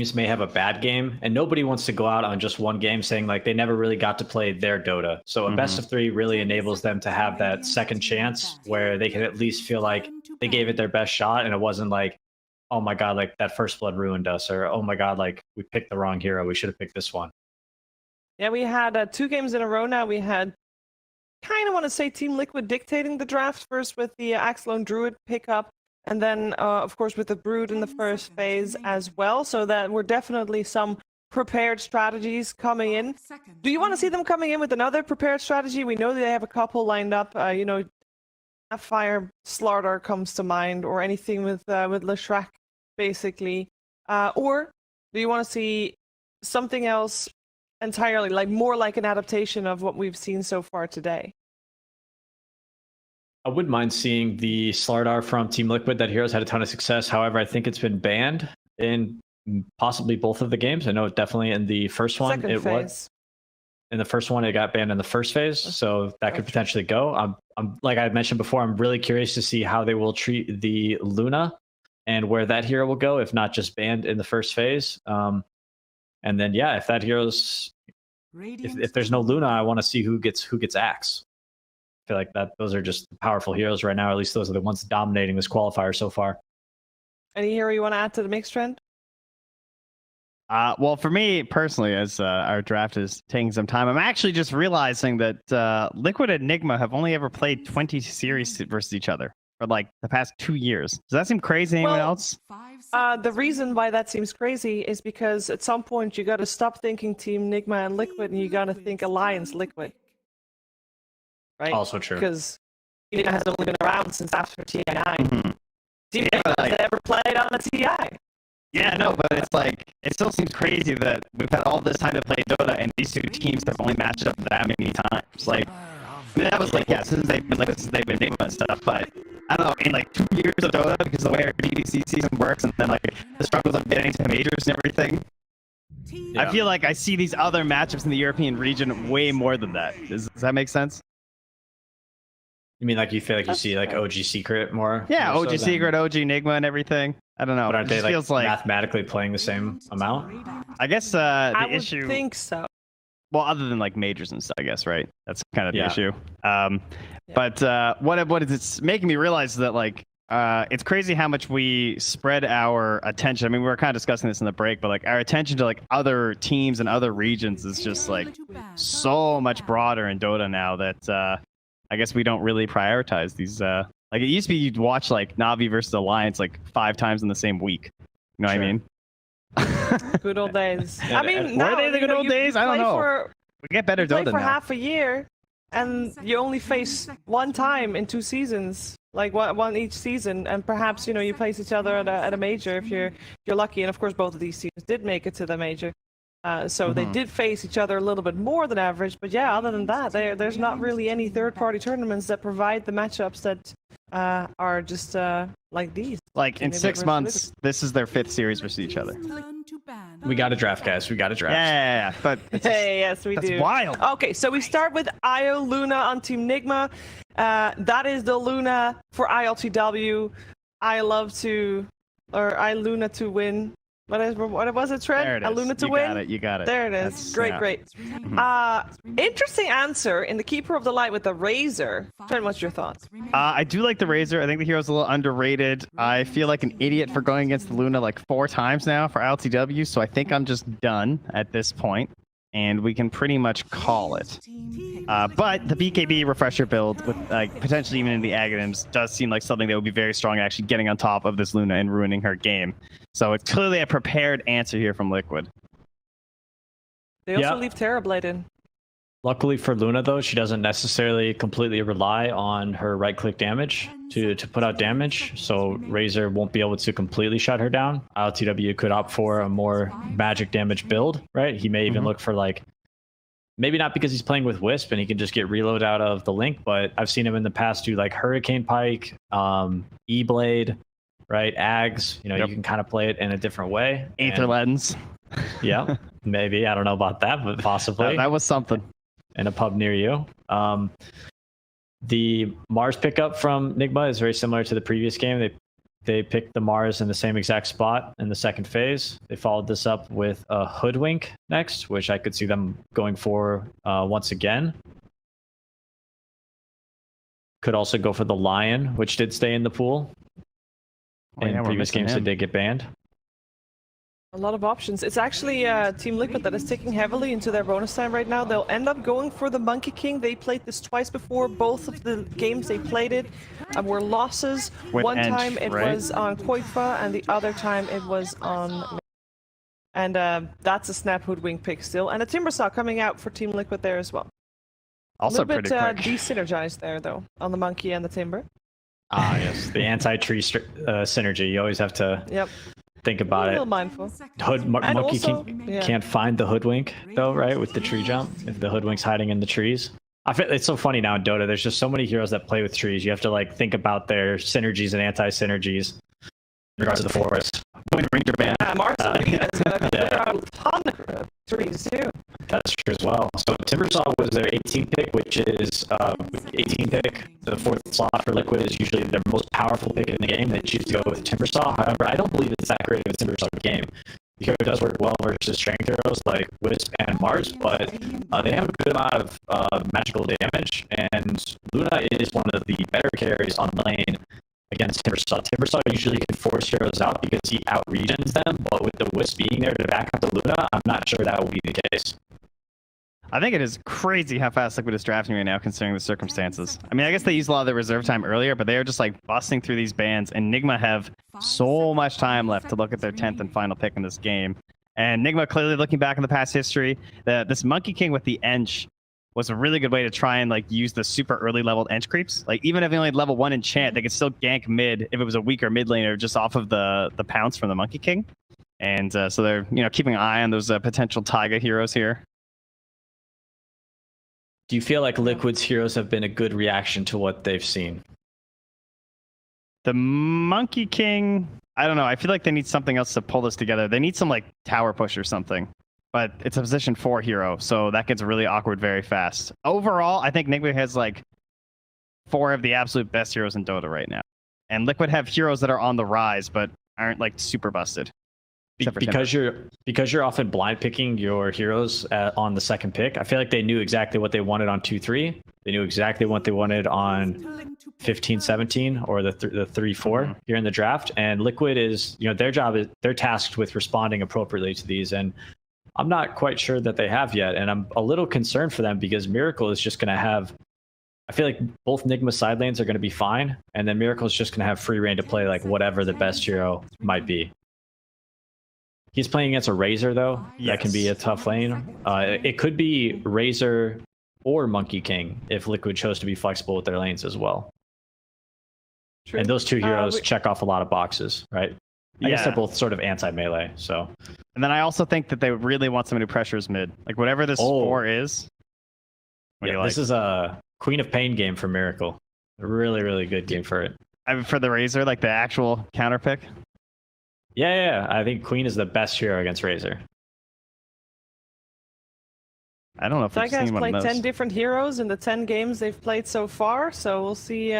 teams may have a bad game, and nobody wants to go out on just one game saying like they never really got to play their Dota. So a best of 3 really enables them to have that second chance where they can at least feel like they gave it their best shot, and it wasn't like, oh my god, like that first blood ruined us, or oh my god, like we picked the wrong hero, we should have picked this one. Yeah, we had 2 games in a row now. We had kind of want to say Team Liquid dictating the draft first with the Axelone Druid pickup, and then of course with the Brood in the first phase as well. So that were definitely some prepared strategies coming in. Do you want to see them coming in with another prepared strategy? We know they have a couple lined up. You know, Fire Slardar comes to mind, or anything with Leshrac, basically. Or do you want to see something else entirely, like more like an adaptation of what we've seen so far today? I wouldn't mind seeing the Slardar from Team Liquid. That hero's had a ton of success. However, I think it's been banned in possibly both of the games. I know definitely in the first one Second it phase. was. In the first one, it got banned in the first phase, so that could potentially go. I'm like I mentioned before, I'm really curious to see how they will treat the Luna and where that hero will go, if not just banned in the first phase. And then yeah, if that hero's if there's no Luna, I want to see who gets Axe. I feel like that those are just powerful heroes right now. At least those are the ones dominating this qualifier so far. Any hero you want to add to the mix, trend? Well, for me personally, as our draft is taking some time, I'm actually just realizing that Liquid and Nigma have only ever played 20 series versus each other for like the past 2 years. Does that seem crazy to anyone else? The reason why that seems crazy is because at some point you got to stop thinking Team Nigma and Liquid, and you got to think Alliance Liquid. Right? Also true. Because Nigma has only been around since after TI9. Mm-hmm. Team Nigma has ever played on the TI. Yeah, no, but it's like, it still seems crazy that we've had all this time to play Dota and these 2 teams have only matched up that many times. Like, I mean, that was like, yeah, since they've been Nigma and stuff, but I don't know, in like 2 years of Dota, because the way our DDC season works, and then like the struggles of getting to majors and everything, Yeah. I feel like I see these other matchups in the European region way more than that. Does that make sense? You mean like you feel like you see like OG Secret more? Yeah, more OG so than- Secret, OG Nigma, and everything. I don't know. But aren't It they just like feels like, mathematically playing the same amount? I guess the I would issue. think so. Well, other than like majors and stuff, I guess, right? That's kind of the Yeah. issue. But what it's making me realize is that like it's crazy how much we spread our attention. I mean, we were kind of discussing this in the break, but like our attention to like other teams and other regions is just like so much broader in Dota now that I guess we don't really prioritize these. Like it used to be, you'd watch like Navi versus Alliance like 5 times in the same week. You know what I mean? Good old days. Yeah, I mean, were now, they the you good know, old you days? I don't play know. For, We get better you play Dota for now. half a year, and you only face 1 time in 2 seasons, like one each season, and perhaps you place each other at a major if you're lucky. And of course, both of these teams did make it to the major, so they did face each other a little bit more than average. But yeah, other than that, there's not really any third-party tournaments that provide the matchups that are just like these. Like in Nigma 6 versus months, this is their 5th series versus each other. We got to draft, guys. We got to draft. Yeah, but it's just, Hey, yes, we that's do. wild. Okay, so we start with IO Luna on Team Nigma. That is the Luna for ILTW. I Luna to win. What was it, Trent? There it is. Luna to You win. got it. You got it. There it is. That's- Great, yeah. great. Interesting answer in the Keeper of the Light with the Razor. Trent, what's your thoughts? I do like the Razor. I think the hero's a little underrated. I feel like an idiot for going against the Luna like 4 times now for LTW, so I think I'm just done at this point, and we can pretty much call it. But the BKB refresher build with like potentially even in the Aghanims does seem like something that would be very strong, actually getting on top of this Luna and ruining her game. So it's clearly a prepared answer here from Liquid. They also Yeah. leave Terrorblade in. Luckily for Luna, though, she doesn't necessarily completely rely on her right-click damage to put out damage, so Razor won't be able to completely shut her down. LTW could opt for a more magic damage build, right? He may even look for like, maybe not because he's playing with Wisp and he can just get reload out of the Link, but I've seen him in the past do like Hurricane Pike, E-Blade, right? Ags, you can kind of play it in a different way. Aether Lens. Yeah, maybe. I don't know about that, but possibly. That was something. In a pub near you. The Mars pickup from Nigma is very similar to the previous game. They They picked the Mars in the same exact spot in the second phase. They followed this up with a Hoodwink next, which I could see them going for once again. Could also go for the Lion, which did stay in the pool. In previous games, they did get banned. A lot of options. It's actually Team Liquid that is taking heavily into their bonus time right now. They'll end up going for the Monkey King. They played this twice before. Both of the games they played it were losses. One time it was on Koifa, and the other time it was on... And that's a Snap Hoodwink pick still. And a Timbersaw coming out for Team Liquid there as well. Also a little pretty bit quick. de-synergized there, though, on the Monkey and the Timber. Ah, yes. The anti-tree synergy. You always have to... Yep. Think about A little it. mindful. Monkey also, can't find the Hoodwink though, right? With the tree jump, if the Hoodwink's hiding in the trees. I feel it's so funny now in Dota. There's just so many heroes that play with trees. You have to like think about their synergies and anti-synergies in regards to the forest. Ranger band. Yeah, Martin is going to clear out a ton of trees too. That's true as well. So Timbersaw was their 18th pick, which is 18th pick. The fourth slot for Liquid is usually their most powerful pick in the game. They choose to go with Timbersaw. However, I don't believe it's that great of a Timbersaw game. The hero does work well versus strength heroes like Wisp and Mars, but they have a good amount of magical damage, and Luna is one of the better carries on lane against Timbersaw. Timbersaw usually can force heroes out because he out-regions them, but with the Wisp being there to back up the Luna, I'm not sure that will be the case. I think it is crazy how fast Liquid is drafting right now, considering the circumstances. I mean, I guess they used a lot of their reserve time earlier, but they are just like busting through these bans, and Nigma have so much time left to look at their 10th and final pick in this game. And Nigma clearly looking back in the past history, this Monkey King with the Ench was a really good way to try and like use the super early leveled Ench creeps. Like even if they only had level 1 enchant, they could still gank mid if it was a weaker mid laner just off of the pounce from the Monkey King. And so they're keeping an eye on those potential Taiga heroes here. Do you feel like Liquid's heroes have been a good reaction to what they've seen? The Monkey King, I don't know. I feel like they need something else to pull this together. They need some like tower push or something. But it's a position 4 hero, so that gets really awkward very fast. Overall, I think Nigma has like 4 of the absolute best heroes in Dota right now. And Liquid have heroes that are on the rise, but aren't like super busted. Because you're often blind picking your heroes on the second pick. I feel like they knew exactly what they wanted on 2-3. They knew exactly what they wanted on 15-17 or the 3-4 here in the draft. And Liquid is, their job is they're tasked with responding appropriately to these. And I'm not quite sure that they have yet. And I'm a little concerned for them because Miracle is just going to have. I feel like both Nigma side lanes are going to be fine, and then Miracle is just going to have free reign to play like whatever the best hero might be. He's playing against a Razor, though. Yes. That can be a tough lane. It could be Razor or Monkey King if Liquid chose to be flexible with their lanes as well. True. And those two heroes check off a lot of boxes, right? I guess they're both sort of anti-melee, so. And then I also think that they really want someone who pressures mid. Like, whatever this 4 is. Yeah, this is a Queen of Pain game for Miracle. A really, really good game for it. For the Razor, like the actual counter pick? Yeah. I think Queen is the best hero against Razor. I don't know if That we've guy's seen one played of those. 10 different heroes in the 10 games they've played so far, so we'll see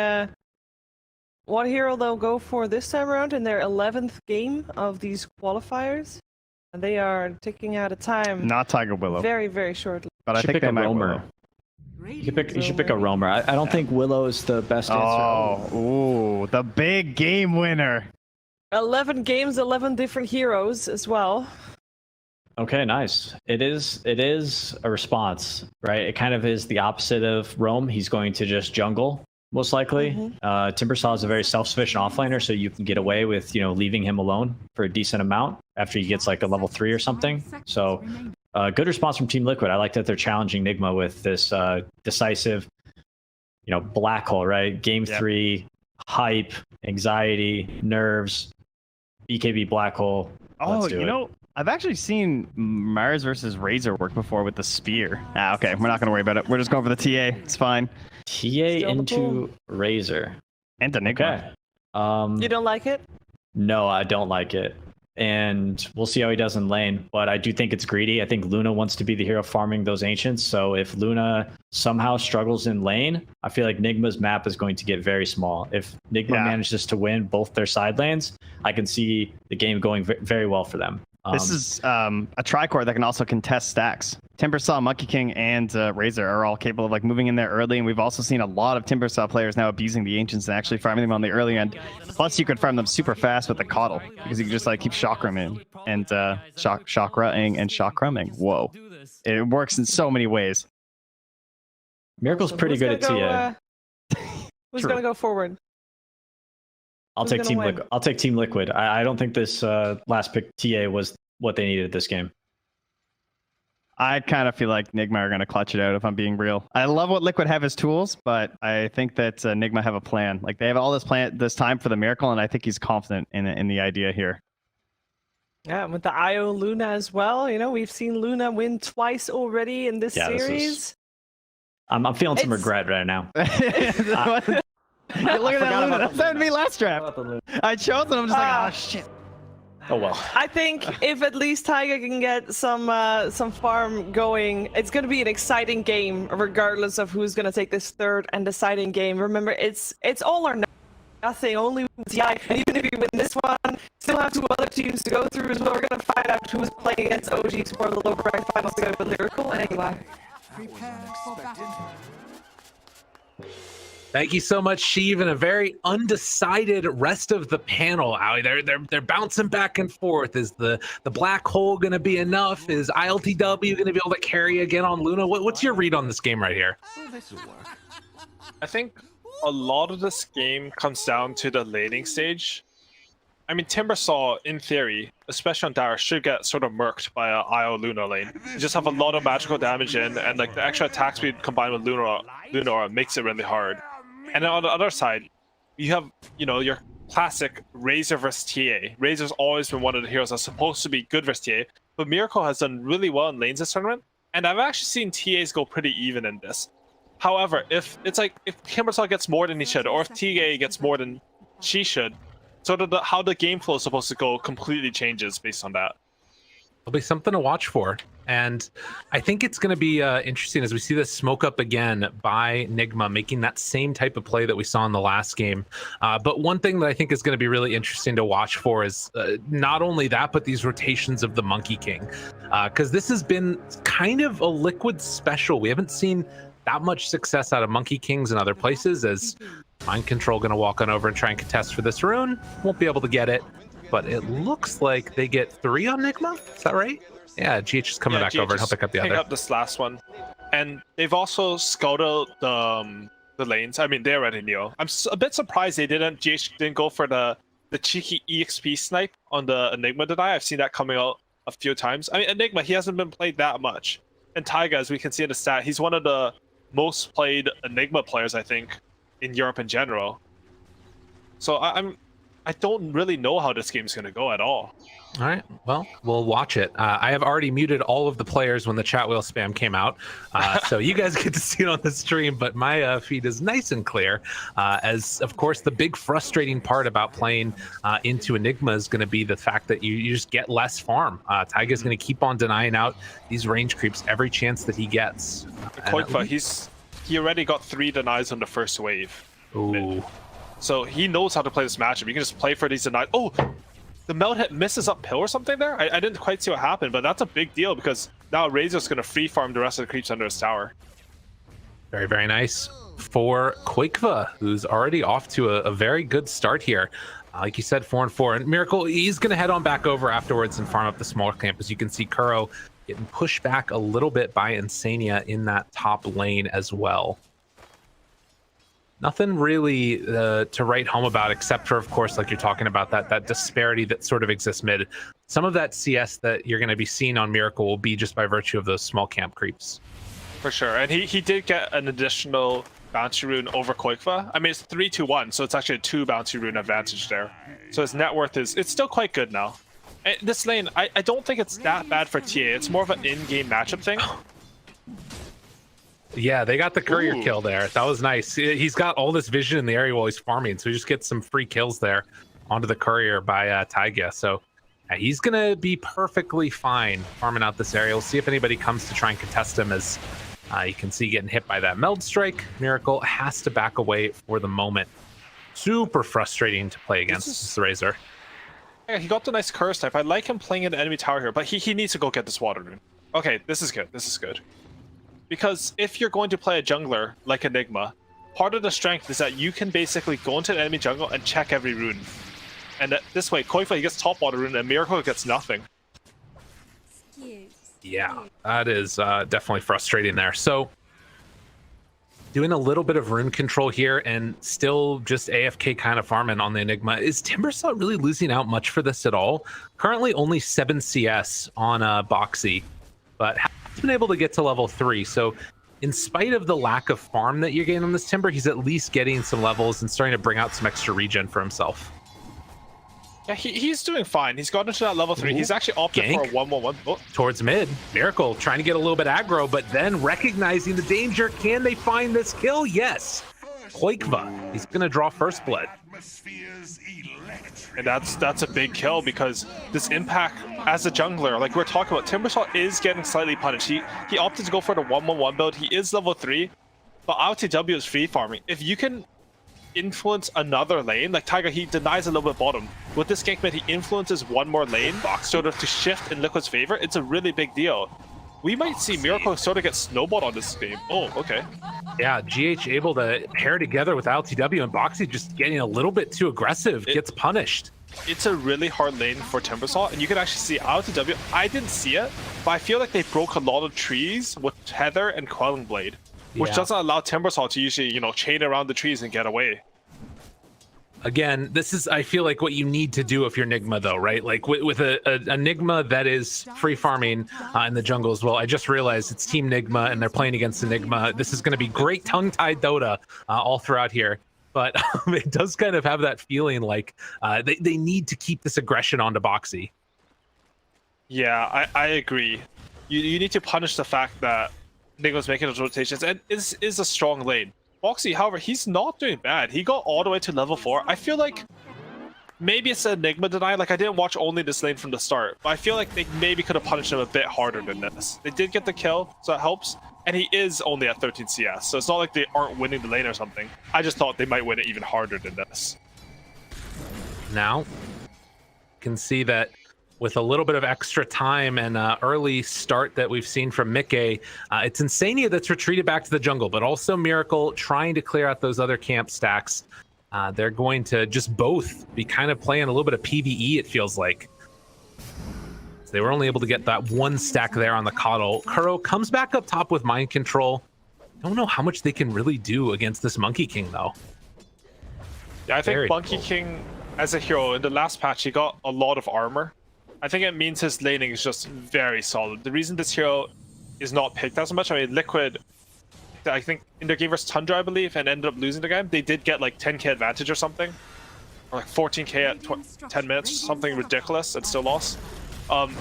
what hero they'll go for this time around in their 11th game of these qualifiers. And they are ticking out of time. Not Tiger Willow. Very, very shortly. But I think they might Roamer. You should pick a Roamer. I don't think Willow is the best answer. Ooh, the big game winner. 11 games, 11 different heroes as well. Okay, nice. It is a response, right? It kind of is the opposite of Roam. He's going to just jungle, most likely. Timbersaw is a very self-sufficient offlaner, so you can get away with, leaving him alone for a decent amount after he gets like a level 3 or something. So good response from Team Liquid. I like that they're challenging Nigma with this decisive, black hole, right? Game 3, hype, anxiety, nerves, BKB black hole. Let's do it. I've actually seen Mars versus Razor work before with the spear. Okay, we're not going to worry about it. We're just going for the TA. It's fine. TA into Razor. And to Nigma. Okay. You don't like it? No, I don't like it. and we'll see how he does in lane. But I do think it's greedy. I think Luna wants to be the hero farming those ancients. So if Luna somehow struggles in lane, I feel like Nigma's map is going to get very small. If Nigma manages to win both their side lanes, I can see the game going very well for them. This is a tricore that can also contest stacks. Timbersaw, Monkey King, and Razor are all capable of like moving in there early, and we've also seen a lot of Timbersaw players now abusing the Ancients and actually farming them on the early end. Plus, you could farm them super fast with the Coddle because you can just like keep Chakram and Chakraing and Chakraming. Whoa, it works in so many ways. Miracle's pretty good at TA. Who's gonna go forward? I'll take Team Liquid. I don't think this last pick TA was what they needed this game. I kind of feel like Nigma are going to clutch it out if I'm being real. I love what Liquid have as tools, but I think that Nigma have a plan. Like they have all this time for the Miracle, and I think he's confident in the idea here. Yeah, with the IO Luna as well. You know, we've seen Luna win twice already in this series. I'm feeling some regret right now. Look at that Luna. That happened to me last draft. I chose it. I'm just like, oh shit. Oh well. I think if at least Taiga can get some farm going, it's going to be an exciting game, regardless of who's going to take this third and deciding game. Remember, it's all or nothing. Only TI, and even if you win this one, still have 2 other teams to go through as well. We're going to find out who's playing against OG for the lower rank finals to go with Lyrical anyway. Prepare for battle. Thank you so much, Sheev, and a very undecided rest of the panel. Howie, they're bouncing back and forth. Is the black hole going to be enough? Is ILTW going to be able to carry again on Luna? What's your read on this game right here? I think a lot of this game comes down to the laning stage. I mean, Timbersaw, in theory, especially on Darius, should get sort of murked by an IO Luna lane. You just have a lot of magical damage in, and like the extra attack speed combined with Luna makes it really hard. And then on the other side, you have, you know, your classic Razor versus TA. Razor's always been one of the heroes that's supposed to be good versus TA, but Miracle has done really well in lanes this tournament, and I've actually seen TAs go pretty even in this. However, if Timbersaw gets more than he should, or if TA gets more than she should, sort of how the game flow is supposed to go completely changes based on that. It'll be something to watch for. And I think it's going to be interesting as we see this smoke up again by Nigma, making that same type of play that we saw in the last game. But one thing that I think is going to be really interesting to watch for is not only that, but these rotations of the Monkey King. Because this has been kind of a Liquid special. We haven't seen that much success out of Monkey Kings in other places, as Mind Control going to walk on over and try and contest for this rune. Won't be able to get it, but it looks like they get 3 on Nigma. Is that right? Yeah, GH is coming back over and he'll pick up the other. Pick up this last one. And they've also scouted the lanes. I mean, they already knew. I'm a bit surprised GH didn't go for the cheeky EXP snipe on the Enigma deny. I've seen that coming out a few times. I mean, Enigma, he hasn't been played that much. And Taiga, as we can see in the stat, he's one of the most played Enigma players, I think, in Europe in general. So I don't really know how this game's going to go at all. All right, well, we'll watch it. I have already muted all of the players when the chat wheel spam came out, so you guys get to see it on the stream, but my feed is nice and clear, as, of course, the big frustrating part about playing into Enigma is going to be the fact that you just get less farm. Taiga's going to keep on denying out these range creeps every chance that he gets. Koikva, he already got 3 denies on the first wave. Ooh. So he knows how to play this matchup. You can just play for these denies. Oh! The melt hit misses uphill or something there? I didn't quite see what happened, but that's a big deal because now Razor's going to free farm the rest of the creeps under his tower. Very, very nice for Koikva, who's already off to a very good start here. Like you said, 4-4. And Miracle, he's going to head on back over afterwards and farm up the small camp. As you can see, Kuro getting pushed back a little bit by Insania in that top lane as well. Nothing really to write home about, except for, of course, like you're talking about, that disparity that sort of exists mid. Some of that CS that you're going to be seeing on Miracle will be just by virtue of those small camp creeps. For sure, and he did get an additional bounty rune over Koikva. I mean, it's 3-2-1, so it's actually a 2 bounty rune advantage there. So his net worth it's still quite good now. And this lane, I don't think it's that bad for TA. It's more of an in-game matchup thing. Yeah, they got the courier kill there. That was nice. He's got all this vision in the area while he's farming, so he just gets some free kills there onto the courier by Taiga. So He's gonna be perfectly fine farming out this area. We'll see if anybody comes to try and contest him, as you can see getting hit by that meld strike. Miracle has to back away for the moment. Super frustrating to play against this Razor. Yeah, he got the nice curse type. I like him playing in the enemy tower here, but he needs to go get this water rune. Okay, this is good. This is good. Because if you're going to play a jungler like Nigma, part of the strength is that you can basically go into the enemy jungle and check every rune. And this way, Koifa, he gets top water rune, and Miracle gets nothing. Yeah, that is definitely frustrating there. So, doing a little bit of rune control here and still just AFK kind of farming on the Enigma. Is Timbersaw really losing out much for this at all? Currently only 7 CS on Boxy, but has been able to get to level 3. So, in spite of the lack of farm that you're getting on this Timber, he's at least getting some levels and starting to bring out some extra regen for himself. Yeah, he's doing fine. He's gotten to that level 3. He's actually opted for a 1-1-1. Oh. Towards mid. Miracle trying to get a little bit aggro, but then recognizing the danger. Can they find this kill? Yes. Koikva, he's going to draw first blood. And that's a big kill, because this impact as a jungler, like we're talking about, Timbersaw is getting slightly punished. He opted to go for the 1-1-1 build. He is level 3, but LTW is free farming. If you can influence another lane, like Tiger, he denies a little bit bottom. With this gank mid, he influences one more lane sort of to shift in Liquid's favor. It's a really big deal. We might see Miracle sort of get snowballed on this game. Oh, okay. Yeah, GH able to pair together with LTW, and Boxy just getting a little bit too aggressive, gets punished. It's a really hard lane for Timbersaw, and you can actually see LTW. I didn't see it, but I feel like they broke a lot of trees with Tether and Quelling Blade, which doesn't allow Timbersaw to usually, you know, chain around the trees and get away. Again, this is, I feel like, what you need to do if you're Nigma, though, right? Like with a Nigma that is free farming in the jungle as well. I just realized it's Team Nigma and they're playing against the Nigma. This is going to be great tongue-tied Dota all throughout here. But it does kind of have that feeling like they need to keep this aggression onto Boxy. Yeah, I agree. You need to punish the fact that Nigma's making those rotations and is a strong lane. Boxy, however, he's not doing bad. He got all the way to level 4. I feel like maybe it's an Nigma deny. Like, I didn't watch only this lane from the start, but I feel like they maybe could have punished him a bit harder than this. They did get the kill, so it helps. And he is only at 13 CS, so it's not like they aren't winning the lane or something. I just thought they might win it even harder than this. Now, you can see that with a little bit of extra time and early start that we've seen from Mickey, it's Insania that's retreated back to the jungle, but also Miracle trying to clear out those other camp stacks. They're going to just both be kind of playing a little bit of PvE, it feels like. So they were only able to get that one stack there on the Coddle. Kuro comes back up top with Mind Control. Don't know how much they can really do against this Monkey King, though. Yeah, I think Very Monkey cool. King, as a hero, in the last patch, he got a lot of armor. I think it means his laning is just very solid. The reason this hero is not picked as much, I mean, Liquid, I think in their game versus Tundra, I believe, and ended up losing the game, they did get like 10k advantage or something. Or like 14k at 10 minutes, something ridiculous, and still lost.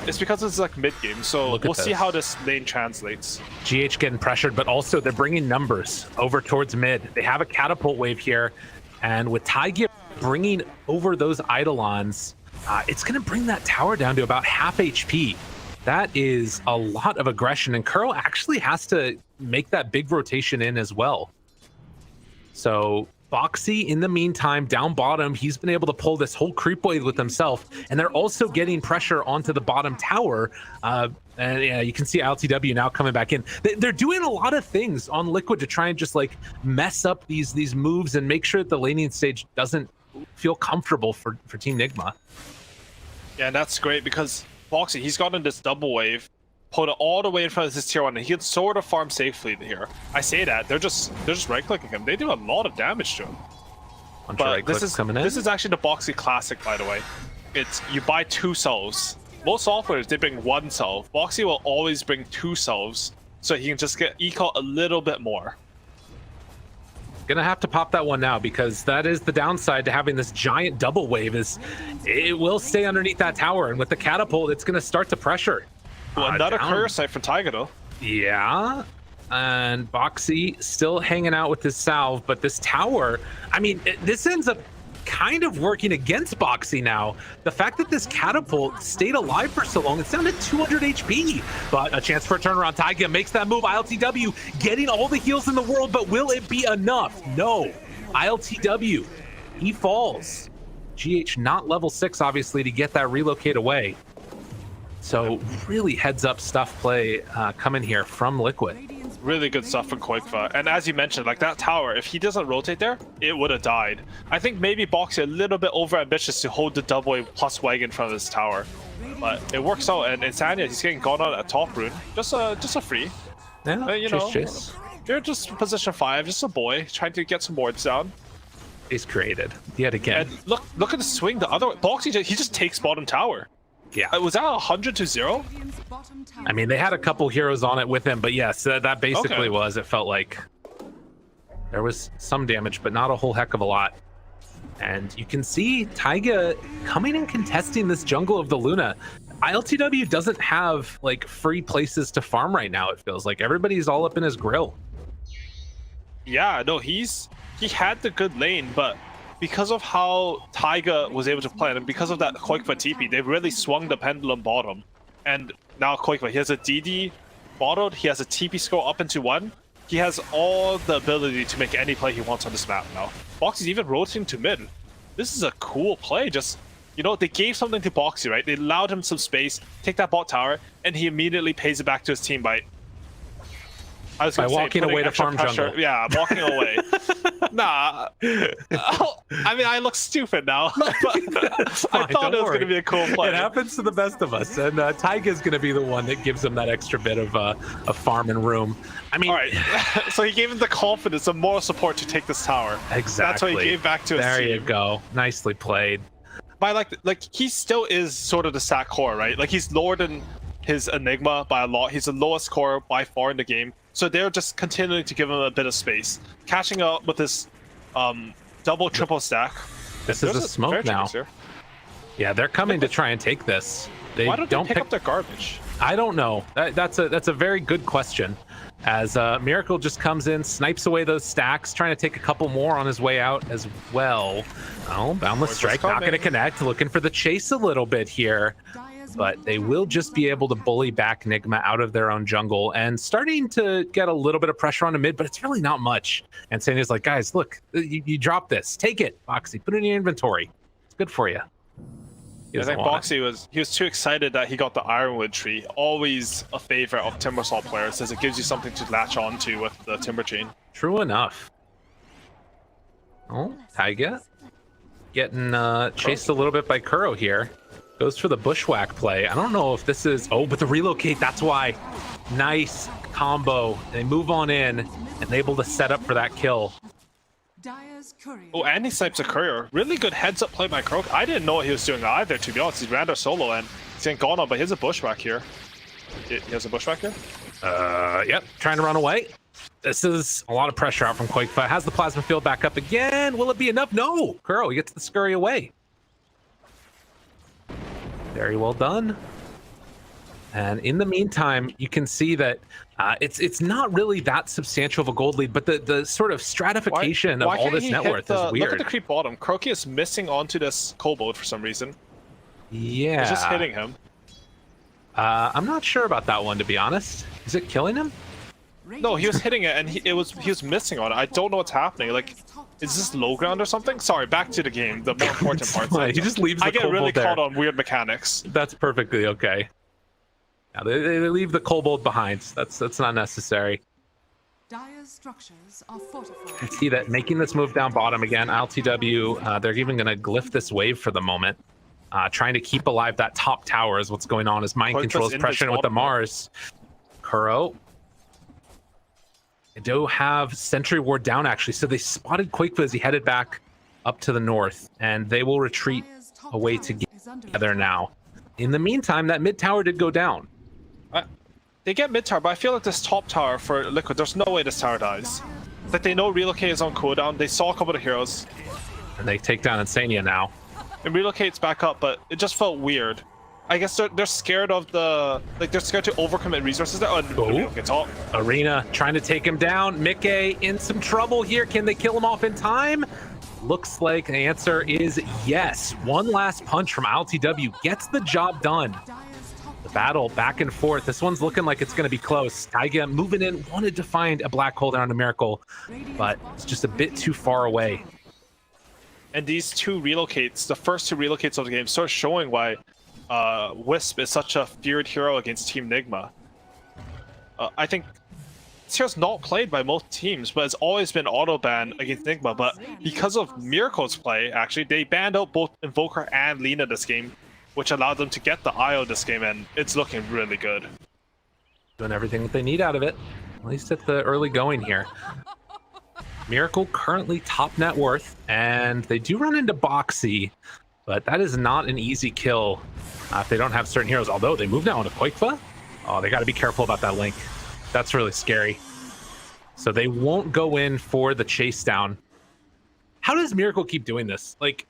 It's because it's like mid-game, so we'll see how this lane translates. GH getting pressured, but also they're bringing numbers over towards mid. They have a catapult wave here, and with Taigir bringing over those Eidolons, it's going to bring that tower down to about half HP. That is a lot of aggression, and Kuro actually has to make that big rotation in as well. So Boxy, in the meantime, down bottom, he's been able to pull this whole creep wave with himself, and they're also getting pressure onto the bottom tower. And yeah, you can see LTW now coming back in. They're doing a lot of things on Liquid to try and just like mess up these moves and make sure that the laning stage doesn't feel comfortable for Team Nigma. Yeah, and that's great because Boxy, he's gotten this double wave, pulled it all the way in front of his tier 1, and he can sort of farm safely here. I say that, they're just right-clicking him. They do a lot of damage to him. But this is actually the Boxy classic, by the way. It's you buy 2 selves. Most softwares, they bring 1 self. Boxy will always bring 2 selves, so he can just get eco a little bit more. Gonna have to pop that one now, because that is the downside to having this giant double wave, is it will stay underneath that tower, and with the catapult it's gonna start to pressure. Well, another courier site for Tiger though. Yeah, and Boxy still hanging out with his salve, but this tower, I mean, this ends up kind of working against Boxy now. The fact that this catapult stayed alive for so long, it's down to 200 HP. But a chance for a turnaround. Taiga makes that move. ILTW getting all the heals in the world, but will it be enough? No. ILTW, he falls. GH not level 6, obviously, to get that relocate away. So really heads up stuff play coming here from Liquid. Really good stuff from Koikva. And as you mentioned, like that tower, if he doesn't rotate there, it would have died. I think maybe Boxy a little bit over ambitious to hold the double wave plus wagon from this tower. But it works out, and Insania, he's getting gone on at top rune. Just a free. Yeah, you know, you're just position 5, just a boy trying to get some wards down. He's created yet again. And look at the swing the other way. Boxy, he just takes bottom tower. Yeah. Was that 100-0? I mean, they had a couple heroes on it with him, but yes, that basically was. It felt like there was some damage, but not a whole heck of a lot. And you can see Taiga coming and contesting this jungle of the Luna. ILTW doesn't have like free places to farm right now. It feels like everybody's all up in his grill. Yeah, no, he had the good lane, but because of how Taiga was able to play and because of that Koikva TP, they really swung the pendulum bottom. And now Koikva, he has a DD bottled, he has a TP score up into 1. He has all the ability to make any play he wants on this map now. Boxy's even rotating to mid. This is a cool play. Just, you know, they gave something to Boxy, right? They allowed him some space, take that bot tower, and he immediately pays it back to his team by walking away to farm pressure. jungle. Yeah, walking away. Nah. I mean, I look stupid now. But I thought it was going to be a cool play. It happens to the best of us. And Taiga's going to be the one that gives him that extra bit of farm and room. I mean, all right. So he gave him the confidence and moral support to take this tower. Exactly. That's what he gave back to his team. There you go. Nicely played. By like he still is sort of the stat core, right? Like he's lower than his Enigma by a lot. He's the lowest core by far in the game. So they're just continuing to give him a bit of space. Catching up with this double, triple stack. This is a smoke now. Yeah, they're coming to try and take this. Why don't they pick up their garbage? I don't know. That's a very good question. As Miracle just comes in, snipes away those stacks, trying to take a couple more on his way out as well. Oh, Boundless Strike not going to connect. Looking for the chase a little bit here. But they will just be able to bully back Nigma out of their own jungle and starting to get a little bit of pressure on the mid, but it's really not much. And Sanya's like, guys, look, you dropped this. Take it, Boxy. Put it in your inventory. It's good for you. I think Boxy was too excited that he got the Ironwood tree. Always a favorite of Timbersaw players, as it gives you something to latch onto with the Timber Chain. True enough. Oh, Taiga getting chased a little bit by Kuro here. Goes for the bushwhack play. I don't know if this is... Oh, but the relocate, that's why. Nice combo. They move on in and able to set up for that kill. Oh, and he snipes a courier. Really good heads-up play by Croak. I didn't know what he was doing either, to be honest. He's ran solo and he's getting gone on, but he has a bushwhack here. He has a bushwhack here? Yep, trying to run away. This is a lot of pressure out from Koikva. Has the plasma field back up again. Will it be enough? No! Kuro, he gets the scurry away. Very well done. And in the meantime, you can see that it's not really that substantial of a gold lead, but the sort of stratification of all this net worth is weird. Look at the creep bottom. Croaky is missing onto this kobold for some reason. Yeah. It's just hitting him. I'm not sure about that one, to be honest. Is it killing him? No, he was hitting it and he was missing on it. I don't know what's happening. Like, is this low ground or something? Sorry, back to the game. The more important parts. He just leaves the kobold. I get really caught on weird mechanics. That's perfectly okay. Yeah, they leave the kobold behind. That's not necessary. Dire's structures are fortified. You can see that making this move down bottom again. LTW, they're even going to glyph this wave for the moment. Trying to keep alive that top tower is what's going on as mind controls pressure with the Mars. Kuro. They do have Sentry Ward down, actually, so they spotted Quakeva as he headed back up to the north, and they will retreat away together now. In the meantime, that mid tower did go down. They get mid tower, but I feel like this top tower for Liquid, there's no way this tower dies. Like, they know Relocate is on cooldown, they saw a couple of heroes. And they take down Insania now. It relocates back up, but it just felt weird. I guess they're scared of the... Like, they're scared to overcommit resources there. Oh, Arena trying to take him down. Mickey in some trouble here. Can they kill him off in time? Looks like the answer is yes. One last punch from LTW gets the job done. The battle back and forth. This one's looking like it's going to be close. Taiga moving in, wanted to find a black hole down to Miracle, but it's just a bit too far away. And these two relocates, the first two relocates of the game, start showing why Wisp is such a feared hero against Team Nigma. I think this hero's not played by most teams, but it's always been auto ban against Nigma. But because of Miracle's play, actually, they banned out both Invoker and Lina this game, which allowed them to get the IO this game, and it's looking really good. Doing everything that they need out of it, at least at the early going here. Miracle currently top net worth, and they do run into Boxy, but that is not an easy kill if they don't have certain heroes. Although they move now into Quakefa. Oh, they got to be careful about that link. That's really scary. So they won't go in for the chase down. How does Miracle keep doing this? Like,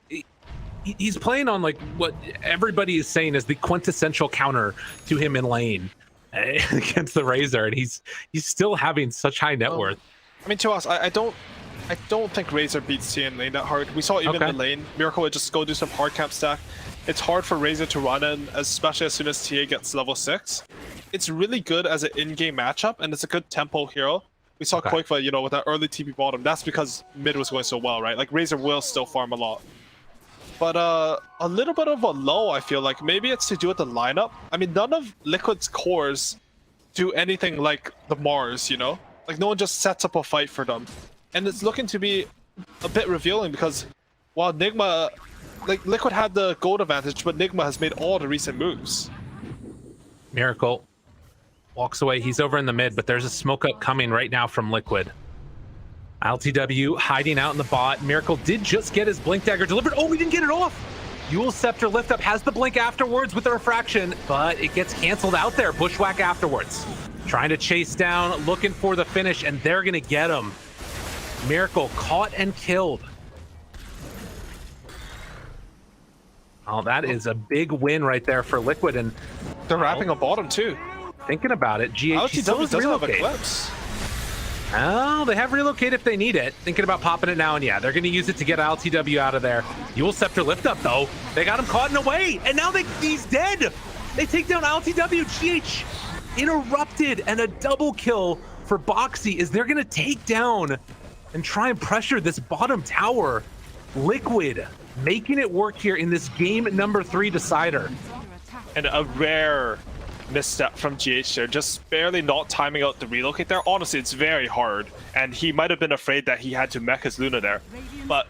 he's playing on like what everybody is saying is the quintessential counter to him in lane against the Razor, and he's still having such high net worth. I mean, to us, I don't think Razor beats T in lane that hard. We saw even in the lane, Miracle would just go do some hard cap stack. It's hard for Razor to run in, especially as soon as TA gets level 6. It's really good as an in-game matchup, and it's a good tempo hero. We saw Quakefa, you know, with that early TP bottom. That's because mid was going so well, right? Like, Razor will still farm a lot. But a little bit of a low, I feel like. Maybe it's to do with the lineup. I mean, none of Liquid's cores do anything like the Mars, you know? Like, no one just sets up a fight for them. And it's looking to be a bit revealing because while Nigma... Like, Liquid had the gold advantage, but Nigma has made all the recent moves. Miracle walks away. He's over in the mid, but there's a smoke up coming right now from Liquid. LTW hiding out in the bot. Miracle did just get his Blink Dagger delivered. Oh, we didn't get it off. Eul Scepter lift up has the blink afterwards with the refraction, but it gets canceled out there. Bushwhack afterwards. Trying to chase down, looking for the finish, and they're going to get him. Miracle caught and killed. Oh, that is a big win right there for Liquid, and they're wrapping a bottom too. Thinking about it, GH doesn't have Eclipse. Oh, they have relocate if they need it. Thinking about popping it now, and yeah, they're going to use it to get LTW out of there. Eul Scepter lift up though. They got him caught in a way, and now he's dead. They take down LTW. GH interrupted, and a double kill for Boxy as they're going to take down and try and pressure this bottom tower. Liquid making it work here in this game number 3 decider. And a rare misstep from GH there, just barely not timing out the relocate there. Honestly, it's very hard, and he might have been afraid that he had to mech his Luna there. But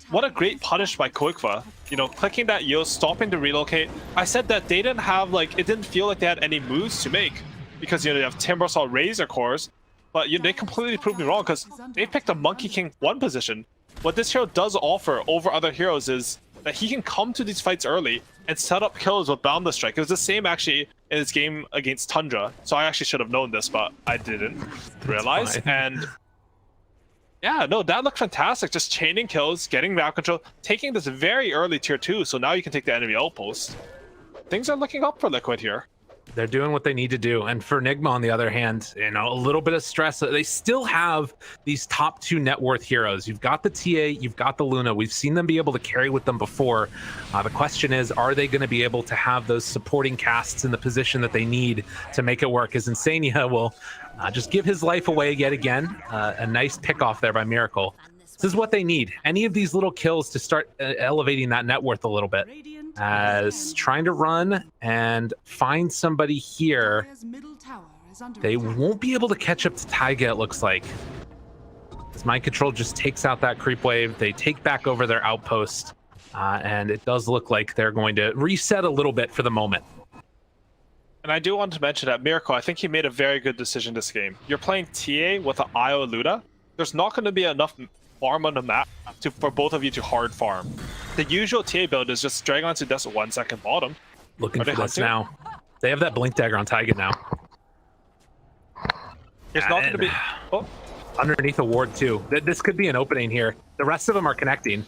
what a great punish by Quakefa. You know, clicking that Yo, stopping the relocate. I said that they didn't have, like, it didn't feel like they had any moves to make because, you know, they have Timbersaw Razor cores, but you know, they completely proved me wrong because they picked a Monkey King 1 position. What this hero does offer over other heroes is that he can come to these fights early and set up kills with Boundless Strike. It was the same actually in his game against Tundra, so I actually should have known this, but I didn't realize. And yeah, no, that looked fantastic. Just chaining kills, getting map control, taking this very early tier 2, so now you can take the enemy outpost. Things are looking up for Liquid here. They're doing what they need to do. And for Nigma, on the other hand, you know, a little bit of stress. They still have these top 2 net worth heroes. You've got the TA, you've got the Luna. We've seen them be able to carry with them before. The question is, are they going to be able to have those supporting casts in the position that they need to make it work? As Insania will just give his life away yet again. A nice pick off there by Miracle. This is what they need. Any of these little kills to start elevating that net worth a little bit. As trying to run and find somebody here. They won't be able to catch up to Taiga, it looks like. As Mind Control just takes out that creep wave. They take back over their outpost. And it does look like they're going to reset a little bit for the moment. And I do want to mention that Miracle, I think he made a very good decision this game. You're playing TA with an IO Luna. There's not going to be enough farm on the map for both of you to hard farm. The usual TA build is just drag onto this 1 second bottom. Looking for this now. They have that Blink Dagger on Taiga now. It's not going to be... Oh. Underneath a ward too. This could be an opening here. The rest of them are connecting.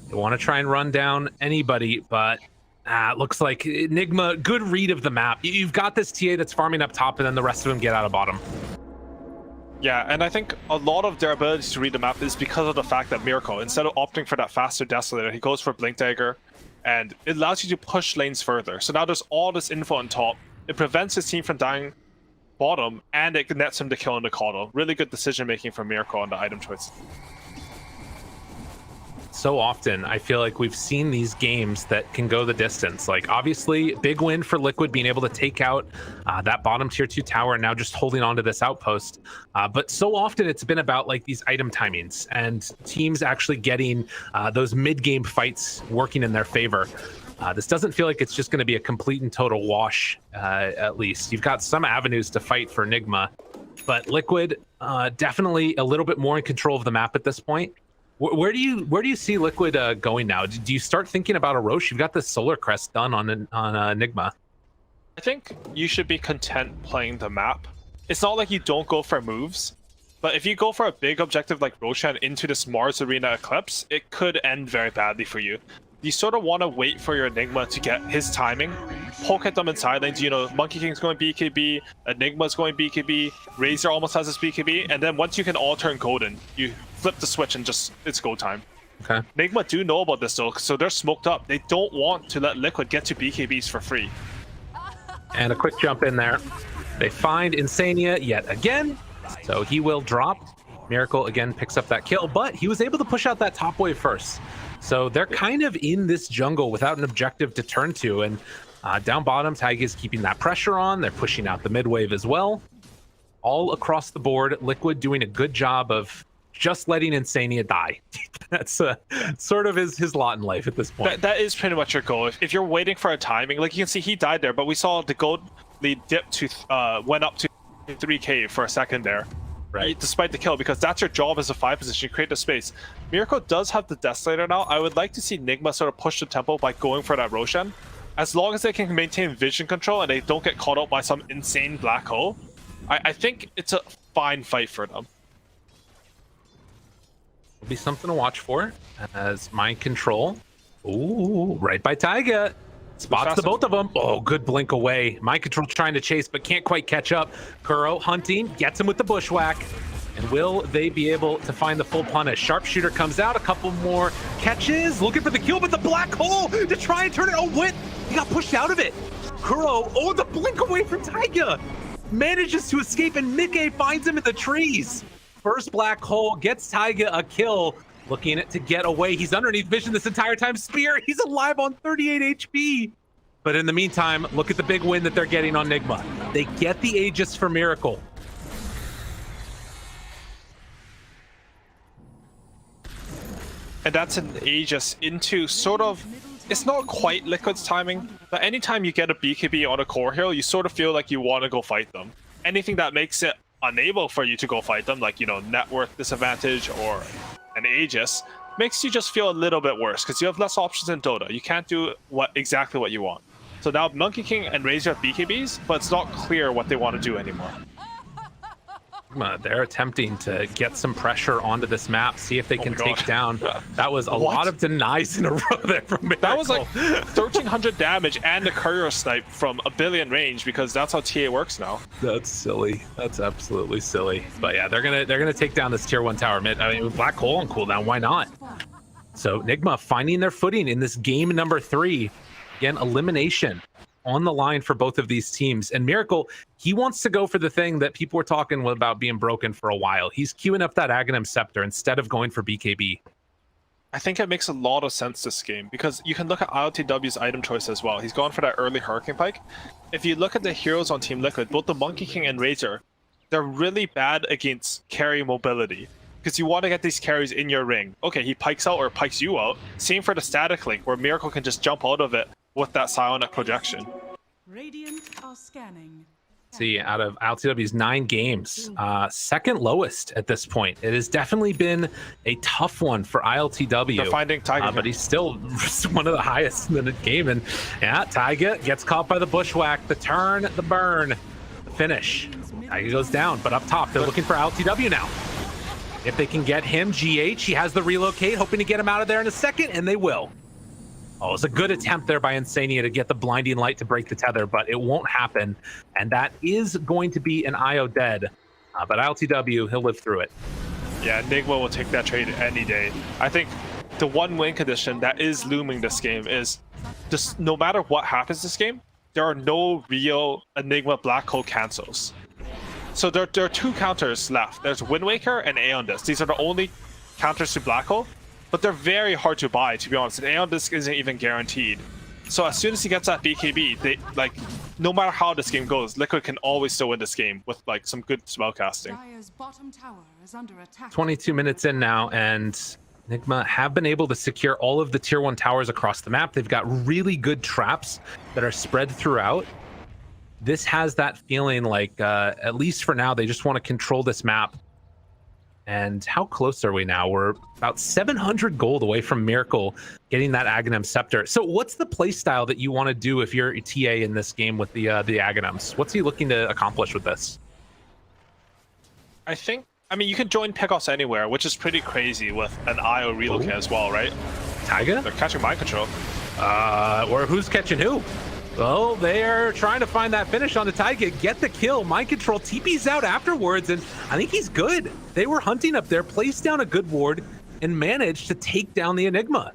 They want to try and run down anybody, but it looks like Nigma, good read of the map. You've got this TA that's farming up top, and then the rest of them get out of bottom. Yeah, and I think a lot of their ability to read the map is because of the fact that Miracle, instead of opting for that faster Desolator, he goes for Blink Dagger, and it allows you to push lanes further. So now there's all this info on top. It prevents his team from dying bottom, and it nets him to kill in the Coddle. Really good decision making from Miracle on the item choice. So often I feel like we've seen these games that can go the distance. Like, obviously big win for Liquid being able to take out that bottom tier 2 tower and now just holding on to this outpost, but so often it's been about like these item timings and teams actually getting those mid-game fights working in their favor. This doesn't feel like it's just going to be a complete and total wash. At least you've got some avenues to fight for Nigma, but Liquid definitely a little bit more in control of the map at this point. Where do you see Liquid going now? Do you start thinking about a Roche? You've got the Solar Crest done on Nigma. I think you should be content playing the map. It's not like you don't go for moves, but if you go for a big objective like Roshan into this Mars Arena Eclipse, it could end very badly for you. You sort of want to wait for your Enigma to get his timing, poke at them in side lanes. You know, Monkey King's going BKB, Enigma's going BKB, Razor almost has his BKB, and then once you can all turn golden, you flip the switch and just, it's go time. Okay. Nigma do know about this though, so they're smoked up. They don't want to let Liquid get to BKBs for free. And a quick jump in there. They find Insania yet again, so he will drop. Miracle again picks up that kill, but he was able to push out that top wave first. So they're kind of in this jungle without an objective to turn to, and down bottom, Taiga is keeping that pressure on. They're pushing out the mid wave as well. All across the board, Liquid doing a good job of just letting Insania die. That's sort of his lot in life at this point. That is pretty much your goal. If you're waiting for a timing, like you can see he died there, but we saw the gold lead dip to went up to 3k for a second there. Right. Despite the kill, because that's your job as a 5 position, create the space. Miracle does have the Desolator now. I would like to see Nigma sort of push the tempo by going for that Roshan. As long as they can maintain vision control and they don't get caught up by some insane black hole, I think it's a fine fight for them. Will be something to watch for as mind control. Ooh, right by Taiga. Spots the both of them. Oh, good blink away. Mind control trying to chase, but can't quite catch up. Kuro hunting, gets him with the bushwhack. And will they be able to find the full punish? Sharpshooter comes out, a couple more catches, looking for the kill, but the black hole to try and turn it. Oh, what? He got pushed out of it. Kuro, oh, the blink away from Taiga. Manages to escape, and Mickey finds him in the trees. First black hole gets Taiga a kill. Looking to get away. He's underneath vision this entire time. Spear, he's alive on 38 HP. But in the meantime, look at the big win that they're getting on Nigma. They get the Aegis for Miracle. And that's an Aegis into sort of, it's not quite Liquid's timing, but anytime you get a BKB on a core hero, you sort of feel like you want to go fight them. Anything that makes it unable for you to go fight them, like, you know, net worth disadvantage or an Aegis, makes you just feel a little bit worse because you have less options in Dota. You can't do exactly what you want. So now Monkey King and Razor have BKBs, but it's not clear what they want to do anymore. They're attempting to get some pressure onto this map, see if they can take down. That was a lot of denies in a row there from Miracle. That was like 1300 damage and a courier snipe from a billion range, because that's how TA works now. That's silly. That's absolutely silly. But yeah, they're gonna take down this tier 1 tower mid. I mean, with Black Hole on cooldown, why not? So Nigma finding their footing in this game number 3. Again, elimination on the line for both of these teams. And Miracle, he wants to go for the thing that people were talking about being broken for a while. He's queuing up that Aghanim Scepter instead of going for BKB. I think it makes a lot of sense this game, because you can look at ILTW's item choice as well. He's gone for that early Hurricane Pike. If you look at the heroes on Team Liquid, both the Monkey King and Razor, they're really bad against carry mobility, because you want to get these carries in your ring. Okay, he pikes out or pikes you out. Same for the Static Link, where Miracle can just jump out of it with that psionic projection. Radiant are scanning. See, out of LTW's 9 games, second lowest at this point. It has definitely been a tough one for ILTW. They're finding Taiga, but he's still one of the highest in the game. And yeah, Taiga gets caught by the bushwhack, the turn, the burn, the finish. Taiga goes down, but up top, they're looking for ILTW now. If they can get him, GH, he has the relocate, hoping to get him out of there in a second, and they will. Oh, it's a good attempt there by Insania to get the blinding light to break the tether, but it won't happen. And that is going to be an IO dead. But ILTW, he'll live through it. Yeah, Nigma will take that trade any day. I think the one win condition that is looming this game is just no matter what happens this game, there are no real Enigma Black Hole cancels. So there are 2 counters left. There's Wind Waker and Aeon Disc. These are the only counters to Black Hole, but they're very hard to buy, to be honest. And Aeon Disc isn't even guaranteed. So as soon as he gets that BKB, they like no matter how this game goes, Liquid can always still win this game with like some good spellcasting. Dire's bottom tower is under attack. 22 minutes in now, and Nigma have been able to secure all of the tier 1 towers across the map. They've got really good traps that are spread throughout. This has that feeling like, at least for now, they just want to control this map. And how close are we now? We're about 700 gold away from Miracle getting that Aghanim Scepter. So what's the play style that you want to do if you're a TA in this game with the Aghanims? What's he looking to accomplish with this? I mean, you can join Pigzs anywhere, which is pretty crazy with an IO relocate as well, right? Taiga? They're catching mind control. Or who's catching who? Well, they're trying to find that finish on the Taiga, get the kill, mind control, TP's out afterwards, and I think he's good. They were hunting up there, placed down a good ward, and managed to take down the Enigma.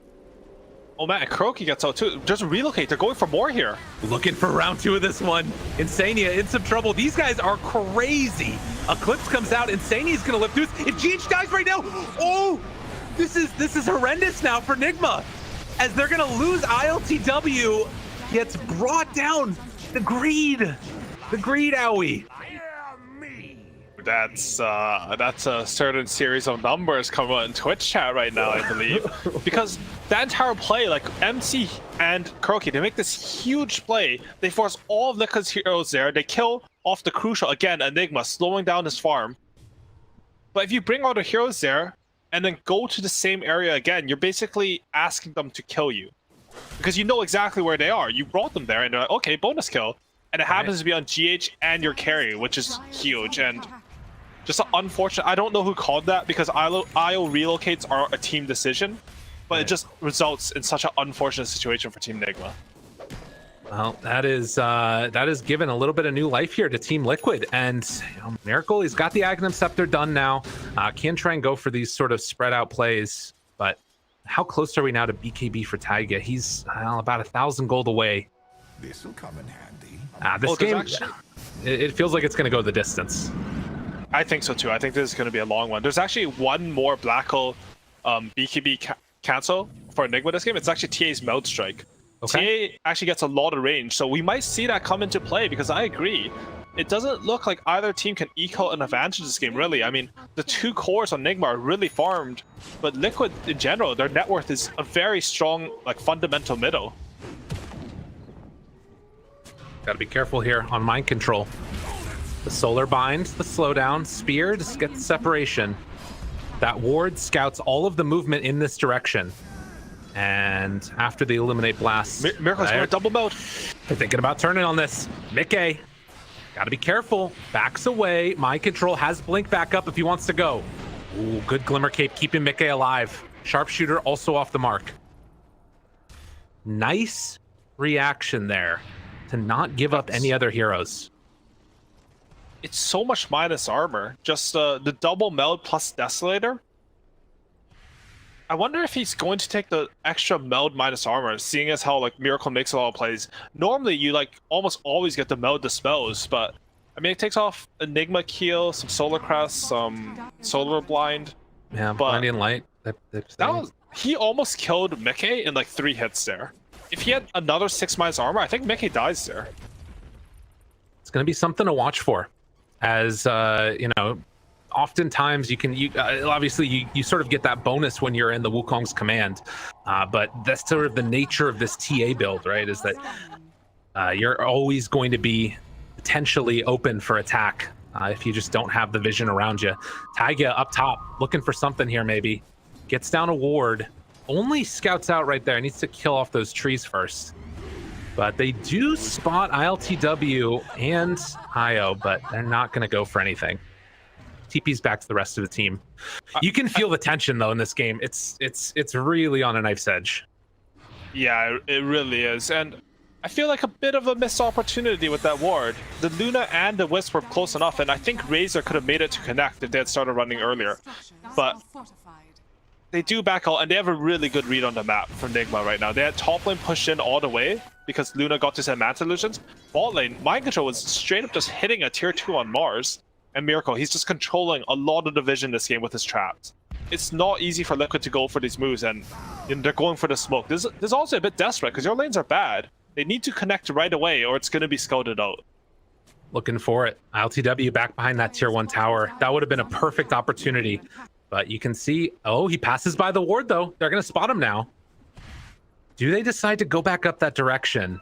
Oh man, and Kuroki gets out too. Just relocate, they're going for more here. Looking for round 2 of this one. Insania in some trouble. These guys are crazy. Eclipse comes out, Insania's gonna live through this. If GH dies right now, oh, this is horrendous now for Nigma, as they're gonna lose ILTW. Gets brought down. The greed, Owie. That's a certain series of numbers coming out in Twitch chat right now, I believe, because that entire play, like MC and Kuroki, they make this huge play. They force all of Liquid's heroes there. They kill off the crucial again, Enigma, slowing down his farm. But if you bring all the heroes there and then go to the same area again, you're basically asking them to kill you. Because you know exactly where they are. You brought them there, and they're like, okay, bonus kill. And it happens to be on GH and your carry, which is huge. And just unfortunate. I don't know who called that, because IO relocates are a team decision. But it just results in such an unfortunate situation for Team Nigma. Well, that is given a little bit of new life here to Team Liquid. And Miracle, he's got the Aghanim Scepter done now. Can try and go for these sort of spread out plays. But how close are we now to BKB for Taiga? He's about 1,000 gold away. This will come in handy. This game, it feels like it's going to go the distance. I think so too. I think this is going to be a long one. There's actually one more Black Hole BKB cancel for Enigma this game. It's actually TA's Meld Strike. Okay. TA actually gets a lot of range, so we might see that come into play, because I agree. It doesn't look like either team can eke an advantage this game, really. I mean, the 2 cores on Nigma are really farmed, but Liquid in general, their net worth is a very strong, like, fundamental middle. Got to be careful here on mind control. The solar bind, the slowdown, spear to get the separation. That ward scouts all of the movement in this direction. And after the eliminate blast, Miracle's going to double mode. They're thinking about turning on this. Mickey, got to be careful. Backs away. Mind control has blink back up if he wants to go. Ooh, good glimmer cape keeping Mickey alive. Sharpshooter also off the mark. Nice reaction there to not give up any other heroes. It's so much minus armor. Just the double meld plus Desolator. I wonder if he's going to take the extra meld minus armor, seeing as how like Miracle makes a lot of plays. Normally you like almost always get the meld dispels, but I mean it takes off Enigma Keel, some Solar Crest, some Solar Blind. Yeah, but Blinding Light. He almost killed Mickey in like 3 hits there. If he had another 6 minus armor, I think Mickey dies there. It's going to be something to watch for, as oftentimes obviously you sort of get that bonus when you're in the Wukong's command, but that's sort of the nature of this TA build, right? Is that you're always going to be potentially open for attack if you just don't have the vision around you. Taiga up top, looking for something here maybe. Gets down a ward, only scouts out right there, needs to kill off those trees first. But they do spot ILTW and IO, but they're not going to go for anything. TP's back to the rest of the team. You can feel the tension though in this game. It's really on a knife's edge. Yeah, it really is. And I feel like a bit of a missed opportunity with that ward. The Luna and the Wisp were close enough, and I think Razor could have made it to connect if they had started running earlier. But they do back out, and they have a really good read on the map from Nigma right now. They had top lane pushed in all the way because Luna got to send Manta Illusions. Bot lane, Mind Control was straight up just hitting a tier 2 on Mars. And Miracle, he's just controlling a lot of the vision this game with his traps. It's not easy for Liquid to go for these moves, and they're going for the smoke. This is also a bit desperate because your lanes are bad. They need to connect right away or it's going to be scouted out. Looking for it. LTW back behind that tier 1 tower. That would have been a perfect opportunity. But you can see, oh, he passes by the ward though. They're going to spot him now. Do they decide to go back up that direction?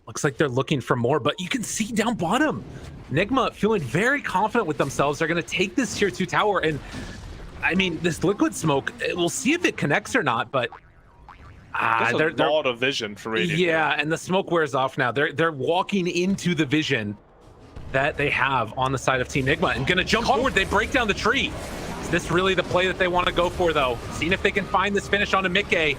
Looks like they're looking for more, but you can see down bottom, Nigma feeling very confident with themselves. They're going to take this tier 2 tower, and I mean, this liquid smoke, we'll see if it connects or not, but there's a lot of vision for Radiant. Yeah, and the smoke wears off now. They're walking into the vision that they have on the side of Team Nigma and going to jump forward. They break down the tree. Is this really the play that they want to go for, though? Seeing if they can find this finish onto Mickey.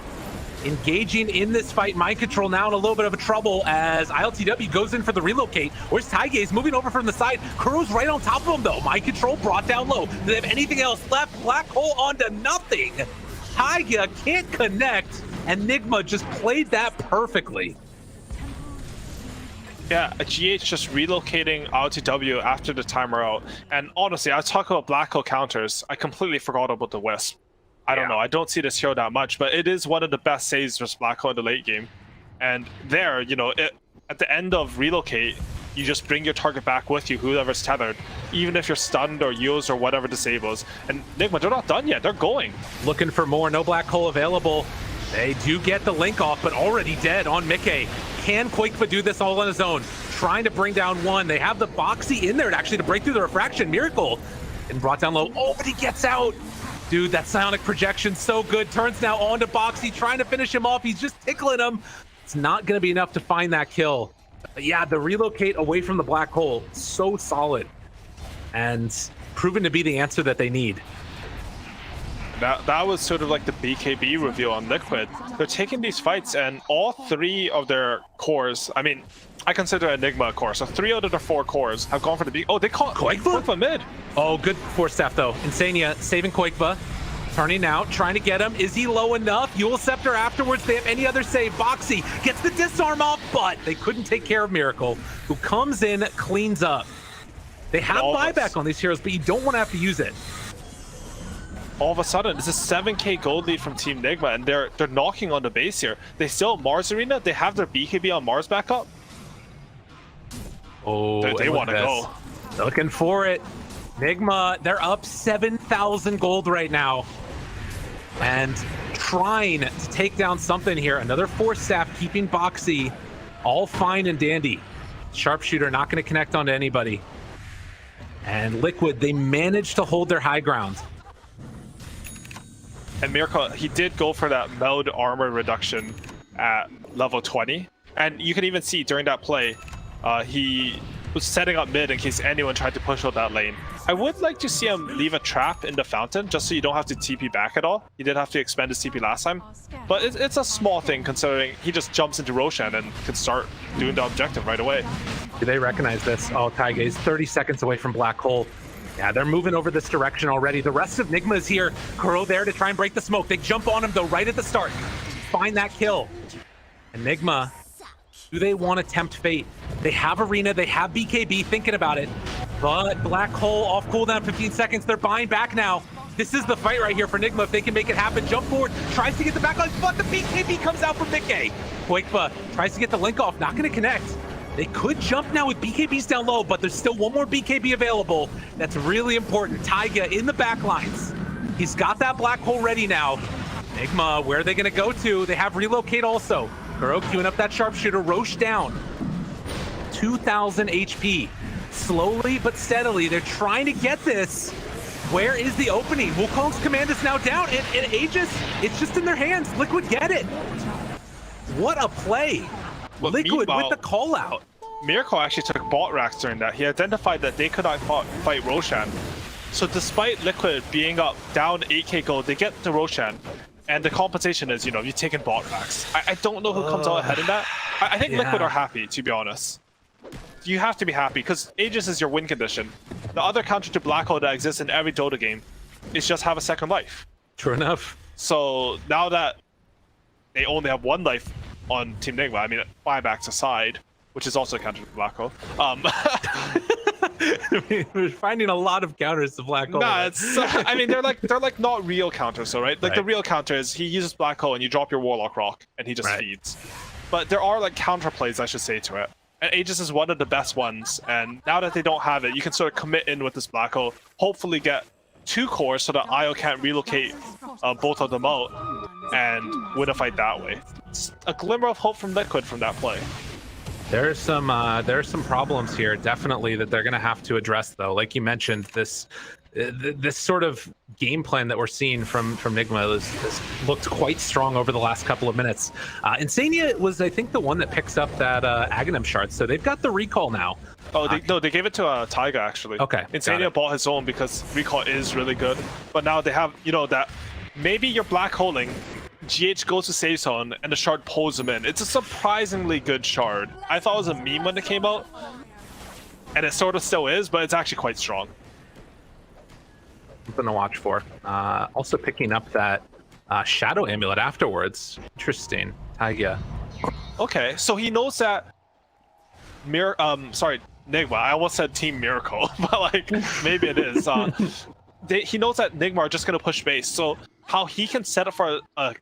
Engaging in this fight, Mind Control now in a little bit of a trouble as ILTW goes in for the relocate. Where's Taigaze moving over from the side? Kuro's right on top of him though. Mind Control brought down low. Do they have anything else left? Black hole onto nothing. Taiga can't connect, and Nigma just played that perfectly. Yeah, a GH just relocating ILTW after the timer out. And honestly, I talk about Black hole counters. I completely forgot about the Wisp. I don't know. I don't see this hero that much, but it is one of the best saves versus Black hole in the late game. And there, you know, at the end of relocate, you just bring your target back with you, whoever's tethered, even if you're stunned or used or whatever disables. And Nigma, they're not done yet. They're going. Looking for more. No Black hole available. They do get the link off, but already dead on Mickey. Can Quakefa do this all on his own? Trying to bring down one. They have the Boxy in there to break through the refraction. Miracle. And brought down low. Oh, but he gets out. Dude, that psionic projection so good. Turns now on to Boxy, trying to finish him off. He's just tickling him. It's not going to be enough to find that kill. But yeah, the relocate away from the black hole, so solid. And proven to be the answer that they need. That was sort of like the BKB reveal on Liquid. They're taking these fights, and all 3 of their cores, I mean, I consider Enigma a core, so 3 out of their 4 cores have gone for the Oh, they caught Quakefa mid. Oh, good force staff though. Insania saving Quakefa. Turning out, trying to get him. Is he low enough? Yule Scepter afterwards. They have any other save. Boxy gets the disarm off, but they couldn't take care of Miracle, who comes in, cleans up. They have buyback on these heroes, but you don't want to have to use it. All of a sudden, it's a 7k gold lead from Team Nigma, and they're knocking on the base here. They still have Mars Arena. They have their BKB on Mars back up. Oh, they want to go. Looking for it. Nigma, they're up 7,000 gold right now. And trying to take down something here. Another force staff keeping Boxy all fine and dandy. Sharpshooter not going to connect onto anybody. And Liquid, they managed to hold their high ground. And Miracle, he did go for that meld armor reduction at level 20. And you can even see during that play, he was setting up mid in case anyone tried to push out that lane. I would like to see him leave a trap in the fountain just so you don't have to TP back at all. He did have to expend his TP last time, but it's a small thing considering he just jumps into Roshan and can start doing the objective right away. Do they recognize this? Oh, Taiga is 30 seconds away from Black Hole. Yeah, they're moving over this direction already. The rest of Nigma is here. Kuro there to try and break the smoke. They jump on him though right at the start. Find that kill. And Nigma, do they want to tempt fate? They have Arena, they have BKB, thinking about it. But Black Hole off cooldown, 15 seconds. They're buying back now. This is the fight right here for Nigma. If they can make it happen, jump forward, tries to get the backline, but the BKB comes out from Mickey. Quakefa tries to get the link off, not going to connect. They could jump now with BKBs down low, but there's still one more BKB available. That's really important. Taiga in the backlines. He's got that Black Hole ready now. Nigma, where are they going to go to? They have relocate also. Kuro queuing up that sharpshooter. Roche down. 2,000 HP. Slowly but steadily, they're trying to get this. Where is the opening? Wukong's command is now down, and Aegis, it's just in their hands. Liquid get it. What a play. But Liquid with the call out. Miracle actually took bot racks during that. He identified that they could not fight Roshan. So despite Liquid being up down 8k gold, they get to Roshan. And the compensation is, you've taken bot racks. I don't know who comes out ahead in that. I think Liquid are happy, to be honest. You have to be happy, because Aegis is your win condition. The other counter to Black Hole that exists in every Dota game is just have a second life. True enough. So now that they only have one life on Team Nigma, I mean, buybacks aside, which is also a counter to Black Hole. We're finding a lot of counters to Black Hole. Nah, it's, I mean, they're like not real counters, so right? Like the real counter is he uses Black Hole and you drop your Warlock Rock and he just feeds. But there are like counter plays, I should say, to it. And Aegis is one of the best ones. And now that they don't have it, you can sort of commit in with this Black Hole, hopefully get 2 cores so that IO can't relocate both of them out and win a fight that way. It's a glimmer of hope from Liquid from that play. There's some problems here, definitely, that they're going to have to address, though. Like you mentioned, this sort of game plan that we're seeing from Nigma has looked quite strong over the last couple of minutes. Insania was, I think, the one that picks up that Aghanim shard, so they've got the recall now. Oh, no, they gave it to Taiga, actually. Okay. Insania bought his own because recall is really good, but now they have, that maybe you're black holing. GH goes to save zone and the shard pulls him in. It's a surprisingly good shard. I thought it was a meme when it came out, and it sort of still is, but it's actually quite strong. Something to watch for. Also picking up that Shadow Amulet afterwards. Interesting. Taiga. Okay, so he knows that Nigma. I almost said Team Miracle, but like maybe it is. He knows that Nigma are just gonna push base. So how he can set up for a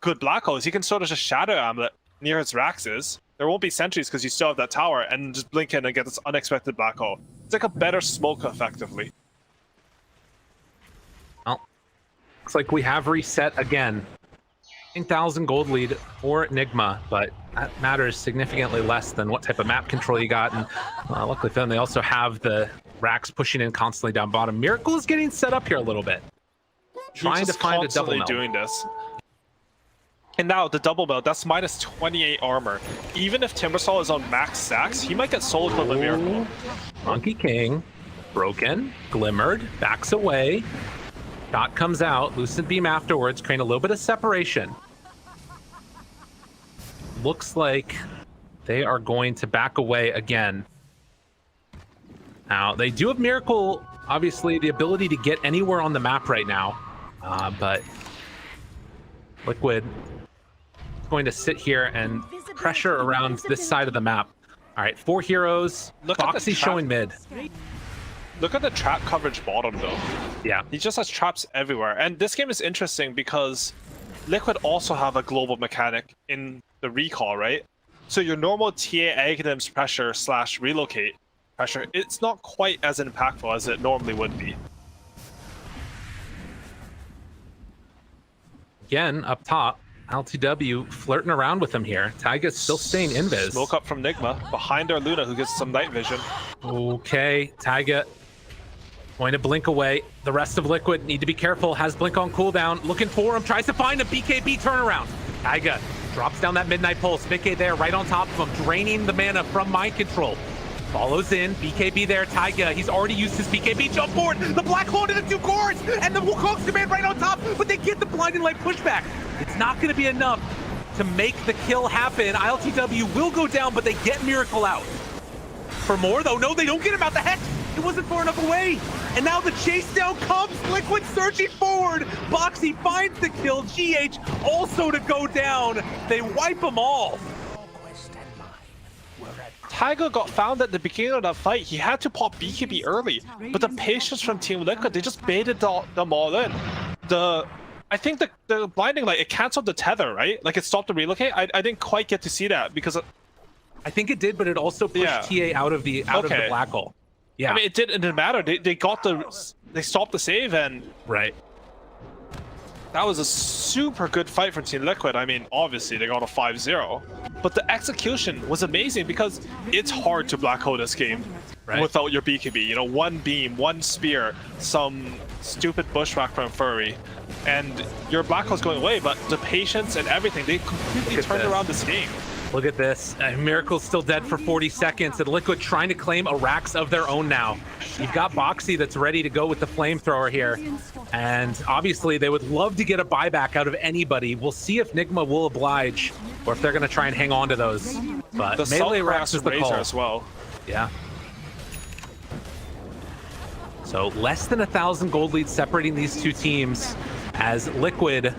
good Black Hole is he can sort of just Shadow Amulet near his Raxes. There won't be sentries because you still have that tower, and just blink in and get this unexpected Black Hole. It's like a better smoke, effectively. Well, looks like we have reset again. 9,000 gold lead for Nigma, but that matters significantly less than what type of map control you got. And luckily for them, they also have the Rax pushing in constantly down bottom. Miracle is getting set up here a little bit, trying to find a double melt. Doing this. And now the double melt, that's minus 28 armor. Even if Timbersaw is on max stacks, he might get soloed from the Miracle. Monkey King, broken, glimmered, backs away. Shot comes out, Lucent Beam afterwards, creating a little bit of separation. Looks like they are going to back away again. Now, they do have Miracle, obviously, the ability to get anywhere on the map right now. But Liquid is going to sit here and pressure around this side of the map. All right, 4 heroes. Foxy showing mid. Look at the trap coverage bottom, though. Yeah. He just has traps everywhere. And this game is interesting because Liquid also have a global mechanic in the recall, right? So your normal TA Aghanim's pressure / relocate pressure, it's not quite as impactful as it normally would be. Again, up top, LTW flirting around with him here. Taiga's still staying invis. Smoke up from Nigma, behind our Luna, who gets some night vision. Okay, Taiga going to blink away. The rest of Liquid need to be careful. Has blink on cooldown. Looking for him. Tries to find a BKB turnaround. Taiga drops down that midnight pulse. Mickey there right on top of him, draining the mana from mind control. Follows in. BKB there. Taiga. He's already used his BKB. Jump forward. The Black Hole into the 2 cores. And the Wukong's command right on top. But they get the blinding light pushback. It's not going to be enough to make the kill happen. ILTW will go down, but they get Miracle out. For more, though. No, they don't get him out. The heck, it wasn't far enough away. And now the chase down comes. Liquid surging forward. Boxy finds the kill. GH also to go down. They wipe them all. Taiga got found at the beginning of that fight. He had to pop BKB early, but the patience from Team Liquid, they just baited them all in. I think the blinding light, it canceled the tether, right? Like it stopped the relocate. I didn't quite get to see that because I think it did, but it also pushed TA out of the Black Hole. Yeah, I mean it didn't matter. They stopped the save, and that was a super good fight for Team Liquid. I mean, obviously they got a 5-0, but the execution was amazing because it's hard to black hole this game without your BKB. You know, 1 beam, 1 spear, some stupid bushwhack from Furry, and your black hole's going away. But the patience and everything, they completely turned around this game. Look at this. Miracle's still dead for 40 seconds, and Liquid trying to claim a Rax of their own now. You've got Boxy that's ready to go with the flamethrower here. And obviously, they would love to get a buyback out of anybody. We'll see if Nigma will oblige, or if they're going to try and hang on to those. But The melee Salt Rax is the Razor call. as well. Yeah. So less than 1,000 gold leads separating these two teams, as Liquid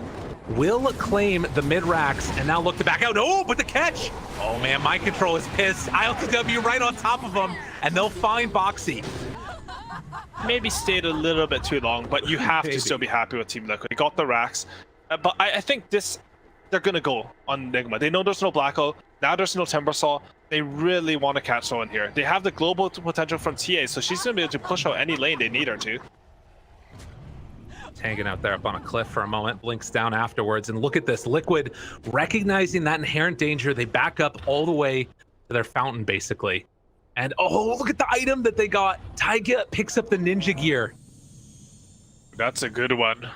will claim the mid racks and now look to back out. Oh, but the catch! Oh man, Mind Control is pissed. ILTW right on top of them, and they'll find Boxy. Maybe stayed a little bit too long, but you have to still be happy with Team Liquid. They got the racks, but I think they're gonna go on Nigma. They know there's no Blacko, now there's no Timbersaw. They really want to catch someone here. They have the global potential from TA, so she's gonna be able to push out any lane they need her to. Hanging out there up on a cliff for a moment, blinks down afterwards, and look at this. Liquid recognizing that inherent danger, they back up all the way to their fountain, basically. And oh, look at the item that they got. Taiga picks up the ninja gear. That's a good one.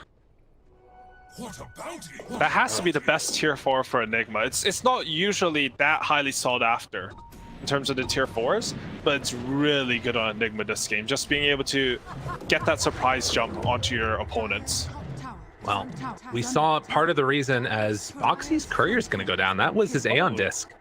What a bounty! That has to be the best tier 4 for Enigma. It's not usually that highly sought after in terms of the tier 4s, but it's really good on Enigma this game. Just being able to get that surprise jump onto your opponents. Well, we saw part of the reason as Boxy's courier's going to go down. That was his Aeon disc.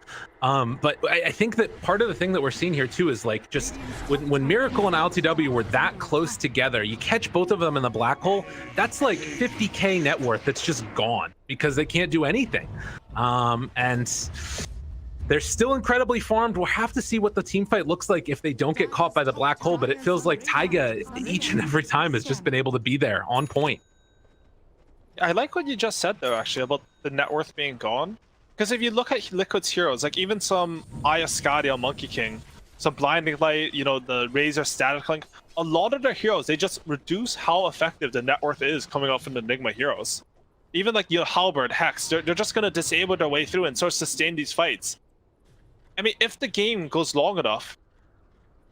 But I think that part of the thing that we're seeing here too is like just when Miracle and LTW were that close together, you catch both of them in the black hole, that's like 50k net worth that's just gone because they can't do anything. And they're still incredibly farmed. We'll have to see what the team fight looks like if they don't get caught by the black hole, but it feels like Taiga each and every time has just been able to be there on point. I like what you just said though, actually, about the net worth being gone. Because if you look at Liquid's heroes, like even some Ayaskadia Monkey King, some Blinding Light, you know, the Razor Static Link, a lot of their heroes, they just reduce how effective the net worth is coming off from the Nigma heroes. Even like, you know, Halberd, Hex, they're just going to disable their way through and sort of sustain these fights. I mean, if the game goes long enough,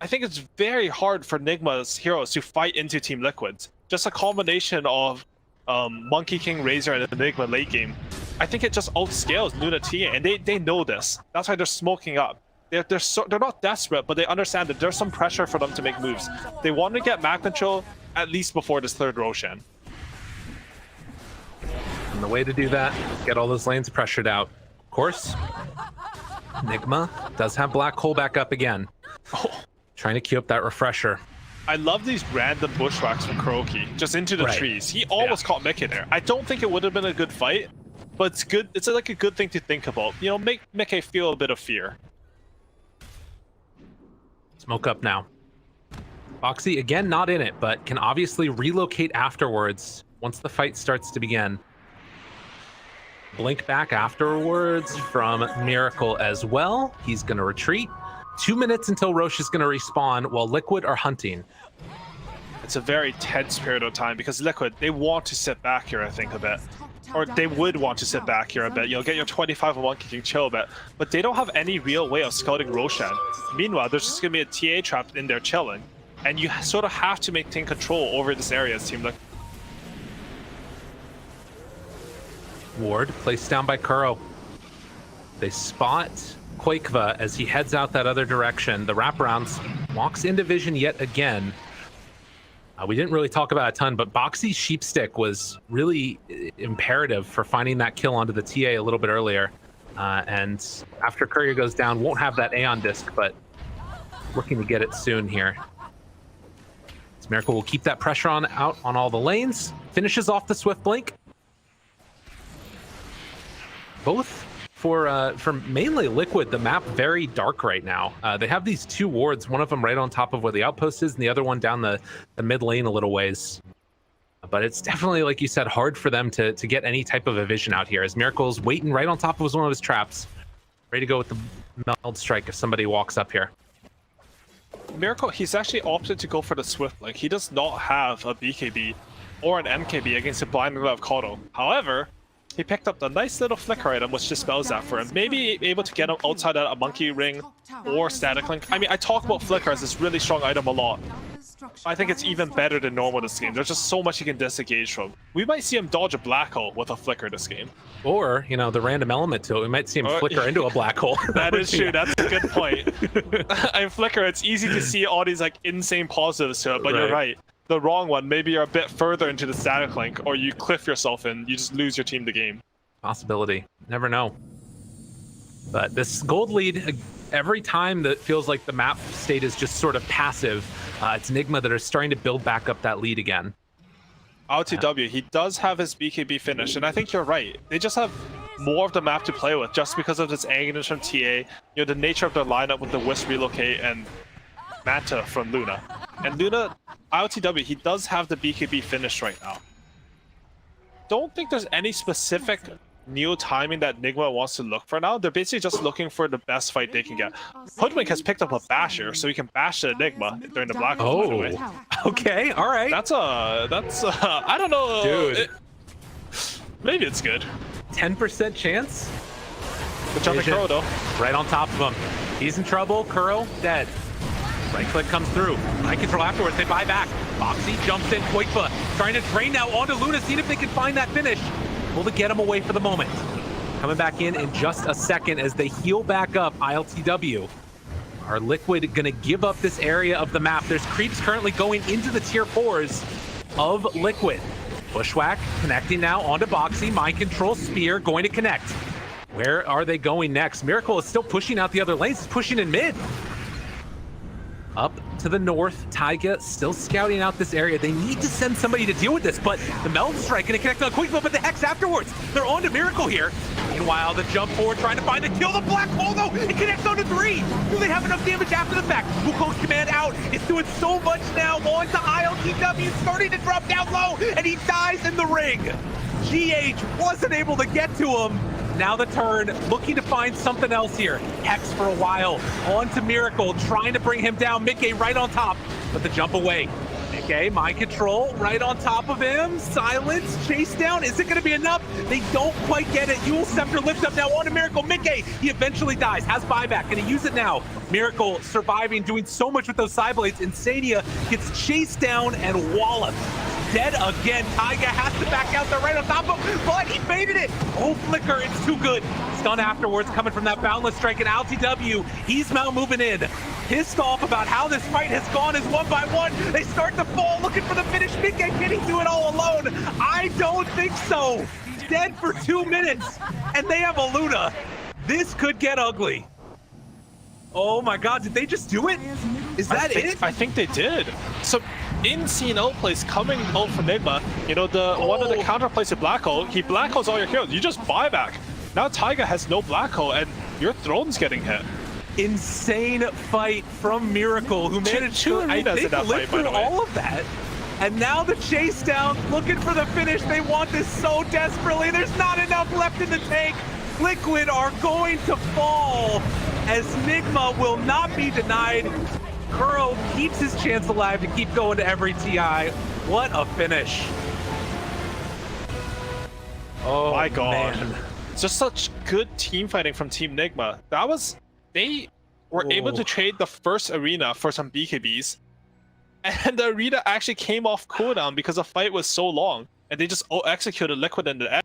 I think it's very hard for Nigma's heroes to fight into Team Liquid's. Just a combination of Monkey King, Razor, and Enigma late game. I think it just outscales Luna TA, and they know this. That's why they're smoking up. They're not desperate, but they understand that there's some pressure for them to make moves. They want to get map control at least before this third Roshan. And the way to do that, get all those lanes pressured out. Of course, Nigma does have Black Hole back up again. Oh. Trying to queue up that refresher. I love these random bushwhacks from Kuroki, just into the trees. He almost caught Mickey there. I don't think it would have been a good fight, but it's good. It's like a good thing to think about. You know, make Mickey feel a bit of fear. Smoke up now. Boxy, again, not in it, but can obviously relocate afterwards once the fight starts to begin. Blink back afterwards from Miracle as well. He's going to retreat. 2 minutes until Roche is going to respawn while Liquid are hunting. It's a very tense period of time because Liquid, they want to sit back here, I think, a bit. Or they would want to sit back here a bit. You'll get your 25 and 1 kicking chill a bit. But they don't have any real way of scouting Roshan. Meanwhile, there's just going to be a TA trapped in there chilling. And you sort of have to maintain control over this area as Team Liquid. Ward placed down by Kuro. They spot Quakeva as he heads out that other direction. The wraparounds walks into vision yet again. We didn't really talk about a ton, but Boxy's Sheepstick was really imperative for finding that kill onto the TA a little bit earlier. And after Courier goes down, won't have that Aeon disc, but looking to get it soon here. This Miracle will keep that pressure out on all the lanes. Finishes off the Swift Blink. Both for mainly Liquid, the map very dark right now. They have these two wards, one of them right on top of where the outpost is, and the other one down the mid lane a little ways. But it's definitely, like you said, hard for them to get any type of a vision out here, as Miracle's waiting right on top of one of his traps, ready to go with the meld strike if somebody walks up here. Miracle, he's actually opted to go for the Swift Link. He does not have a BKB or an MKB against the Blinding Light of Kodo. However, he picked up the nice little flicker item which dispels that for him. Maybe able to get him outside a Monkey Ring or Static Link. I mean, I talk about flicker as this really strong item a lot. I think it's even better than normal this game. There's just so much you can disengage from. We might see him dodge a black hole with a flicker this game. Or, you know, the random element to it. We might see him flicker into a black hole. That is true. That's a good point. And flicker, it's easy to see all these like insane positives to it, but you're right. The wrong one, maybe you're a bit further into the static link, or you cliff yourself and you just lose your team the game. Possibility. Never know. But this gold lead, every time that feels like the map state is just sort of passive, it's Nigma that are starting to build back up that lead again. LTW, he does have his BKB finish, and I think you're right. They just have more of the map to play with, just because of this angles from TA, you know, the nature of their lineup with the Wisp relocate and Manta from Luna. And Luna, LTW, he does have the BKB finish right now. Don't think there's any specific new timing that Nigma wants to look for now. They're basically just looking for the best fight they can get. Hoodwink has picked up a basher, so he can bash the Enigma during the black hole. Oh, okay, all right. That's I don't know, dude. Maybe it's good. 10% chance. Good job, Kuro though. Right on top of him. He's in trouble. Kuro dead. Right click comes through. Right control afterwards. They buy back. Foxy jumps in. Koifa trying to drain now onto Luna, seeing if they can find that finish. Will to get him away for the moment. Coming back in just a second as they heal back up. ILTW. Are Liquid gonna give up this area of the map? There's creeps currently going into the tier 4s of Liquid. Bushwhack connecting now onto Boxy. Mind control spear going to connect. Where are they going next? Miracle is still pushing out the other lanes. He's pushing in mid. Up to the north, Taiga still scouting out this area. They need to send somebody to deal with this, but the Meld Strike gonna connect on Quickflip, but the Hex afterwards. They're on to Miracle here. Meanwhile, the jump forward trying to find the kill. The black hole though, it connects on to 3. Do they have enough damage after the fact? Wukong's command out. It's doing so much now. On to ILTW, starting to drop down low, and he dies in the ring. GH wasn't able to get to him. Now the turn, looking to find something else here. Hex for a while, on to Miracle, trying to bring him down. Mickey right on top, but the jump away. Mickey, mind control, right on top of him. Silence, chase down, is it gonna be enough? They don't quite get it. Yule Scepter lift up now on to Miracle. Mickey, he eventually dies, has buyback, gonna use it now. Miracle surviving, doing so much with those side blades. Insania gets chased down and walloped. Dead again. Taiga has to back out there right on top of him, but he baited it. Oh, Flicker, it's too good. Stun afterwards coming from that Boundless Strike, and LTW, he's now moving in. Pissed off about how this fight has gone as one by one. They start to fall, looking for the finish. Mickey, can he do it all alone? I don't think so. Dead for 2 minutes, and they have a Luna. This could get ugly. Oh my God, did they just do it? Is that it? I think they did. So insane outplays coming out from Nigma. You know, one of the counterplays to Black Hole, he Black Holes all your kills. You just buy back. Now Taiga has no Black Hole and your throne's getting hit. Insane fight from Miracle, who managed to, I think, live through all of that. And now the chase down, looking for the finish. They want this so desperately. There's not enough left in the tank. Liquid are going to fall as Nigma will not be denied. Kuro keeps his chance alive to keep going to every TI. What a finish. Oh my God. Man. Just such good team fighting from Team Nigma. They were able to trade the first arena for some BKBs. And the arena actually came off cooldown because the fight was so long. And they just executed Liquid in the end.